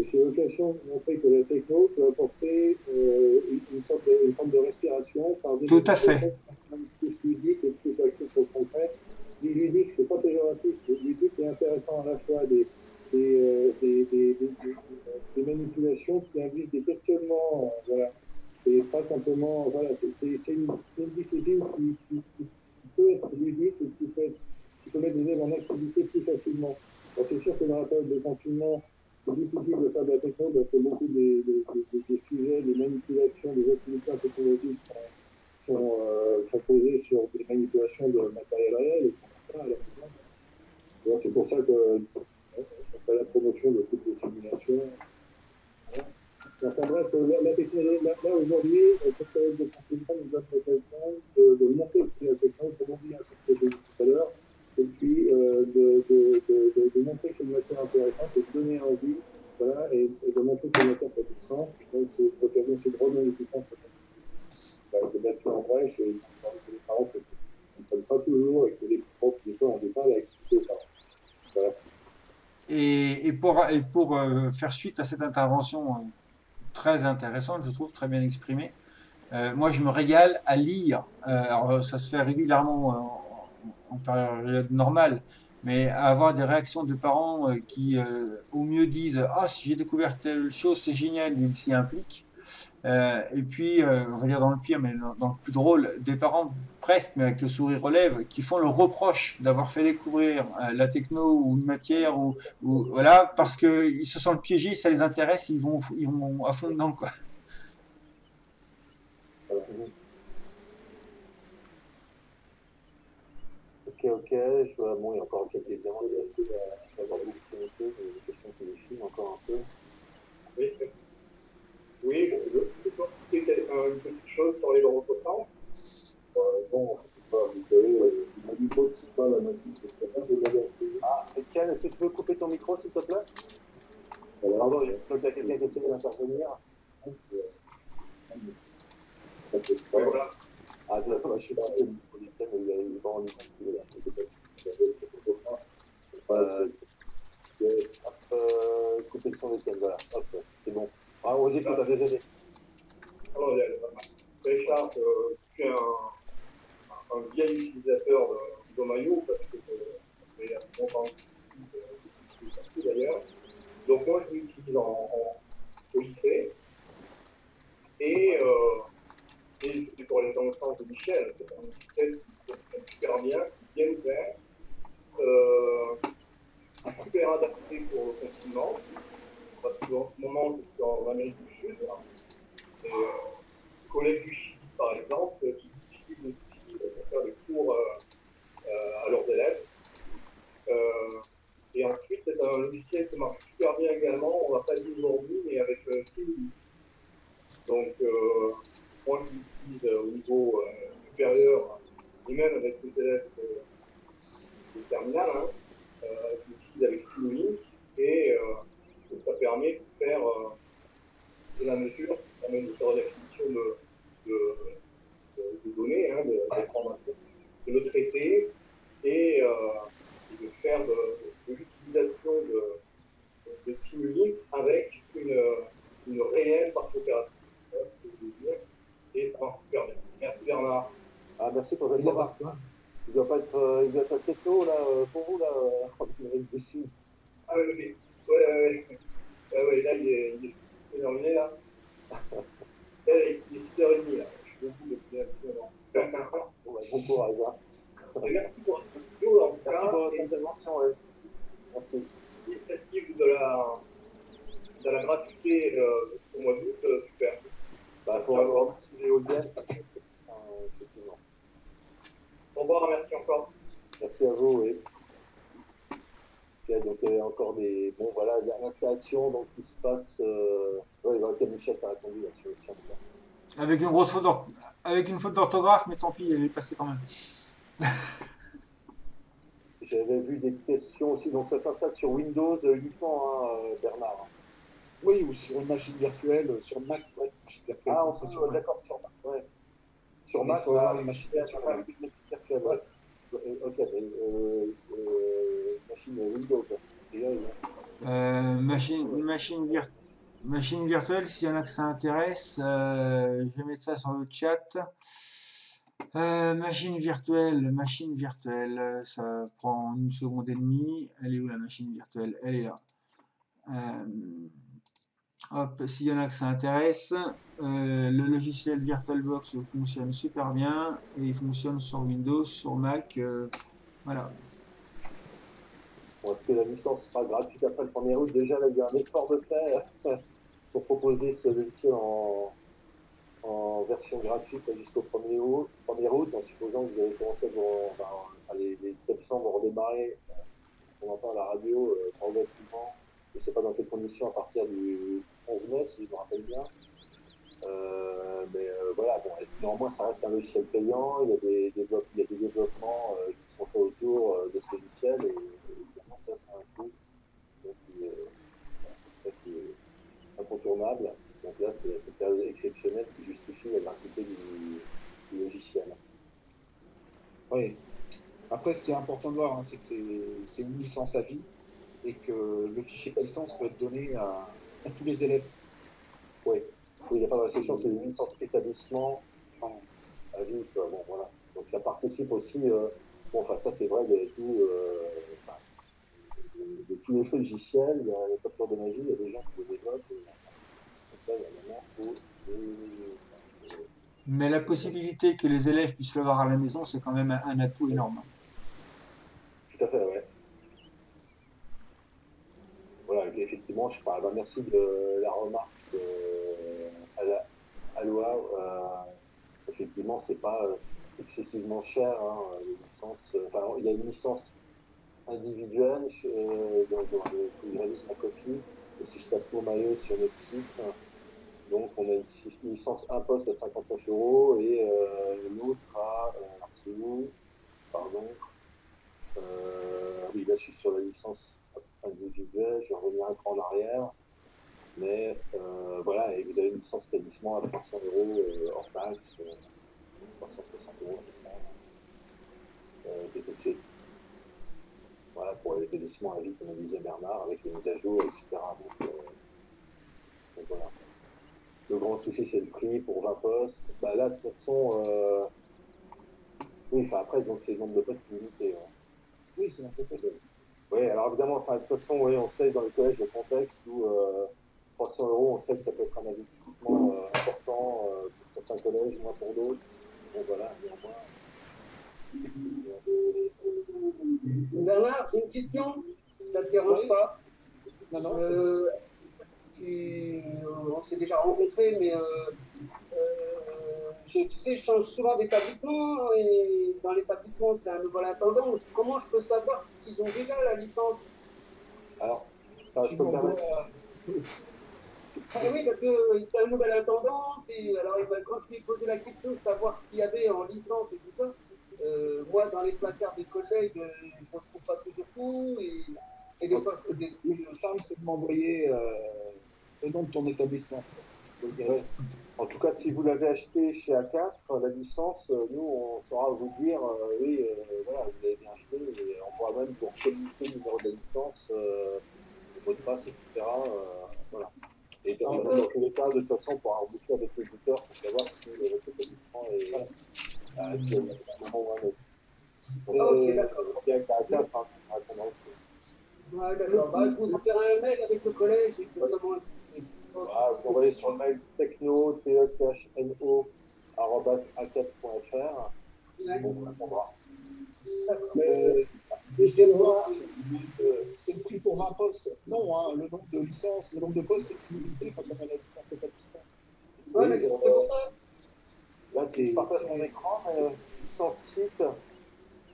et c'est l'occasion de montrer que la techno peut apporter une forme de respiration par des Tout à fait. manifestations qui sont plus ludiques et plus axées sur le concret. Du ludique, c'est pas péjoratif, c'est ludique et intéressant à la fois des manipulations qui induisent des questionnements, voilà, et pas simplement, voilà, c'est une discipline qui peut être ludique et qui peut mettre des élèves en activité plus facilement. C'est sûr que dans la période de confinement, c'est difficile de faire de la techno, parce que beaucoup des sujets, des manipulations, des activités technologiques sont posées sur des manipulations de matériel réel et qu'on n'a pas à la maison. C'est pour ça que on fait la promotion de toutes les simulations. Voilà. Enfin bref, la technologie, là aujourd'hui, cette période de confinement nous donne l'occasion de montrer ce qu'est la technologie, comme on dit, ce que j'ai dit tout à l'heure, et puis de montrer que c'est une matière intéressante et de donner envie, voilà, et de montrer que c'est une matière qui a du sens. Donc c'est l'occasion, c'est de redonner du sens à de mettre en vrai, c'est que les parents ne comprennent pas toujours et que les profs, des fois, ont du mal à expliquer aux parents. Voilà. Et pour faire suite à cette intervention très intéressante, je trouve, très bien exprimée, moi je me régale à lire. Alors, ça se fait régulièrement en période normale, mais à avoir des réactions de parents qui, au mieux, disent ah, si j'ai découvert telle chose, c'est génial, ils s'y impliquent. Et puis, on va dire dans le pire, mais dans le plus drôle, des parents presque, mais avec le sourire aux lèvres, qui font le reproche d'avoir fait découvrir la techno ou une matière, ou voilà, parce qu'ils se sentent piégés, ça les intéresse, ils vont à fond dedans, quoi. Voilà. Ok, je vois, bon, il y a encore quelques éléments, il y a avoir beaucoup connecté, des questions qui défilent encore un peu. Oui, oui, je peux ajouter une petite chose sur les représentants. Bon, vous savez, ma micro, c'est pas la machine, c'est pas de l'adapter. Ah, Étienne, est-ce que tu peux couper ton micro, s'il te plaît? Voilà. Pardon, il y a quelqu'un qui essaie d'intervenir. Voilà. Ah, je suis dans le micro d'Étienne, mais il est pas rendu compte qu'il est là. Couper le son d'Étienne, voilà, hop, c'est bon. Ah, on écoute, désolé. Alors, Richard, je suis un vieil utilisateur de Maillot, parce que ça fait longtemps que je suis d'ailleurs. Donc moi, je l'utilise au lycée. Et c'est pour aller dans le sens de Michel, c'est un logiciel qui fonctionne super bien, qui est bien ouvert, super adapté pour le confinement, parce qu'en ce moment, je suis en Amérique du Sud, et collègues du Chili, par exemple, qui utilisent l'outil pour faire des cours à leurs élèves. Et ensuite, c'est un logiciel qui marche super bien également, on ne l'a pas dit aujourd'hui, mais avec Team. Donc, moi, je l'utilise au niveau supérieur, et même avec les élèves de terminale, hein, je l'utilise avec Simulink, et ça permet de faire de la mesure, ça permet de faire la définition de données, hein, d'informations, de le traiter, et de faire de l'utilisation de Simulink avec une réelle partie opérative. Et ça marche super bien. Merci Bernard. Ah, merci pour cette remarque. Il doit pas être, il doit être assez tôt, là, pour vous, là, en Amérique du Sud. Ah oui, ouais, là, il est terminé, là. Là, il est 6h30, là. Je suis debout depuis un petit moment. Bon, bah, bon courage, hein. Et merci pour cette vidéo, en tout Merci cas. pour votre intervention, ouais. Merci. L'initiative de la gratuité au mois d'août, super. Bah, pour remercier les audiences, effectivement. Au revoir, merci encore. Merci à vous, oui. Donc il y a encore des. Bon, voilà, l'installation donc, qui se passe. Ouais, dans lequel Michel t'a répondu là, sur le chat. Avec une grosse faute avec une faute d'orthographe, mais tant pis, elle est passée quand même. J'avais vu des questions aussi. Donc ça s'installe sur Windows uniquement, hein, Bernard. Oui, ou sur une machine virtuelle, sur Mac, ouais, machine virtuelle. Ah, on peut, d'accord, sur Mac. Ouais. Sur Mac, il faut avoir une machine virtuelle. virtuelle. Ouais. Ok, machine Windows. Machine virtuelle, s'il y en a que ça intéresse, je vais mettre ça sur le chat. Machine virtuelle, ça prend une seconde et demie. Elle est où la machine virtuelle? Elle est là. Hop, s'il y en a que ça intéresse, le logiciel VirtualBox fonctionne super bien et il fonctionne sur Windows, sur Mac. Voilà. Bon, est-ce que la licence sera gratuite après le 1er août? Déjà, là, il y a un effort de fait pour proposer ce logiciel en version gratuite jusqu'au 1er août, en supposant que vous avez commencé les établissements vont redémarrer, ce qu'on entend à la radio, progressivement. Je ne sais pas dans quelles conditions à partir du 11 mai, si je me rappelle bien. Voilà, bon, néanmoins, ça reste un logiciel payant. Il y a des développements qui sont faits autour de ce logiciel et évidemment, ça, c'est un coût donc, qui est incontournable. Donc là, c'est cette période exceptionnelle qui justifie la gratuité du logiciel. Oui. Après, ce qui est important de voir, hein, c'est que c'est une licence à vie et que le fichier de licence peut être donné à tous les élèves. Oui, il n'y a pas de restriction, c'est une licence établissement à vie. Bon, voilà. Donc ça participe aussi, bon, enfin, ça c'est vrai de tous les logiciels, il y a pas peur de magie, il y a des gens qui le développent. Ça, il y a maintenant, Mais la possibilité que les élèves puissent l'avoir à la maison, c'est quand même un atout énorme. Tout à fait, ouais. Voilà, effectivement, je parle. Merci de la remarque à Loa. Effectivement, c'est pas excessivement cher, hein, les licences. Enfin, il y a une licence individuelle, donc je révise ma copie. Et si je tape maillot sur notre site, donc on a une licence un poste à 59 € et l'autre à, alors c'est où, pardon, oui, là je suis sur la licence individuelle, je vais revenir un cran en arrière, mais voilà, et vous avez une licence établissement à 300 € hors taxe, 360 € TTC. Voilà, pour les établissements à vie, comme disait Bernard, avec les mises à jour, etc. Donc voilà. Le grand souci, c'est le prix pour 20 postes. Bah là, de toute façon, oui, enfin après, donc c'est le nombre de postes limité. Ouais. Oui, c'est un peu possible. Oui, alors évidemment, enfin, de toute façon, oui, on sait dans les collèges le contexte où 300 €, on sait que ça peut être un investissement important pour certains collèges, moins pour d'autres. Bon, voilà, néanmoins. Bernard, j'ai une question, ça ne te dérange Oui. pas? Non, non. On s'est déjà rencontrés, mais tu sais, je change souvent d'établissement et dans l'établissement, c'est un nouvel intendant. Comment je peux savoir s'ils ont déjà la licence? Alors, je peux me permettre. Ah oui, parce que c'est un nouvel intendant. Alors, quand je lui ai posé la question de savoir ce qu'il y avait en licence et tout ça, moi, dans les placards des collègues, je ne retrouve pas toujours tout. Et des fois, Le simple, c'est de m'envoyer le nom de ton établissement. Ouais. En tout cas, si vous l'avez acheté chez A4, la licence, nous, on saura vous dire, oui, voilà, vous l'avez bien acheté, et on pourra même vous communiquer le numéro de la licence, le mot de passe, etc. Voilà. Et dans tous les cas, de toute façon, on pourra reboucler avec l'éditeur pour savoir si votre établissement est actuellement à un moment ou à un autre. Ok, d'accord. Direct à A4, hein, pour répondre à autre chose. Ouais, d'accord. Bah, je vous ferai un mail avec le collège et comment. Voilà, vous envoyez sur le mail techno, techno, @a4.fr. On vous répondra. Je viens de voir, c'est le prix pour 20 postes. Non, hein, le nombre de licences, le nombre de postes est limité quand on a la licence établissement. Ouais, mais c'est pour ça. Là, si je partage mon écran, sans site,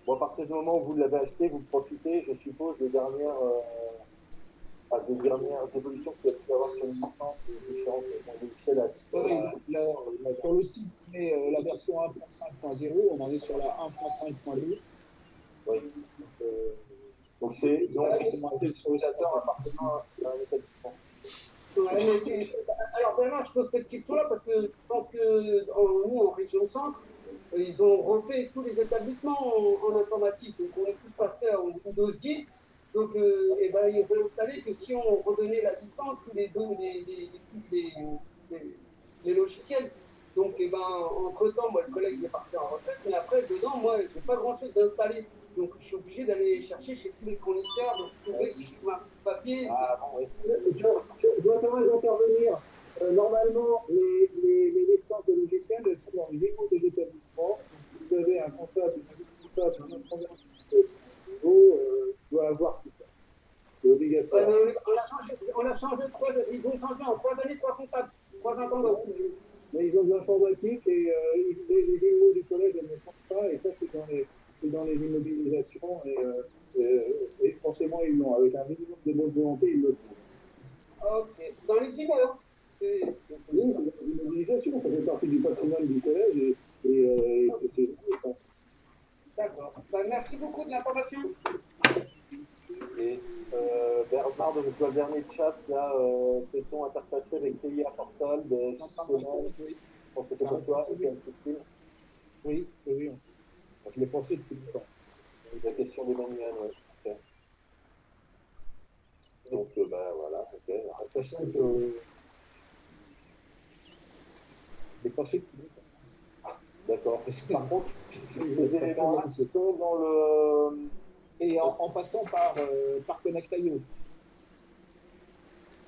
Bon, à partir du moment où vous l'avez acheté, vous profitez, je suppose, des dernières évolutions qu'il y a pu avoir sur une licence, des différentes logiciels Sur le site, on met la version 1.5.0, on en est sur la 1.5.2. Oui. Donc c'est marqué sur le utilisateur appartenant à un établissement. Ouais, alors Bernard, je pose cette question-là parce que je pense que nous, en région centre, ils ont refait tous les établissements en informatique. Donc on est tous passés à Windows 10. Donc et ben, ils veulent installer que si on redonnait la licence, tous les logiciels. Donc et ben, entre-temps, moi, le collègue il est parti en retraite, mais après, dedans, moi, je n'ai pas grand-chose d'installer. Donc je suis obligé d'aller chercher chez tous les fournisseurs, de trouver si je trouve un papier. Je dois quand même intervenir. Normalement, les licences de logiciels elles sont dans les défauts des établissements. Si vous avez un comptable, un informatique niveau, doit avoir tout ça. C'est obligatoire. On a changé ils ont changé en 3 années 3 comptables, 3 intendants. Mais ils ont de l'informatique et les niveaux du collège elles ne font pas. Et ça, c'est dans les immobilisations. Et forcément, ils l'ont. Avec un minimum de bonne volonté, ils le font. Ok. Dans les IMO. Oui, c'est l'immobilisation, ça fait partie du patrimoine du collège et c'est D'accord. Merci beaucoup de l'information. Et Bernard, donc le dernier chat, là, peut-on interfacer avec TIA Portal de Sonal? Je pense que c'est pour toi, Christine. Oui. Je l'ai pensé depuis longtemps. La question d'Emmanuel, oui. Okay. Donc, voilà, ok. Sachant que je l'ai pensé depuis longtemps. D'accord. Par contre, les éléments sont dans le... Et en passant par Connect.io.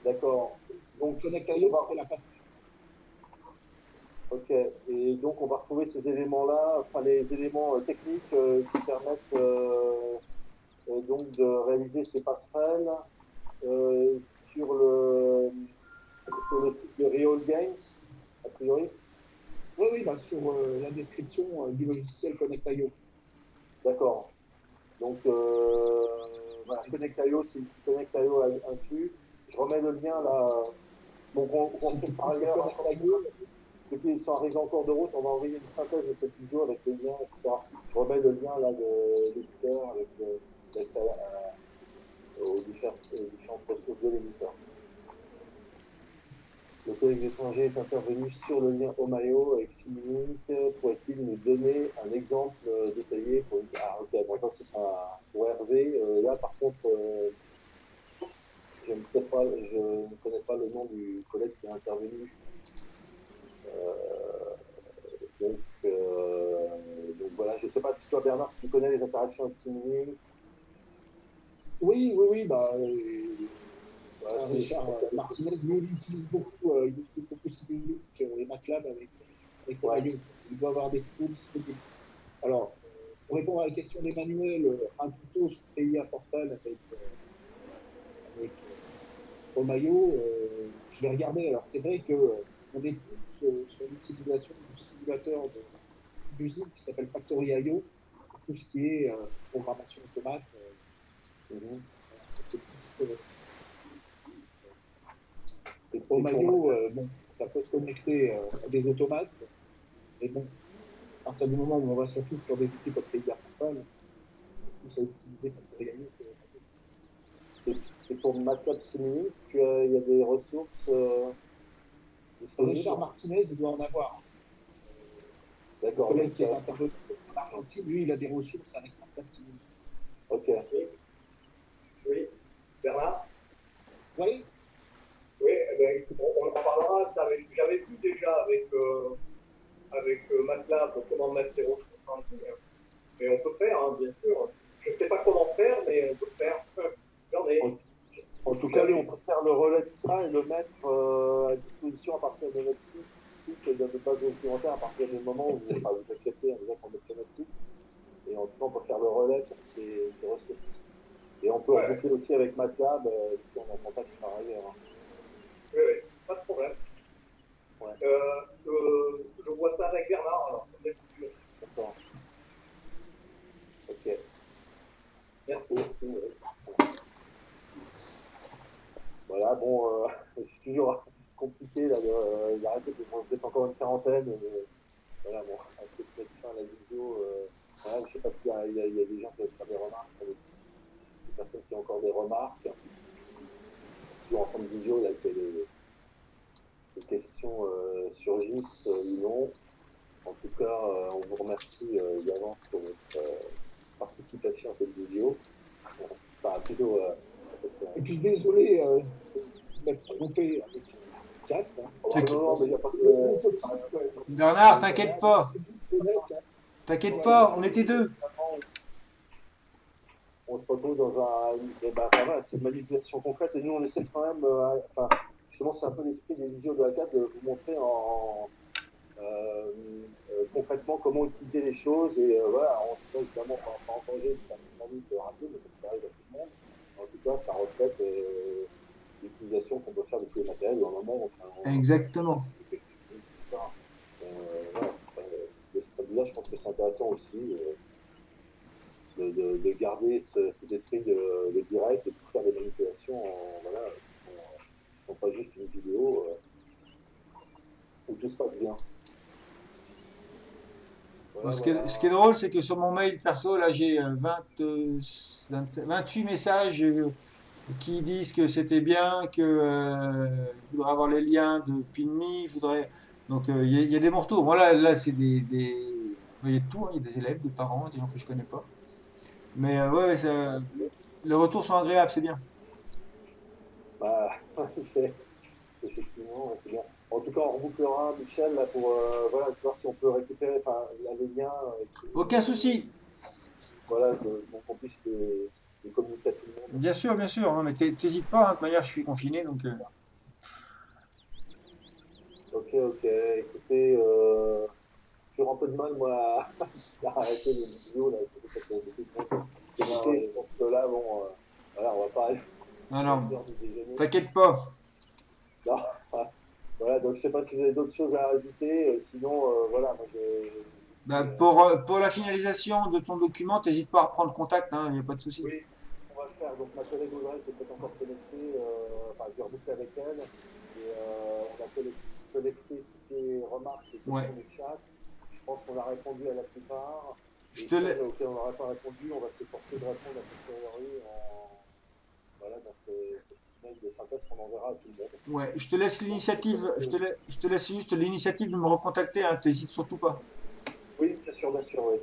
D'accord. Donc, Connect.io va faire la passer. Ok. Et donc, on va retrouver ces éléments-là, enfin, les éléments techniques qui permettent donc de réaliser ces passerelles sur le site de Real Games, a priori. Oui, sur la description du logiciel Connect.io. D'accord. Donc, voilà, Connect.io, c'est ici Connect.io inclus. Je remets le lien là. Donc, par ailleurs, depuis ils sont arrivés en cours de route, on va envoyer une synthèse de cette vidéo avec les liens, etc. Je remets le lien là de l'éditeur avec l'accès aux différentes ressources de l'éditeur. Le collègue étranger est intervenu sur le lien Omayo avec Simulink. Pourrait-il nous donner un exemple détaillé pour une... Ah, ok, bon, donc c'est ça pour Hervé. Là, par contre, je ne sais pas, je ne connais pas le nom du collègue qui est intervenu. Donc voilà, je ne sais pas si toi, Bernard, si tu connais les interactions de Simulink. Oui. Richard Martinez, lui, il utilise beaucoup Simulink et MATLAB avec Omayo. Il doit avoir des tools. Alors, pour répondre à la question d'Emmanuel, un tuto sur TIA Portal avec Omayo, je vais regarder. Alors, c'est vrai qu'on est plus sur l'utilisation du simulateur d'usine qui s'appelle Factory.io, pour tout ce qui est programmation automate. C'est plus. Omayo, bon, ça peut se connecter à des automates, mais bon, à partir du moment où on va surtout sur des outils comme TIA Portal, tout ça utilisé Factory.io. Et pour MATLAB Simulink, il y a des ressources Richard Martinez, il doit en avoir. D'accord. Le collègue qui est intervenu en Argentine, lui, il a des ressources avec MATLAB Simulink. Ok. Oui. Bernard? Oui. Oui, on en parlera. J'avais vu déjà avec MATLAB comment mettre les ressources en ligne. Mais on peut faire, hein, bien sûr. Je ne sais pas comment faire, mais on peut faire. J'en ai. En tout cas, on peut faire le relais de ça et le mettre à disposition à partir de notre site de notre base documentaire à partir du moment où vous acceptez déjà qu'on mette sur notre site. Et en tout cas, on peut faire le relais sur ces ressources. Et on peut en boucler aussi avec MATLAB si on est en contact par ailleurs. Hein. Oui, pas de problème. Ouais. Je vois ça avec Bernard, alors. D'accord. Ok. Ok. Merci. Ouais. Voilà, bon, c'est toujours compliqué là, d'arrêter, bon, vous êtes encore une quarantaine. Voilà, bon, on va peut-être mettre fin à la vidéo. Voilà, je ne sais pas s'il y a des gens qui veulent faire des remarques, des personnes qui ont encore des remarques. Toujours en fin de vidéo, là, que les questions surgissent ou non. En tout cas, on vous remercie d'avance pour votre participation à cette vidéo. Enfin, plutôt. Et puis désolé de m'être trompé avec Jax. Hein. Non, mais il n'y a pas de. Bernard, t'inquiète pas. C'est mec, hein. T'inquiète pas, on était deux. On se retrouve dans voilà, c'est une manipulation concrète et nous on essaie quand même, justement c'est un peu l'esprit des vidéos de la CAD de vous montrer concrètement comment utiliser les choses et voilà, on se fait évidemment pas en danger, c'est un manip de radio, mais ça arrive à tout le monde. En tout cas, ça reflète l'utilisation qu'on peut faire de tous les matériels au moment où Exactement. voilà, de ce point de vue-là, je pense que c'est intéressant aussi. De garder cet esprit de direct et de faire des manipulations voilà, qui ne sont pas juste une vidéo où tout se passe bien. Voilà, Ce qui est drôle, c'est que sur mon mail perso, là, j'ai 28 messages qui disent que c'était bien, que ils voudraient avoir les liens de Pinmi, ils voudraient... Donc, il y a des bons retours. Moi, là c'est il y a de tout, hein. Il y a des élèves, des parents, des gens que je connais pas. Mais ouais, les retours sont agréables, c'est bien. bah, effectivement, c'est bien. En tout cas, on rebouclera Michel là, pour voilà, voir si on peut récupérer les liens. Aucun souci. Voilà, qu'on puisse les communiquer à tout le monde. Bien sûr, hein, mais t'hésites pas, hein. De toute manière, je suis confiné, donc... Ok, écoutez, j'ai un peu de mal, moi, à arrêter les vidéos, là, je pense que là, bon, voilà, on va pas aller Non, l'heure du déjeuner. t'inquiète pas. Non, voilà, donc je sais pas si vous avez d'autres choses à ajouter, sinon, voilà, moi, Bah, pour la finalisation de ton document, t'hésites pas à reprendre contact, hein, il n'y a pas de souci. oui, on va le faire. Donc ma collègue Audrey qui est peut-être encore connectée, enfin, je vais reboucler avec elle, et on a collecté toutes les remarques et questions du chat. Je pense qu'on a répondu à la plupart. Et celles auxquelles on n'aurait pas répondu, on va s'efforcer de répondre à posteriori voilà, dans ce mail de synthèse qu'on enverra à tout le monde. Ouais, je te laisse l'initiative, je te laisse juste l'initiative de me recontacter, hein, t'hésites surtout pas. Oui, bien sûr, oui.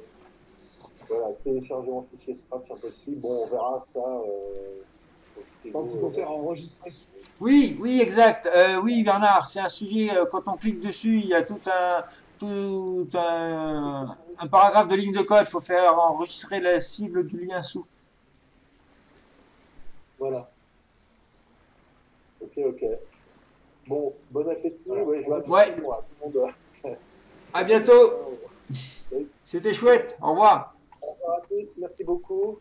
Voilà, télécharger mon fichier Scratch impossible. Bon, on verra ça. Je pense qu'il faut faire enregistrer. Oui, exact. Oui, Bernard, c'est un sujet, quand on clique dessus, il y a tout un paragraphe de ligne de code. Il faut faire enregistrer la cible du lien sous. Voilà. Ok. Bon, bon appétit. Ouais, je vais Ouais. Moi, tout le monde. À bientôt. C'était chouette. Au revoir. Au revoir à tous. Merci beaucoup.